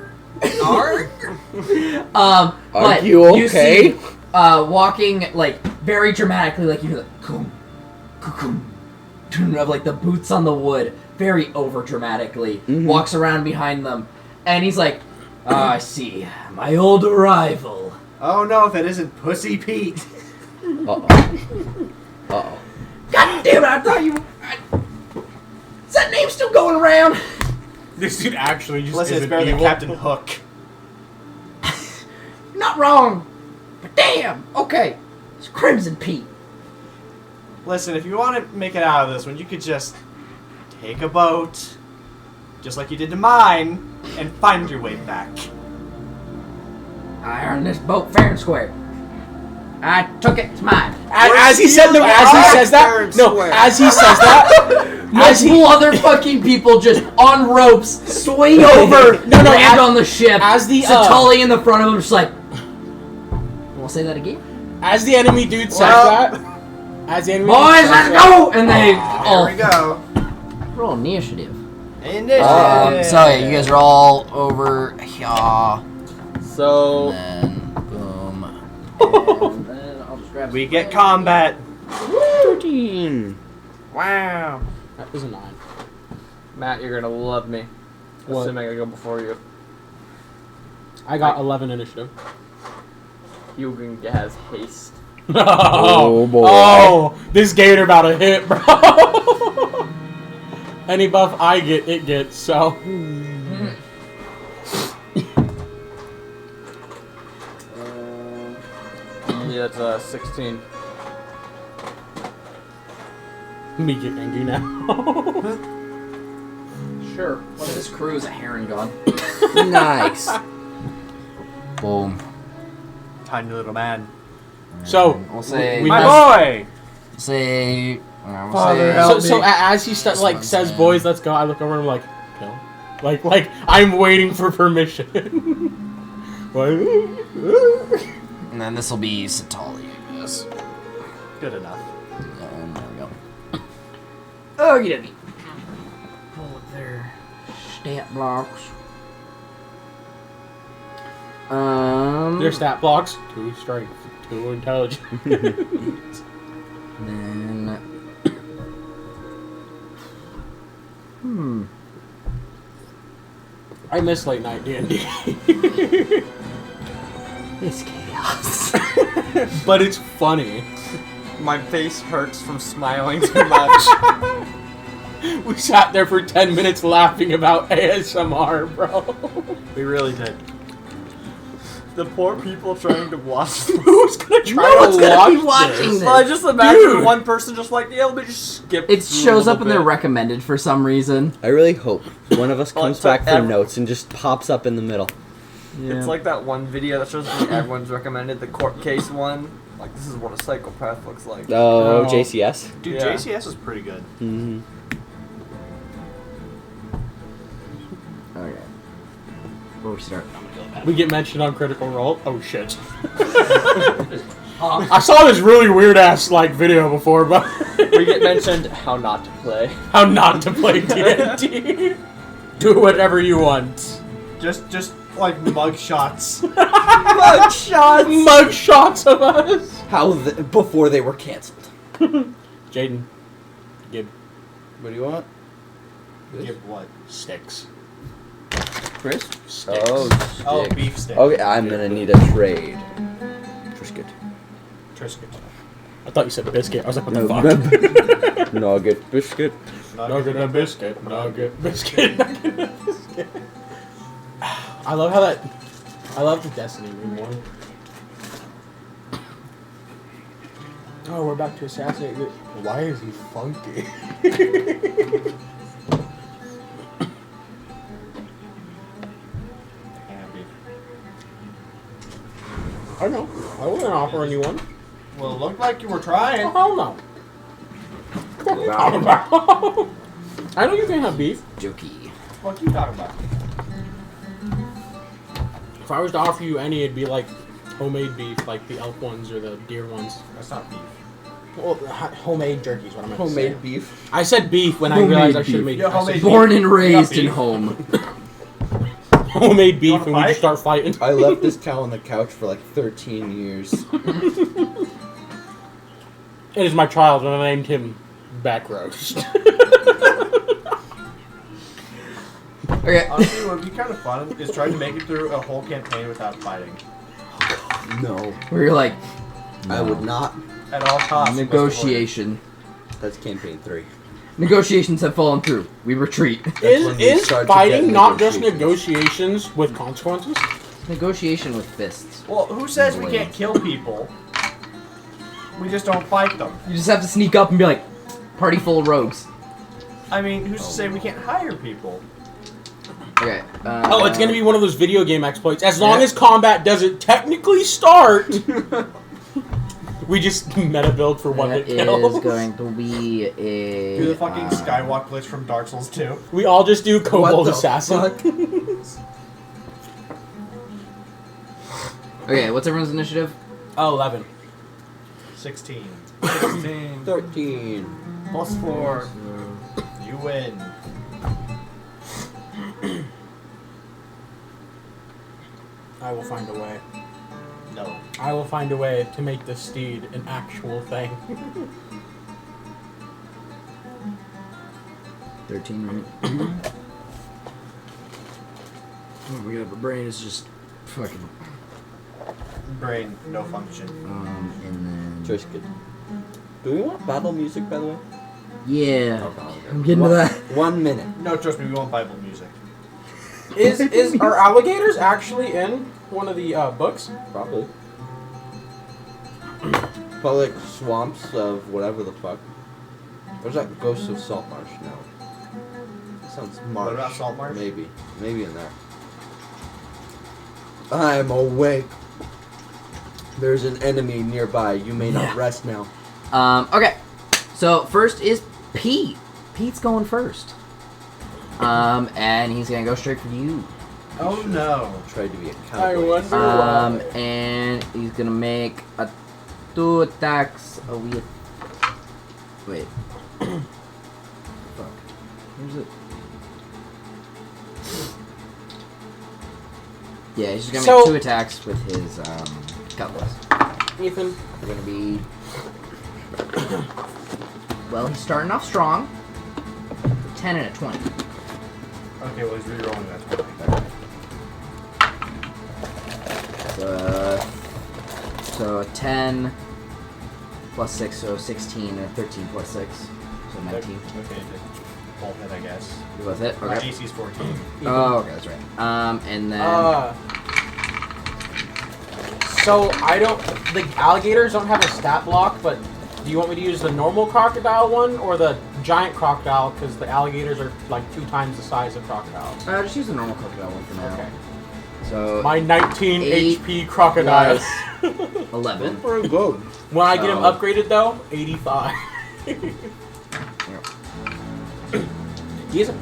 Are but you okay? see, walking like very dramatically, like you hear the coom, coom, of like the boots on the wood, very over dramatically. Walks around behind them, and he's like, "I see, my old rival." Oh no, if it isn't Pussy Pete. Uh-oh. Uh-oh. God damn it! I thought you. Is that name still going around? This dude actually just Listen, it's isn't better than evil. Captain Hook. Not wrong, but damn. Okay, it's Crimson Pete. Listen, if you want to make it out of this one, you could just take a boat, just like you did to mine, and find your way back. I earned this boat fair and square. I took it. It's mine. As he said no, as he says that, no, as he says that, Multiple other fucking people just on ropes swing over, No, land as- on the ship. as the, Satali in the front of him, just like. We'll say that again. as the enemy dude says Well- that, as the enemy Boys, dude says let's that- go! And they Here we go. roll initiative. Initiative. So yeah, you guys are all over here. So And boom. And then I'll just grab We get combat. 13. Wow, that was a 9. Matt, you're gonna love me. What? Assuming I go before you. I got 11 initiative. Hugin has haste. Oh, boy. Oh, this gator about to hit, bro. Any buff I get, it gets. So. Yeah, it's 16. Me get angry now. Sure. One of his crew is a heron god. Nice. Boom. Tiny little man. So We'll say. we My must- boy! Say. We'll Father, say. help So me. as he like one's says, in. "Boys, let's go," I look over and I'm like, "Kill." Like I'm waiting for permission. And then this will be Satali, I guess. Good enough. And there we go. Okie dokie. Pull up their stat blocks. Their stat blocks: 2 strength, 2 intelligence. Then. I miss late night D&D. It's chaos. But it's funny. My face hurts from smiling too much. We sat there for 10 minutes laughing about ASMR, bro. We really did. The poor people trying to watch this. Who's gonna try No one's to gonna watch be watching this? this. Well, I just imagine Dude. one person just like, yeah, let me just skip. It through a shows up little in their bit. recommended for some reason. I really hope one of us Well, comes it's like back for every- notes and just pops up in the middle. It's like that one video that shows me everyone's recommended, the court case one. Like, this is what a psychopath looks like. Oh, No. JCS. Dude, Yeah. JCS is pretty good. Mm-hmm. Okay. Before we start. We get mentioned on Critical Role. Oh shit. I saw this really weird ass like video before, but We get mentioned how not to play. how not to play D&D. Do whatever you want. Just like mug shots. Mug shots! Mug shots of us. How before they were canceled. Jaden, give What do you want? Give what? sticks. Chris? Sticks. Oh, Oh, stick. beef stick. Okay, I'm gonna need a trade. Trisket. Trisket. I thought you said biscuit. I was like, what the No, fuck? Nugget biscuit. Nugget and biscuit. Nugget, biscuit. Nugget and biscuit. I love how that. I love the Destiny meme one. Oh, we're about to assassinate. Why is he funky? I know. I wasn't offering you one. Well, it looked like you were trying. Oh, hell no. What are you talking about? I know you can have beef. Jokey. What are you talking about? If I was to offer you any, it'd be like homemade beef, like the elk ones or the deer ones. That's not beef. Well, homemade jerky is what I meant to say. Homemade beef. I said beef when I Homemade realized I should have beef. made Yeah, I said homemade Born and raised beef. in home. homemade beef wanna and we just fight? start fighting. I left this cow on the couch for like 13 years. It is my child, and I named him Back Roast. Okay. Honestly, what would be kind of fun is trying to make it through a whole campaign without fighting. No, We were like, I would not. At all costs. we must negotiation. That's campaign 3. Negotiations have fallen through. We retreat. when we Is start to fighting get not just negotiations. negotiations with consequences? Negotiation with fists. avoid. Well, who says we can't kill people? We just don't fight them. You just have to sneak up and be like, party full of rogues. I mean, who's to say we can't hire people? Okay. Oh, it's gonna be one of those video game exploits. As long Yeah. as combat doesn't technically start, we just meta build for one That hit kills. is going to be a. Do the fucking skywalk glitch from Dark Souls 2. We all just do Kobold the Assassin. Okay, what's everyone's initiative? Oh, 11. 16. 16. 13. Plus 4. You win. I will find a way. No. I will find a way to make this steed an actual thing. 13, right? Oh my god, my brain is just fucking. Brain, no function. And then. Trisket. Do we want battle music, by the way? Yeah. I'm getting to that. 1 minute. No, trust me, we want Bible music. Are alligators actually in one of the books? Probably. Public swamps of whatever the fuck. Where's that Ghost of Saltmarsh? No. Sounds marsh. What about Saltmarsh? Maybe. Maybe in there. I'm awake. There's an enemy nearby. You may not rest now. Okay. So first is Pete. Pete's going first. And he's gonna go straight for you. Oh no. Tried to be a I cowboy. wonder why. And he's gonna make 2 attacks with. Wait. Fuck. Where's it? Yeah, he's just gonna So- make 2 attacks with his cutlass. Ethan. They're gonna be. Well, he's starting off strong. 10 and a 20. Okay, well, he's re-rolling that 20. So a 10 plus 6, so 16, and a 13 plus 6, so 19. Okay, both hit, I guess. You both hit? My Okay. AC's 14. Oh, okay, that's right. And then. So I don't. The alligators don't have a stat block, but do you want me to use the normal crocodile one or the giant crocodile? Because the alligators are like 2 times the size of crocodiles. Just use the normal crocodile one for now. Okay. So. My 19 8 HP crocodile. 11. Very good. When I get him upgraded though, 85. He has a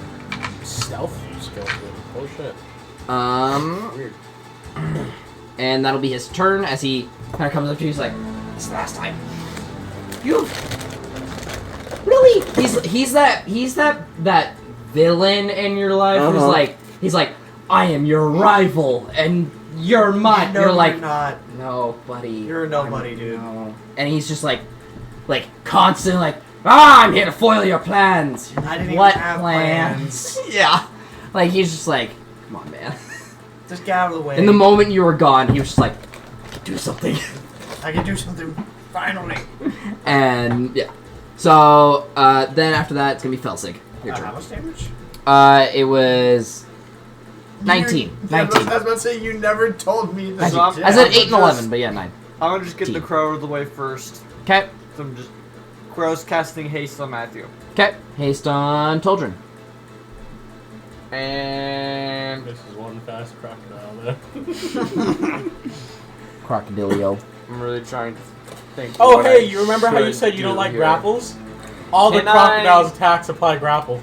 stealth skill. Holy shit. Weird. And that'll be his turn as he kind of comes up to you. He's like, "This is the last time. You really? He's that villain in your life who's he's like, I am your rival and you're mine. No, you're like, not. no, buddy. You're a nobody, dude. No. And he's just like constant like, I'm here to foil your plans. I didn't What even have plans? Yeah. Like he's just like, come on, man. Just get out of the way. In the moment you were gone, he was just like, I can do something. I can do something. Finally. And yeah. So then after that, it's gonna be Felsig. Your How turn. much damage? It was 19. 19. I was about to say, you never told me this. So I'm- I said 8 and just- 11, but yeah, 9. I'm gonna just get the 10. crow out of the way first. Okay. So I'm just crow's casting haste on Matthew. Okay. Haste on Toldrin. And This is one fast crocodile though. Crocodilio. I'm really trying to think. Oh what hey, I you remember how you should said you don't do like here. grapples? All the Can I- crocodile's attacks apply grapple.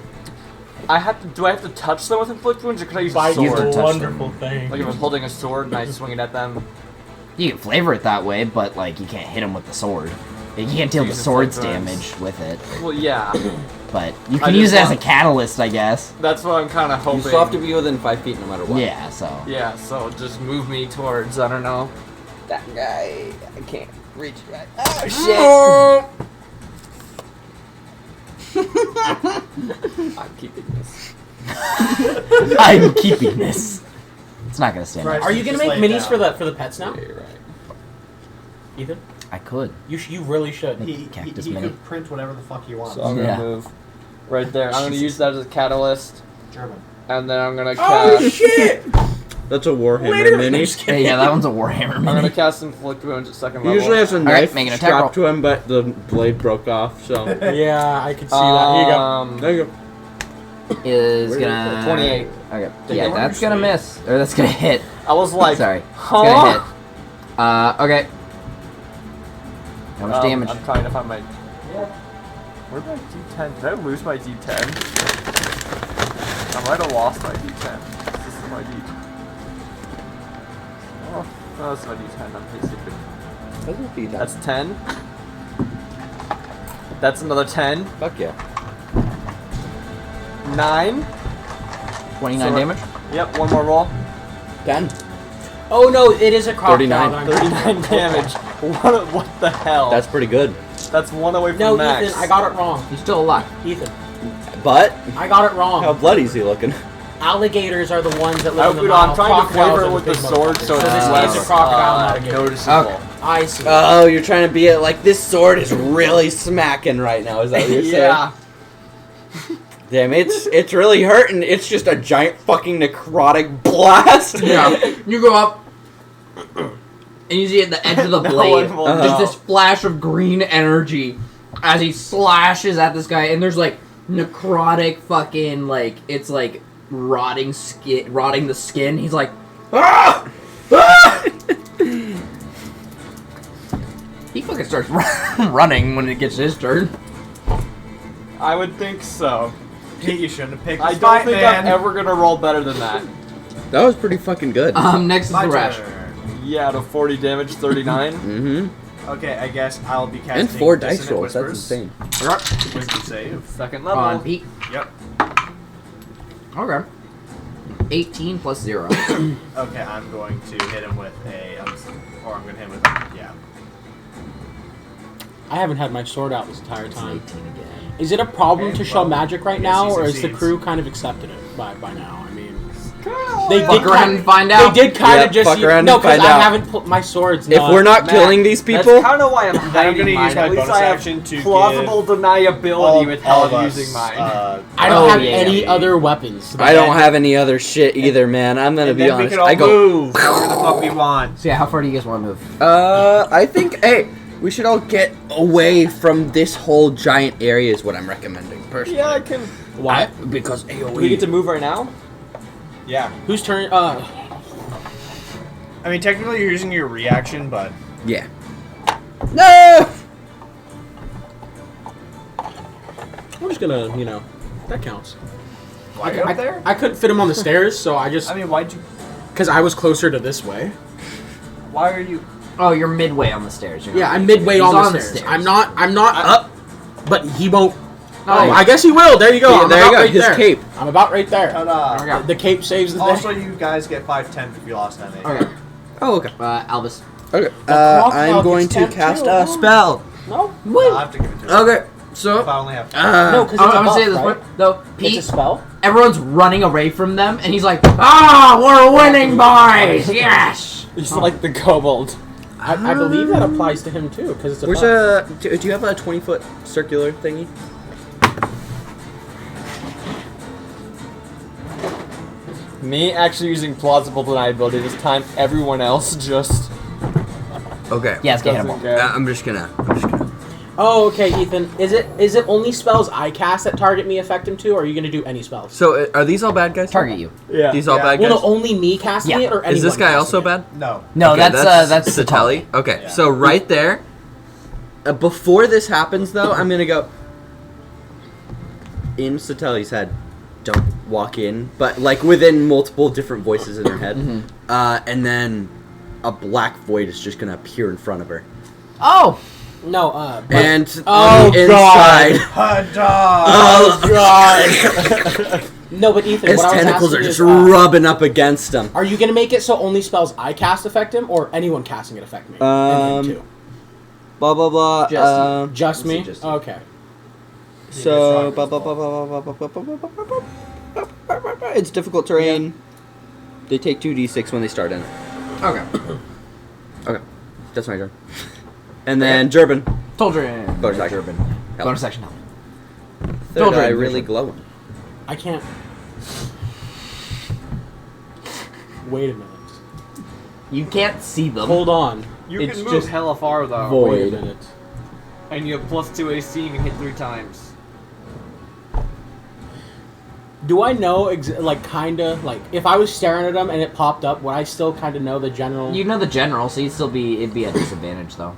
Do I have to touch them with inflict wounds, or can I use a By sword? a touch wonderful thing. Like if I was holding a sword and I swing it at them. You can flavor it that way, but like you can't hit him with the sword. You can't deal the Use sword's inflict wounds. damage with it. Well, yeah. But you I can use just it as a want- catalyst, I guess. That's what I'm kind of hoping. You still have to be within 5 feet no matter what. Yeah, so. Yeah, so just move me towards, I don't know. That guy, I can't reach right. I'm keeping this. I'm keeping this. It's not gonna stand Right. up. Are you gonna Just make lay it minis down. for the pets now? Yeah, you're right. Ethan? I could. You really should. He Cactus he mini. could print whatever the fuck he wants. So I'm gonna Yeah. move right there. I'm gonna use that as a catalyst, German. and then I'm gonna Oh cast. shit! That's a Warhammer Literally, mini. just Hey, kidding. yeah, that one's a Warhammer I'm gonna mini. cast Inflict Wounds at second He level. usually has a right, knife make an attack roll. strapped to him, but the blade broke off, so. Yeah, I could see that. Here you go. There you go. Is Where is gonna 28. Okay. Take Yeah, it on that's your gonna sleeve. miss. Or that's gonna hit. I was like, Sorry. It's huh? gonna hit. Okay. How much damage? I'm trying to find my. Where'd my D10? Did I lose my D10? I might have lost my D10. This is my D10. Oh, no, that's my D10. I'm pretty stupid. Doesn't be that. That's 10. That's another 10. Fuck yeah. 9. 29 so- damage? Yep, one more roll. 10. Oh no, it is a crocodile. 39. that I'm 39 damage. What the hell? That's pretty good. That's one away from No, max. Ethan, I got it wrong. He's still alive. Ethan, But, I got it wrong. how bloody is he looking? Alligators are the ones that I, live in the I'm Nile. trying to Crocodiles flavor are it with the big sword so motherfuckers. it's this is less a crocodile, not a gator. noticeable. I see. Oh, you're trying to be it like this sword is really smacking right now. Is that what you're saying? Yeah. Damn, it's really hurting. It's just a giant fucking necrotic blast. Yeah. You go up, and you see at the edge of the No blade, one will there's know. this flash of green energy as he slashes at this guy, and there's like necrotic fucking like it's like rotting the skin. He's like, ah! Ah! He fucking starts running when it gets his turn. I would think so. Pete, you shouldn't have picked I this don't fight, think man. I'm ever gonna roll better than that. That was pretty fucking good. Next is My the Rash. turn. Yeah, out of 40 damage, 39. Mm-hmm. Okay, I guess I'll be casting And 4 dice Dissonant rolls. That's Whispers. insane. Wisdom save. Second level. On Pete. Yep. Okay. 18 plus 0. Okay, I'm going to hit him with or I'm going to hit him with yeah. I haven't had my sword out this entire time. 18 again. Is it a problem Okay, to show well, magic right I guess now, he or is the succeeds. crew kind of accepted it by now? I mean, They fuck around and find out. They did kind Yep, of just fuck around no, and because find I out. haven't put my swords. If we're not Matt, killing these people, That's kind of why I'm hiding gonna mine. use my At least bonus I have action to plausible deniability with how all of I'm us, using mine. I don't Oh, have yeah, any yeah. other weapons. I don't have any other shit either, man. I'm gonna and be then we honest. can all I go. move wherever the fuck we want. So yeah, how far do you guys want to move? I think. Hey, we should all get away from this whole giant area. Is what I'm recommending personally. Yeah, I can. Why? Because Do we get to move right now? Yeah. Whose turn? I mean, technically you're using your reaction, but Yeah. No. I'm just gonna, that counts. why are you up there? I couldn't fit him on the stairs, so I just I mean, why'd you? because I was closer to this way. Why are you? Oh, you're midway on the stairs. You're Yeah, not I'm midway He's on the stairs. I'm not up, but he won't. Oh, yeah. I guess he will. There you go. Yeah, I'm there you about go. right His there. cape. I'm about right there. Ta-da. Yeah. The cape saves the Also, day. you guys get 5/10 if you lost any. Okay. Oh, okay. Albus. Okay. clock I'm now going gets to 10 cast too, a huh? spell. No. I'll have to give it to him. Okay. If So. I only have. No, because I'm gonna say this one though. It's Pete, a spell. everyone's running away from them, and he's like, "Ah, we're winning, boys! Yes!" It's like the kobold. I believe that applies to him too, because it's a. Where's buff. do you have a 20-foot circular thingy? Me actually using plausible deniability this time. Everyone else just Okay. Yeah, it's doesn't cannonball. care. I'm just gonna. Oh, okay, Ethan. Is it only spells I cast that target me affect him too, or are you gonna do any spells? So are these all bad guys? Target you. Yeah. These all Yeah. bad Well, guys? no, only me casting Yeah. it, or anyone Is this guy casting also it? bad? No. No, Okay, that's Sateli. Okay, Yeah. so right there. Before this happens, though, I'm gonna go in Sateli's head. Don't walk in, but like within multiple different voices in her head, and then a black void is just gonna appear in front of her, Oh, No, but- and Oh, on the God. inside, Hada! God. No, but Ethan, his what I was tentacles asking are is, just rubbing up against him. are you gonna make it so only spells I cast affect him, or anyone casting it affect me? And him too. Blah blah blah. Just Just me? just you. Okay. So it's difficult terrain. They take 2d6 when they start in it. okay. Okay, that's my turn. And then Durbin. Told you. Bonus action. Help. Bonus action. Help. Third Told you. eye really glowing. I can't. Wait a minute. You can't see them. Hold on. You It's can move just hella far though. Wait a minute. And you have +2 AC and you can hit 3 times. Do I know, if I was staring at him and it popped up, would I still kind of know the general? You know the general, so it'd be a disadvantage though.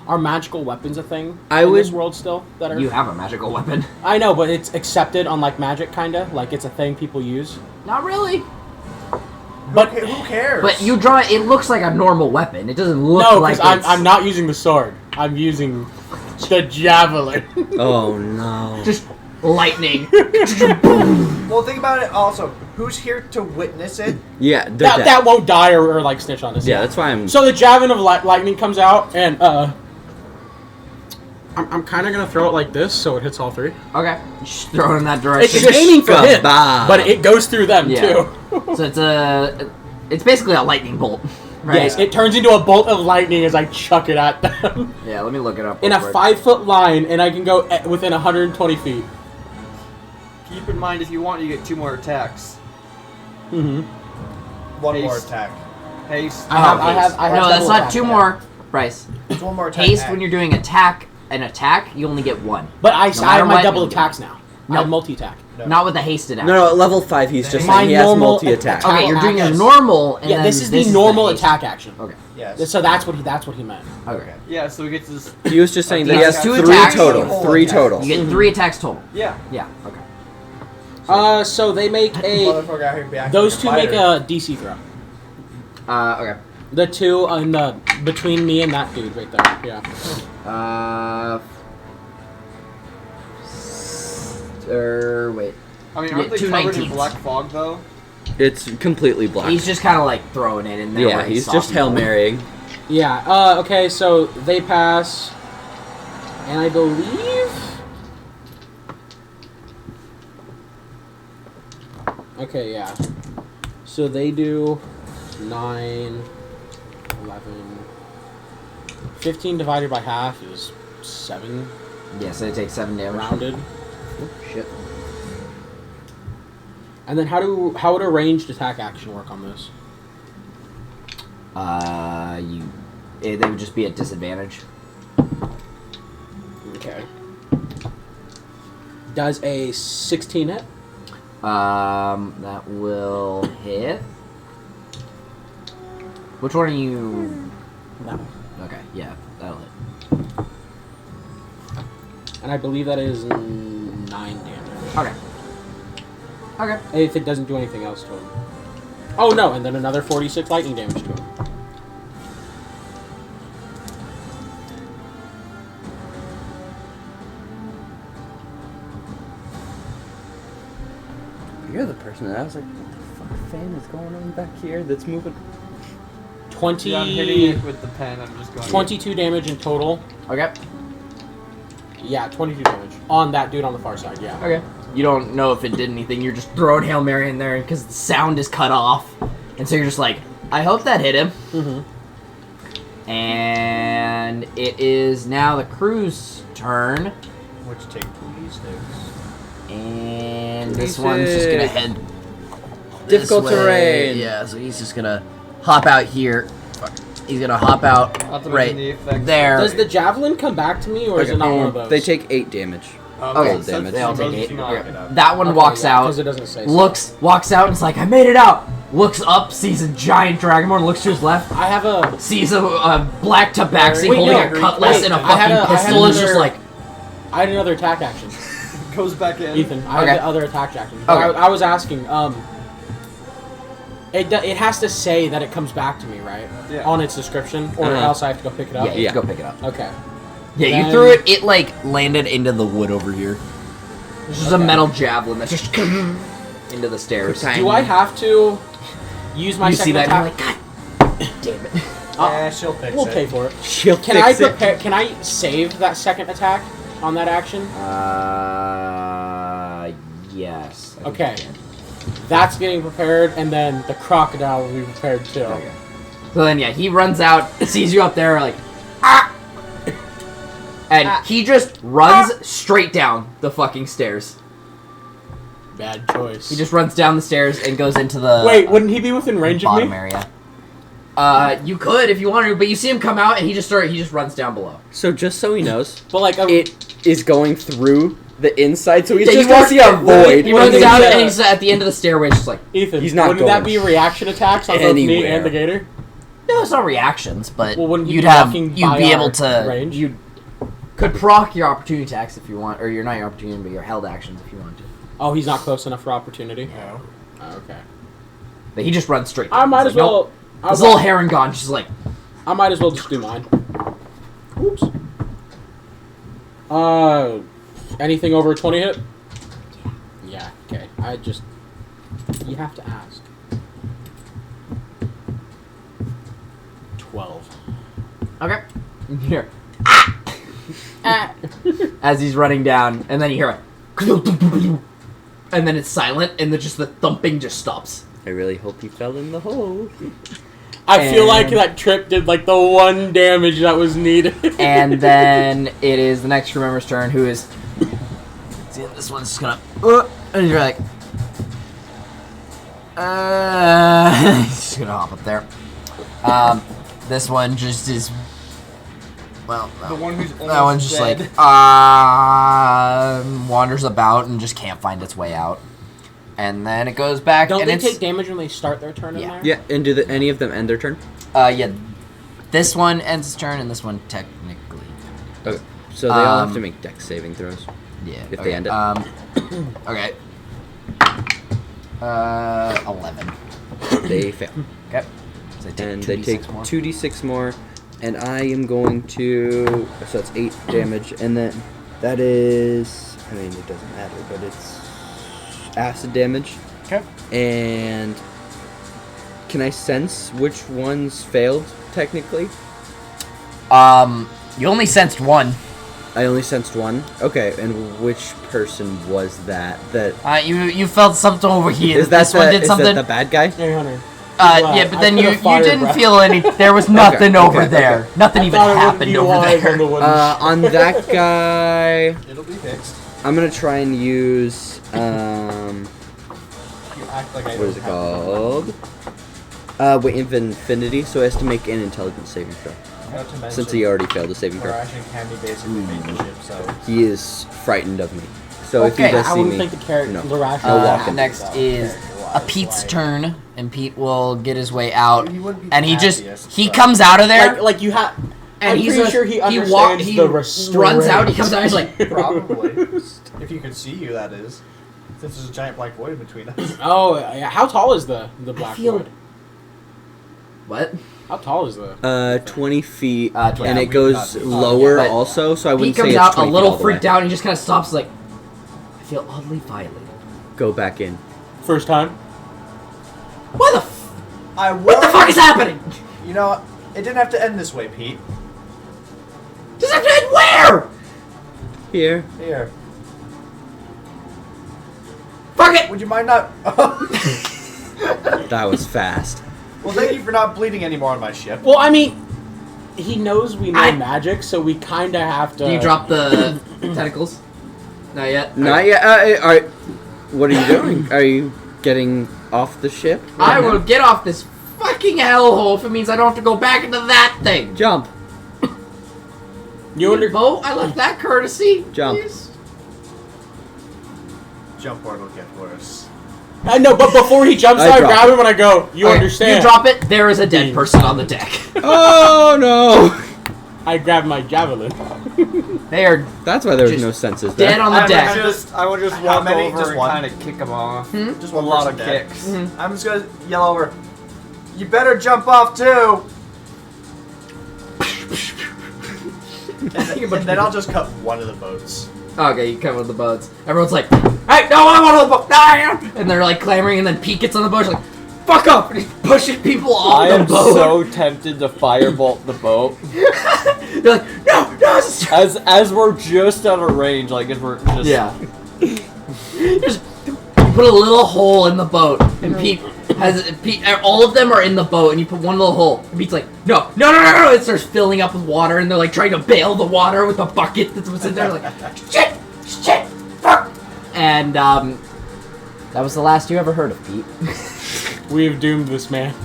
Are magical weapons a thing I in this would- world still? That are. You have a magical weapon. I know, but it's accepted on magic, kinda. Like it's a thing people use. Not really. But Who cares? But you draw it. It looks like a normal weapon. It doesn't look no, like because it's... I'm not using the sword. I'm using the javelin. Oh no. just lightning. well, think about it. Also, who's here to witness it? Yeah, they're dead. that won't die or snitch on us. Yeah, that's why I'm. So the javelin of lightning comes out, and I'm kind of gonna throw it like this, so it hits all three. Okay. Just throw it in that It's direction. just aiming for him, Kabob. but it goes through them Yeah. too. So it's basically a lightning bolt, right? Yes, it turns into a bolt of lightning as I chuck it at them Yeah, let me look it up. in a real quick. 5-foot line, and I can go within 120 feet. Keep in mind, if you want, you get 2 more attacks. Mm-hmm. One more Haste. attack. Haste. I have No, that's double not attack 2 now. more. Bryce. It's one more attack. Haste when you're doing an attack, you only get 1. But I matter have my what, double you'll get attacks now. I No. have multi-attack. No. Not with the hasted action. No, at level 5, he's just My saying he has normal multi-attack. attack. Okay, you're doing your Yes. normal, and Yeah, then this is the normal attack action. Okay. Yes. So that's what he meant. Okay. Yeah, so we get to this. He was just saying that He he has has 2 3 attacks. total. Full 3 attack. total. You get 3 attacks total. Yeah. Yeah. Okay. So they make a. Motherfucker out here be acting Those like two a make fighter. a DC throw. Okay. The two in the between me and that dude right there. Yeah. Wait. I mean, You aren't get they 2 covered in 19s. black fog though? It's completely blocked. He's just kind of like throwing it in there. Yeah, where he's soft just Hail and- Marying. Yeah. Okay. So they pass, and I believe. Okay. Yeah. So they do 9, 11, 15 divided by half is 7 Yeah, so they take 7 damage. rounded. Oh, shit. And then how would a ranged attack action work on this? They would just be at disadvantage. Okay. Does a 16 hit? That will hit. Which one are you? No. Okay, yeah, that'll hit. And I believe that is 9 damage. Okay. Okay. If it doesn't do anything else to him. Oh no, and then another 46 lightning damage to him. You're the person that I was like, what the fuck fan is going on back here that's moving? 20. Yeah, I'm hitting it with the pen. I'm just going. 22 damage in total. Okay. Yeah, 22 damage on that dude on the far side. Yeah. Okay. You don't know if it did anything. You're just throwing Hail Mary in there because the sound is cut off, and so you're just like, I hope that hit him. Mm-hmm. And it is now the crew's turn, Which take 2d6. and this one's just gonna head this Difficult way. terrain. Yeah, so he's just gonna hop out here. He's gonna hop out Not to mention right the effects. there. Does the javelin come back to me, or is it not one of those? They take 8 damage. Okay, Cold damage. they all take Those 8. do not Okay. get up. That one walks out. because it doesn't say. so. Walks out and is like, I made it out. Looks up, sees a giant dragonborn. Looks to his left, I have a. sees a black tabaxi Wait, holding no, a cutlass wait, and a I had fucking a- I had pistol. Is just another- like, I had another attack action. Goes back in. Ethan, I Okay. had the other attack action. But Okay. I was asking. It has to say that it comes back to me, right? Yeah. On its description, or Uh-huh. else I have to go pick it up. yeah, you go pick it up. Okay. Yeah, you Then- threw it. It like landed into the wood over here. It's just a Okay. metal javelin that just into the stairs. Tiny. Do I have to use my You second see that? And attack? you're like, God damn it! Yeah, she'll fix We'll it. pay for it. She'll Can I fix it. prepare? Can I save that second attack on that action? Yes. I think Okay. you can. That's getting prepared, and then the crocodile will be prepared too. Okay. So then, yeah, he runs out, sees you up there, like, ah! And he just runs straight down the fucking stairs. Bad choice. He just runs down the stairs and goes into the Wait, wouldn't he be within range of bottom me? area. You could if you wanted to, but you see him come out and he just runs down below. So just so he knows, But like, it is going through the inside, so he's Yeah, just you gonna walk- see a void. He runs then down he- and he's at the end of the stairway, just like, Ethan, He's not wouldn't that going be reaction attacks on both me anywhere. and the gator? no, it's not reactions, but Well, wouldn't he you'd be have walking you'd by be our able to range? you could proc your opportunity attacks if you want, or you're not your opportunity, but your held actions if you want to. Oh, he's not close enough for opportunity. No. Oh, okay. But he just runs straight. I down. might He's as like, well. Nope. This little Harangon just like, I might as well just do mine. Oops. Anything over a 20 hit? Yeah. Okay. You have to ask. 12. okay. You hear as he's running down, and then you hear a, and then it's silent, and then just the thumping just stops. I really hope he fell in the hole. I feel like And- that trip did like the one damage that was needed. And then it is the next crew member's turn, who is. See, this one's just gonna. And you're like. He's just gonna hop up there. This one just is. Well, The one who's that one's just dead. like. Wanders about and just can't find its way out. And then it goes back. Don't and they it's, take damage when they start their turn Yeah. in there? Yeah, and do any of them end their turn? Yeah. This one ends its turn, and this one technically. Okay. So they all have Um, to make dex saving throws. Yeah. If okay, they end it. Okay. 11. They fail. Okay. So they take And 2d6 they take more. 2d6 more. And I am going to... So that's 8 damage. And then that is... I mean, it doesn't matter, but it's acid damage. Okay. And Can I sense which ones failed, technically? You only sensed one. I only sensed one? Okay, and which person was that? You felt something over here. Is that, this one did is something. that the bad guy? Hey, Hunter. Yeah, but then you didn't feel any. There was nothing over there. Nothing even happened over there. On that guy, It'll be fixed. I'm gonna try and use You act like I what is it don't have called? Infinity, so he has to make an intelligence saving throw. Not to mention, Since he already failed the saving throw. Rash and Candy basically made the ship, so He is frightened of me. So if he Okay, does I see wouldn't me, think the character no. Larash I'll walk him. Next is Pete's turn, and Pete will get his way out. He wouldn't be And the he just happiest, he but- comes out of there. like you have. And I'm he's pretty a- sure he understands he the runs out. He comes out. He's like, probably. If you could see you, that is. Since there's a giant black void between us. Oh, yeah. How tall is the black feel- void? what? How tall is the? 20 feet, 20 and feet. it goes Oh, lower but also, so I He wouldn't say comes it's out a 20 feet little all the freaked way. out, and he just kind of stops. Like, I feel oddly violated. Go back in. First time? What the? What the fuck is happening? You know, it didn't have to end this way, Pete. Does that end where? Here. Here. Fuck it. Would you mind not... That was fast. Well, thank you for not bleeding anymore on my ship. Well, I mean, he knows we know I- magic, so we kind of have to. Do you drop the tentacles? Not yet. Not yet. What are you doing? Are you getting off the ship? I will get off this fucking hellhole if it means I don't have to go back into that thing. Jump. You under? Bo, I left that courtesy. Jump. Please. Jump or it'll get worse. I know, but before he jumps, I I drop grab it. him and I go. You Okay, understand? You drop it. There is a dead person on the deck. Oh no! I grab my javelin. They are That's why there was Just no senses dead there. on the I deck. would just How walk many? over Just and one? kind of kick him off. Just A one lot person of dead. kicks. I'm just gonna yell over. You better jump off too! and then I'll just cut one of the boats. Okay, you come with the boats. Everyone's like, "Hey, no, I want on the boat!" No! And they're like clamoring, and then Pete gets on the boat. He's like, "Fuck up!" And he's pushing people off I the am boat. so tempted to firebolt the boat. They're like, "No, no!" It's As we're just out of range, like as we're just yeah. Just put a little hole in the boat, and Pete all of them are in the boat, and you put one little hole. And Pete's like, "No, no, no, no, no!" It starts filling up with water, and they're like trying to bail the water with a bucket that's in there. Like, shit, shit, fuck. And that was the last you ever heard of Pete. We've doomed this man.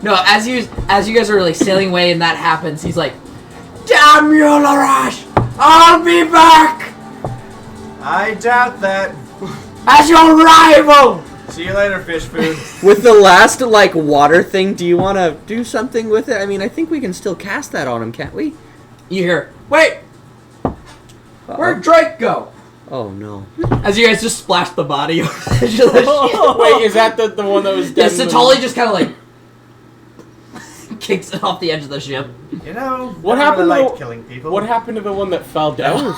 No, as you guys are like sailing away, and that happens, he's like, "Damn you, Larash! I'll be back I doubt that. as your rival." See you later, fish food. With the last like water thing, do you want to do something with it? I mean, I think we can still cast that on him, can't we? You hear, "Wait, where'd Drake go?" Oh no. As you guys just splash the body over the edge of the ship. Wait, is that the one that was Yeah, dead? in the- Satali just kind of like kicks it off the edge of the ship. You know, What I happened really to- like killing people. What happened to the one that fell down?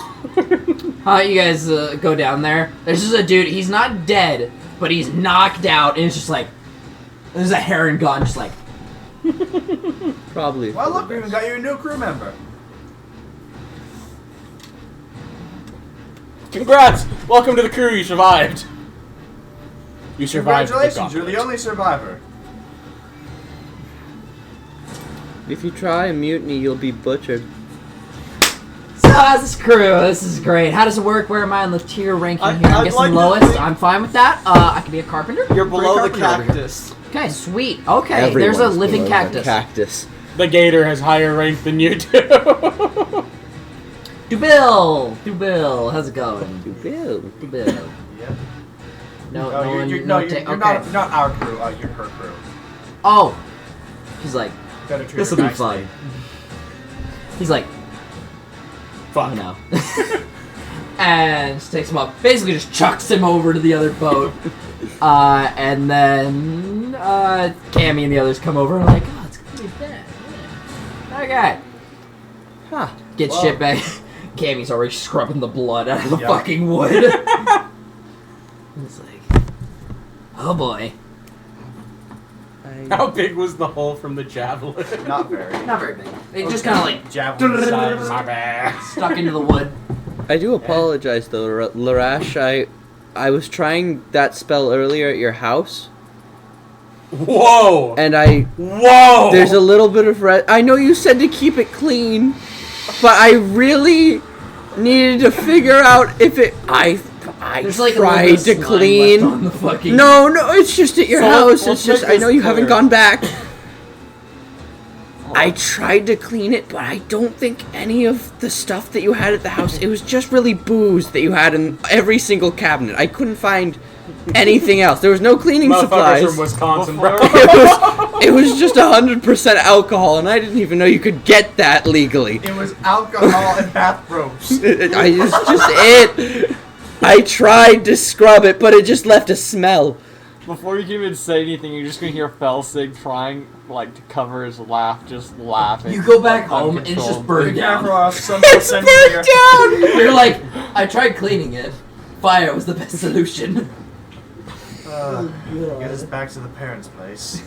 You guys go down there. There's just a dude. He's not dead, but he's knocked out, and it's just like there's a heron gone, just like. Probably. Well, look, we even got you a new crew member. Congrats! Welcome to the crew. You survived. You survived. Congratulations, you're the only survivor. If you try a mutiny, you'll be butchered. So as this crew, this is great. How does it work? Where am I on the tier ranking here? I'm I'd guessing like to lowest. think- I'm fine with that. I could be a carpenter. You're Pretty below the carpenter over here. cactus. Okay, sweet. Okay, Everyone's there's a living below the cactus. Cactus. The gator has higher rank than you do. Dubill, how's it going? You will. Dubill. Yep. No, No, no one. you're okay. not our crew. You're her crew. Oh, he's like, Better treat this her will be nicely. fun. He's like, Fuck. no. And just takes him up. Basically, just chucks him over to the other boat. And then Cammy and the others come over and are like, oh, it's gonna be bad. Yeah. Okay. Huh. Get Whoa. shit back. Cammy's already scrubbing the blood out of the Yep. fucking wood. It's like, oh boy. How big was the hole from the javelin? Not very. Not very big. It just kind of like Javelin size. My bad. stuck into the wood. I do apologize though, Larash. I was trying that spell earlier at your house, Whoa! and Whoa! there's a little bit of red. I know you said to keep it clean, but I really needed to figure out if it. I There's like tried a little to bit of slime clean. left on the fucking. No, it's just at your So, house. let's It's just make I know this you haven't clear. gone back. I tried to clean it, but I don't think any of the stuff that you had at the house. It was just really booze that you had in every single cabinet. I couldn't find anything else. There was no cleaning Motherfuckers supplies. from Wisconsin, bro. It was just 100% alcohol, and I didn't even know you could get that legally. It was alcohol and bathrobes. It's just it. I tried to scrub it, but it just left a smell. Before you can even say anything, you're just gonna hear Felsig trying, like, to cover his laugh, just laughing. You go back home and it's just burned Be down. careful, or else somebody will send you here. You're like, I tried cleaning it. Fire was the best solution. Get us back to the parents' place.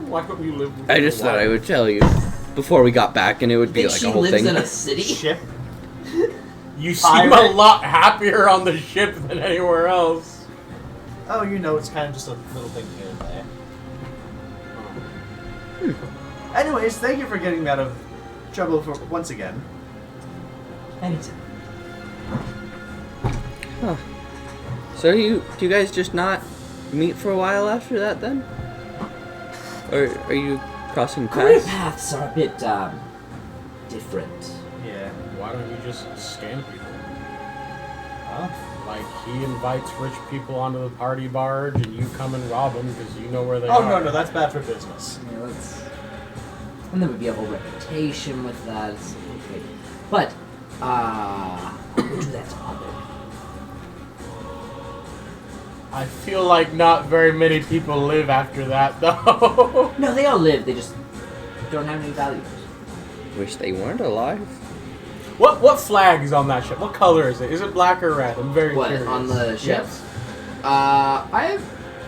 Why don't we live with I just thought I would tell you before we got back, and it would be Think like she a whole lives thing. in a city? Ship. You seem a lot happier on the ship than anywhere else. Oh, you know, it's kind of just a little thing here and there. Anyways, thank you for getting me out of trouble for once again. Anytime. So do you guys just not meet for a while after that then? Or are you crossing Career paths? paths are a bit, different. Yeah. Why don't you just scam people? Huh? Like, he invites rich people onto the party barge, and you come and rob them because you know where they Oh, are. no, that's bad for business. Yeah, and then we'd be a whole reputation with that. It's great. But, we'll do that to other. I feel like not very many people live after that, though. No, they all live. They just don't have any values. Wish they weren't alive. What flag is on that ship? What color is it? Is it black or red? I'm very What, curious. on the ship? Yes. I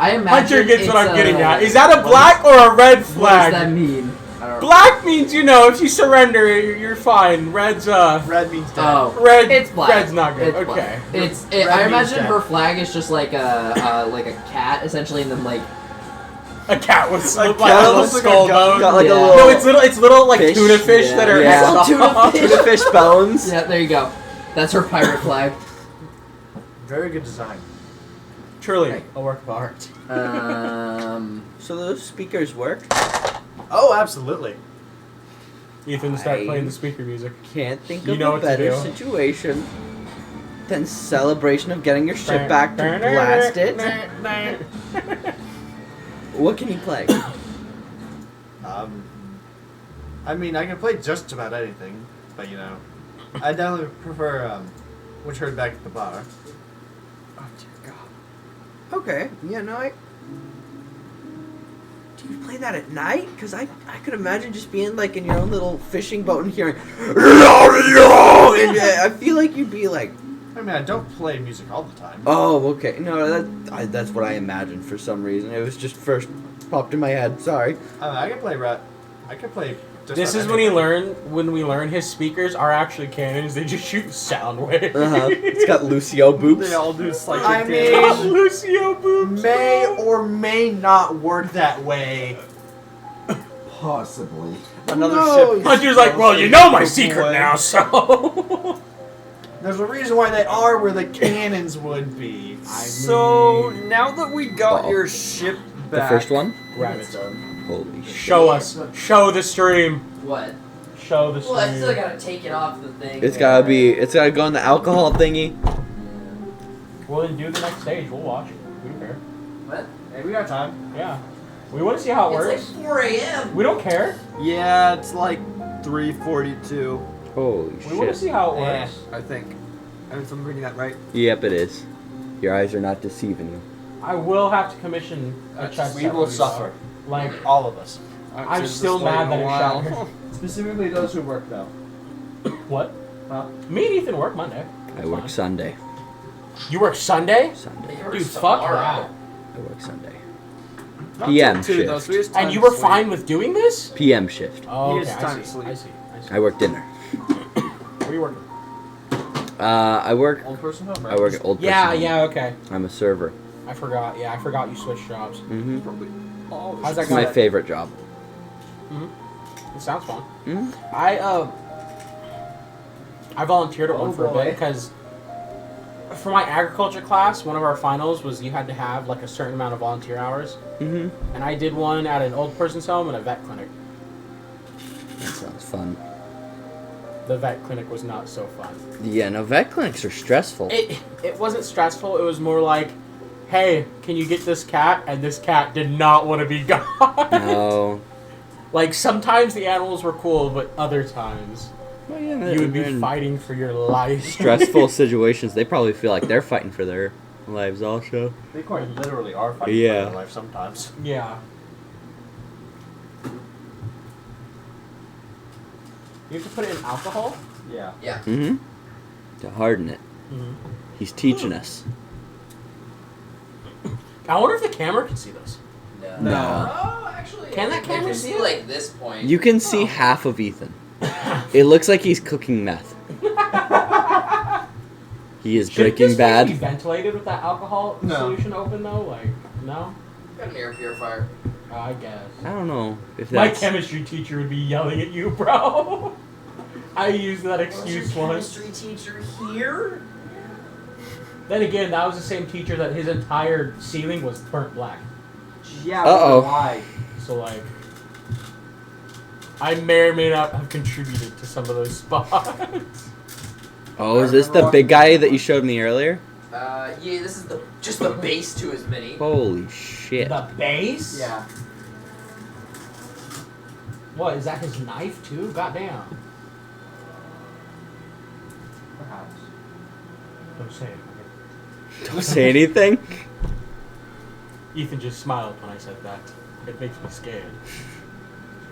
imagine Hunter gets what it's I'm getting at. Is that a black or a red What flag? does that mean? I don't know. Black means, you know, if you surrender, you're fine. Red's, Red means dead. Oh, Red, it's black. Red's not good. It's Okay. black. Red I means imagine dead. her flag is just like a cat, essentially, and then like A cat with A like cat a little looks like a skull got bone. like Yeah. a little No, it's little like fish. tuna fish that are Yeah. soft. Tuna fish. Tuna fish bones. yeah. There you go. That's her pirate flag. Very good design. Truly Right. a work of art. So those speakers work? Oh, absolutely. Ethan, start I- playing the speaker music. Can't think You of know a what to better do. situation than celebration of getting your ship back to blast it. What can you play? I mean, I can play just about anything, but you know, I definitely prefer Which Heard Back at the Bar. Oh dear God. Okay, yeah, no, do you play that at night? Because I could imagine just being like in your own little fishing boat and hearing and I feel like you'd be like, I mean, I don't play music all the time. oh, okay. No, that's what I imagined for some reason. It was just first popped in my head. Sorry. I can play rap. I can play. Just This about is when anything. we learn his speakers are actually cannons. They just shoot sound waves. It's got Lucio boops. They all do psychic I damage. mean, Lucio boobs. may or may not work that way. Possibly. Another knows? ship. Hunter's like, well, you know my secret now, so. There's a reason why they are where the cannons would be. So now that we got Uh-oh. your ship The back, first one? Grab it. Holy shit. Show us. Show the stream. What? Show the stream. Well, I still gotta take it off the thing. It's gotta go in the alcohol thingy. Well, then do the next stage. We'll watch. We don't care. What? Hey, we got time. Yeah. We want to see how it works. It's like 4 a.m. We don't care. yeah, it's like 3:42. Holy We want to shit. see how it works. I think. If I'm reading that right. Yep, it is. Your eyes are not deceiving you. I will have to commission a chest. We set will for you, suffer. though. Like, All of us. I'm still mad that it shot. Specifically those who work though. What? Huh? Me and Ethan work Monday. I work Sunday. You work Sunday? Sunday. Dude, fuck that. I work Sunday. Not PM till 2, though, shift. so he has time And you to were sleep. fine with doing this? PM shift. Oh, He okay. has time I to see. sleep. I see. I work dinner. Where are you working? I work. Old person home, right? I work at old. Yeah, person yeah, home. okay. I'm a server. I forgot. Yeah, I forgot you switched jobs. Mm-hmm. Probably. Oh, How's that It's my going? favorite job. It sounds fun. Mm-hmm. I volunteered at one Oh, for a boy. bit because for my agriculture class, one of our finals was you had to have like a certain amount of volunteer hours, Mm-hmm. and I did one at an old person's home and a vet clinic. That sounds fun. The vet clinic was not so fun. Yeah, no, vet clinics are stressful. It wasn't stressful. It was more like, hey, can you get this cat? And this cat did not want to be gone. No. Like sometimes the animals were cool, but other times Well, yeah, you would they're be in fighting for your life. stressful situations. They probably feel like they're fighting for their lives also. They quite literally are fighting Yeah. for their life sometimes. Yeah. You have to put it in alcohol? Yeah. Mm-hmm. To harden it. Mm-hmm. He's teaching us. I wonder if the camera can see this. No. Oh, actually. Can that camera can see see it? like this point? You can see half of Ethan. It looks like he's cooking meth. He is Should Breaking this Bad. be ventilated with that alcohol No. solution open though? Like, no? Got an air purifier. I guess. I don't know if My that's. chemistry teacher would be yelling at you, bro. I used that excuse once. teacher here? Then again, that was the same teacher that his entire ceiling was burnt black. Yeah, Uh-oh. why? So like, I may or may not have contributed to some of those spots. Oh, is this the big guy that you showed me earlier? Yeah, this is just the base to his mini. Holy shit. The base? Yeah. What, is that his knife too? Goddamn. Perhaps. Don't say it. Don't say anything. Ethan just smiled when I said that. It makes me scared.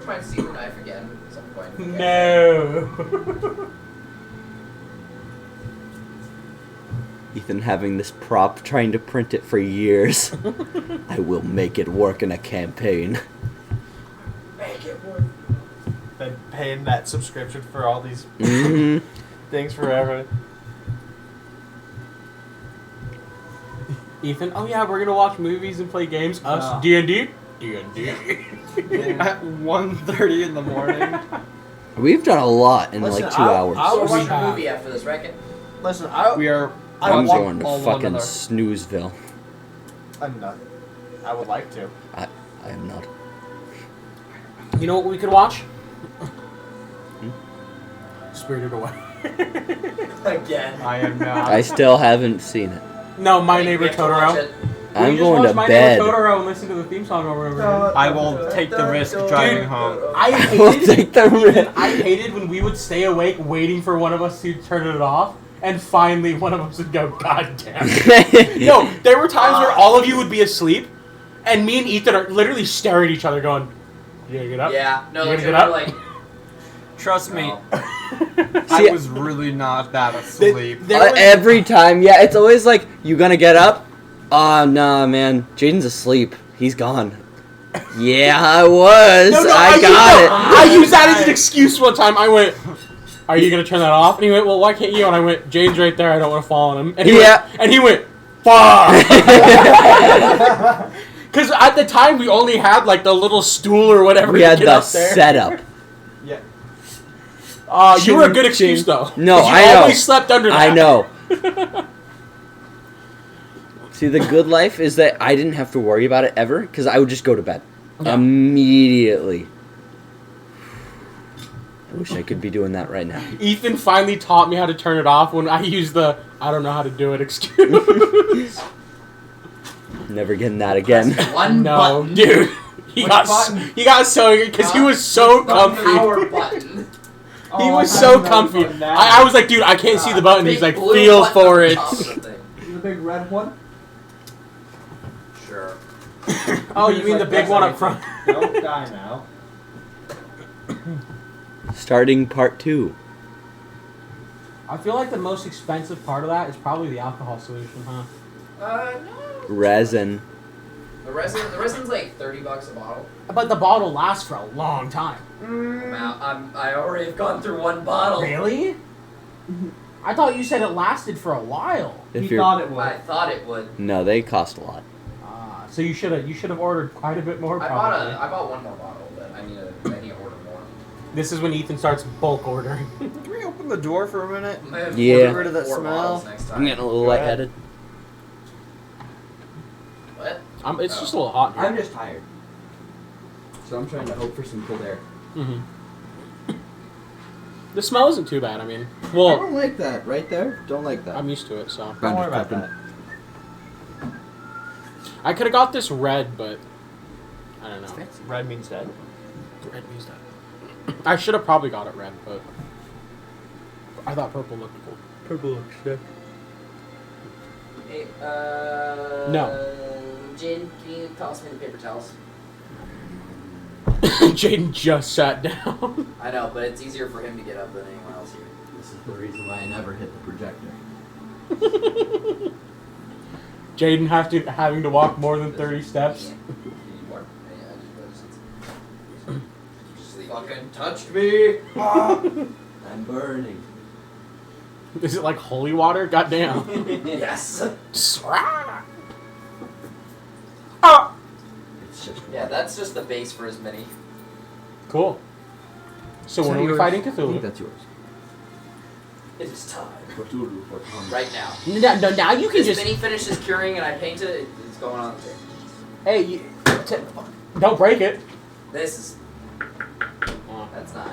You might see the knife again at some point. No. Ethan having this prop, trying to print it for years. I will make it work in a campaign. Make it work. Been paying that subscription for all these Mm-hmm. things forever. Ethan, oh yeah, we're gonna watch movies and play games. Us, No. D&D? D&D. At 1:30 in the morning. We've done a lot in Listen, like 2 I'll- hours. So we watch have- a movie after this, right? Listen, We are. I'm want going to all one fucking another. Snoozeville. I'm not. I would like to. I am not. You know what we could watch? Spirited Away. Again. I am not. I still haven't seen it. No, My We Neighbor have to watch Totoro. it. I'm We just going watched to My bed. Neighbor Totoro and listen to the theme song over and over again. I will take the risk driving home. I We'll hated, take the risk. I hated when we would stay awake waiting for one of us to turn it off, and finally one of us would go, God damn it. Yo, there were times where all of you would be asleep, and me and Ethan are literally staring at each other going, you gonna get up? Yeah, no, You like, gonna get up? like Trust me, no. I See, was really not that asleep. There was- every time, yeah, it's always like, you gonna get up? Oh, nah, man. Jaden's asleep. He's gone. Yeah, I was. I got it. I used that as an excuse one time. I went, are you gonna turn that off? And he went, well, why can't you? And I went, Jaden's right there. I don't want to fall on him. And he Yeah. went, and he went, fuck. Because at the time we only had like the little stool or whatever. We to had get the up there. setup. You were a good excuse though. No, 'Cause you I know. always slept under that. I know. See, the good life is that I didn't have to worry about it ever, because I would just go to bed. Yeah. Immediately. I wish I could be doing that right now. Ethan finally taught me how to turn it off when I used the I don't know how to do it excuse. Never getting that again. One No, button. dude. He Which got button? he got so because he was so comfy. Power button. He was so comfy. I was like, dude, I can't see the button. He's like, Big blue feel button for on it. top of the thing. The big red one? Sure. Oh, you mean the big one up front? Don't die now. Starting part 2. I feel like the most expensive part of that is probably the alcohol solution, huh? No. Resin. The resin's like $30 a bottle. But the bottle lasts for a long time. I already have gone through one bottle. Really? I thought you said it lasted for a while. He thought it would. I thought it would. No, they cost a lot. So you should have ordered quite a bit more. Probably. I bought one more bottle, but I need to order more. This is when Ethan starts bulk ordering. Can we open the door for a minute? Yeah. Get rid of that 4 smell. bottles next time. I'm getting a little lightheaded. What? It's just a little hot here. I'm just tired. So I'm trying to hope for some cold air. Mm-hmm. The smell isn't too bad. I mean, I well, don't like that. Right there? Don't like that. I'm used to it, so. Don't worry about that. I could have got this red, but I don't know. Red means dead. Red means that. I should have probably got it red, but I thought purple looked cool. Purple looks dead. Hey, No. Jane, can you toss me the paper towels? Jaden just sat down. I know, but it's easier for him to get up than anyone else here. This is the reason why I never hit the projector. Jaden having to walk more than 30 steps. You need more? Yeah, just fucking touched me. I'm burning. Is it like holy water? Goddamn. Yes. Ah! It's just Yeah, that's just the base for his mini. Cool. So when are we yours? fighting I think Cthulhu? that's yours. It is time. Cthulhu for Tom. Right now. Now you can This just. mini finishes curing and I paint it, it's going on the table. Hey, don't break it. This is... Oh. That's not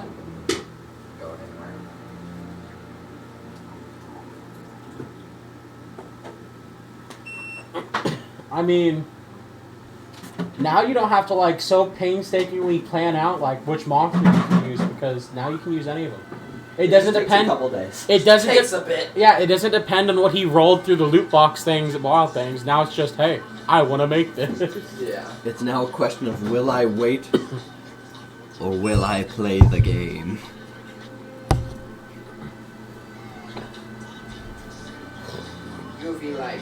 going anywhere. I mean, now you don't have to like so painstakingly plan out like which monsters you can use because now you can use any of them. It doesn't Takes depend. a couple days. It doesn't. Takes a bit. Yeah, it doesn't depend on what he rolled through the loot box things, wild things. Now it's just, hey, I want to make this. Yeah. It's now a question of will I wait or will I play the game? UV light.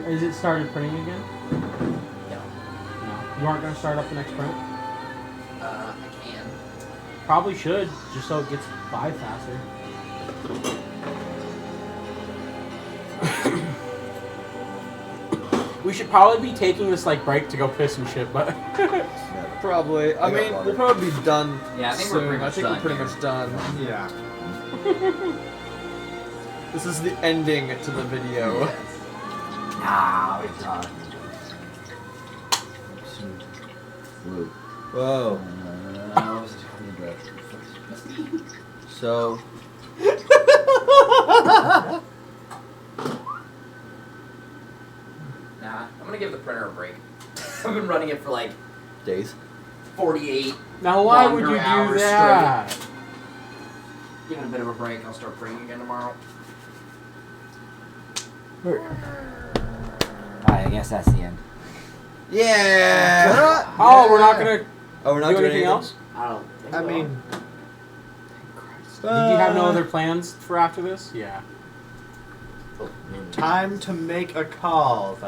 Is it started printing again? No. No. You aren't going to start up the next print? I can. Probably should, just so it gets by faster. We should probably be taking this like break to go piss and shit, but Probably. I got mean, water. we'll probably be done Yeah, I think we're soon. pretty much I think done we're pretty here. much done. Yeah. This is the ending to the video. Now it's on. Whoa. So. Nah, I'm gonna give the printer a break. I've been running it for like Days. 48. now why would you Longer do hours that? Give it a bit of a break. I'll start printing again tomorrow. I guess that's the end. Yeah. Oh, we're not gonna Oh, we're not do doing anything else? I don't think I so. mean, Did you have no other plans for after this? Yeah. time to make a call.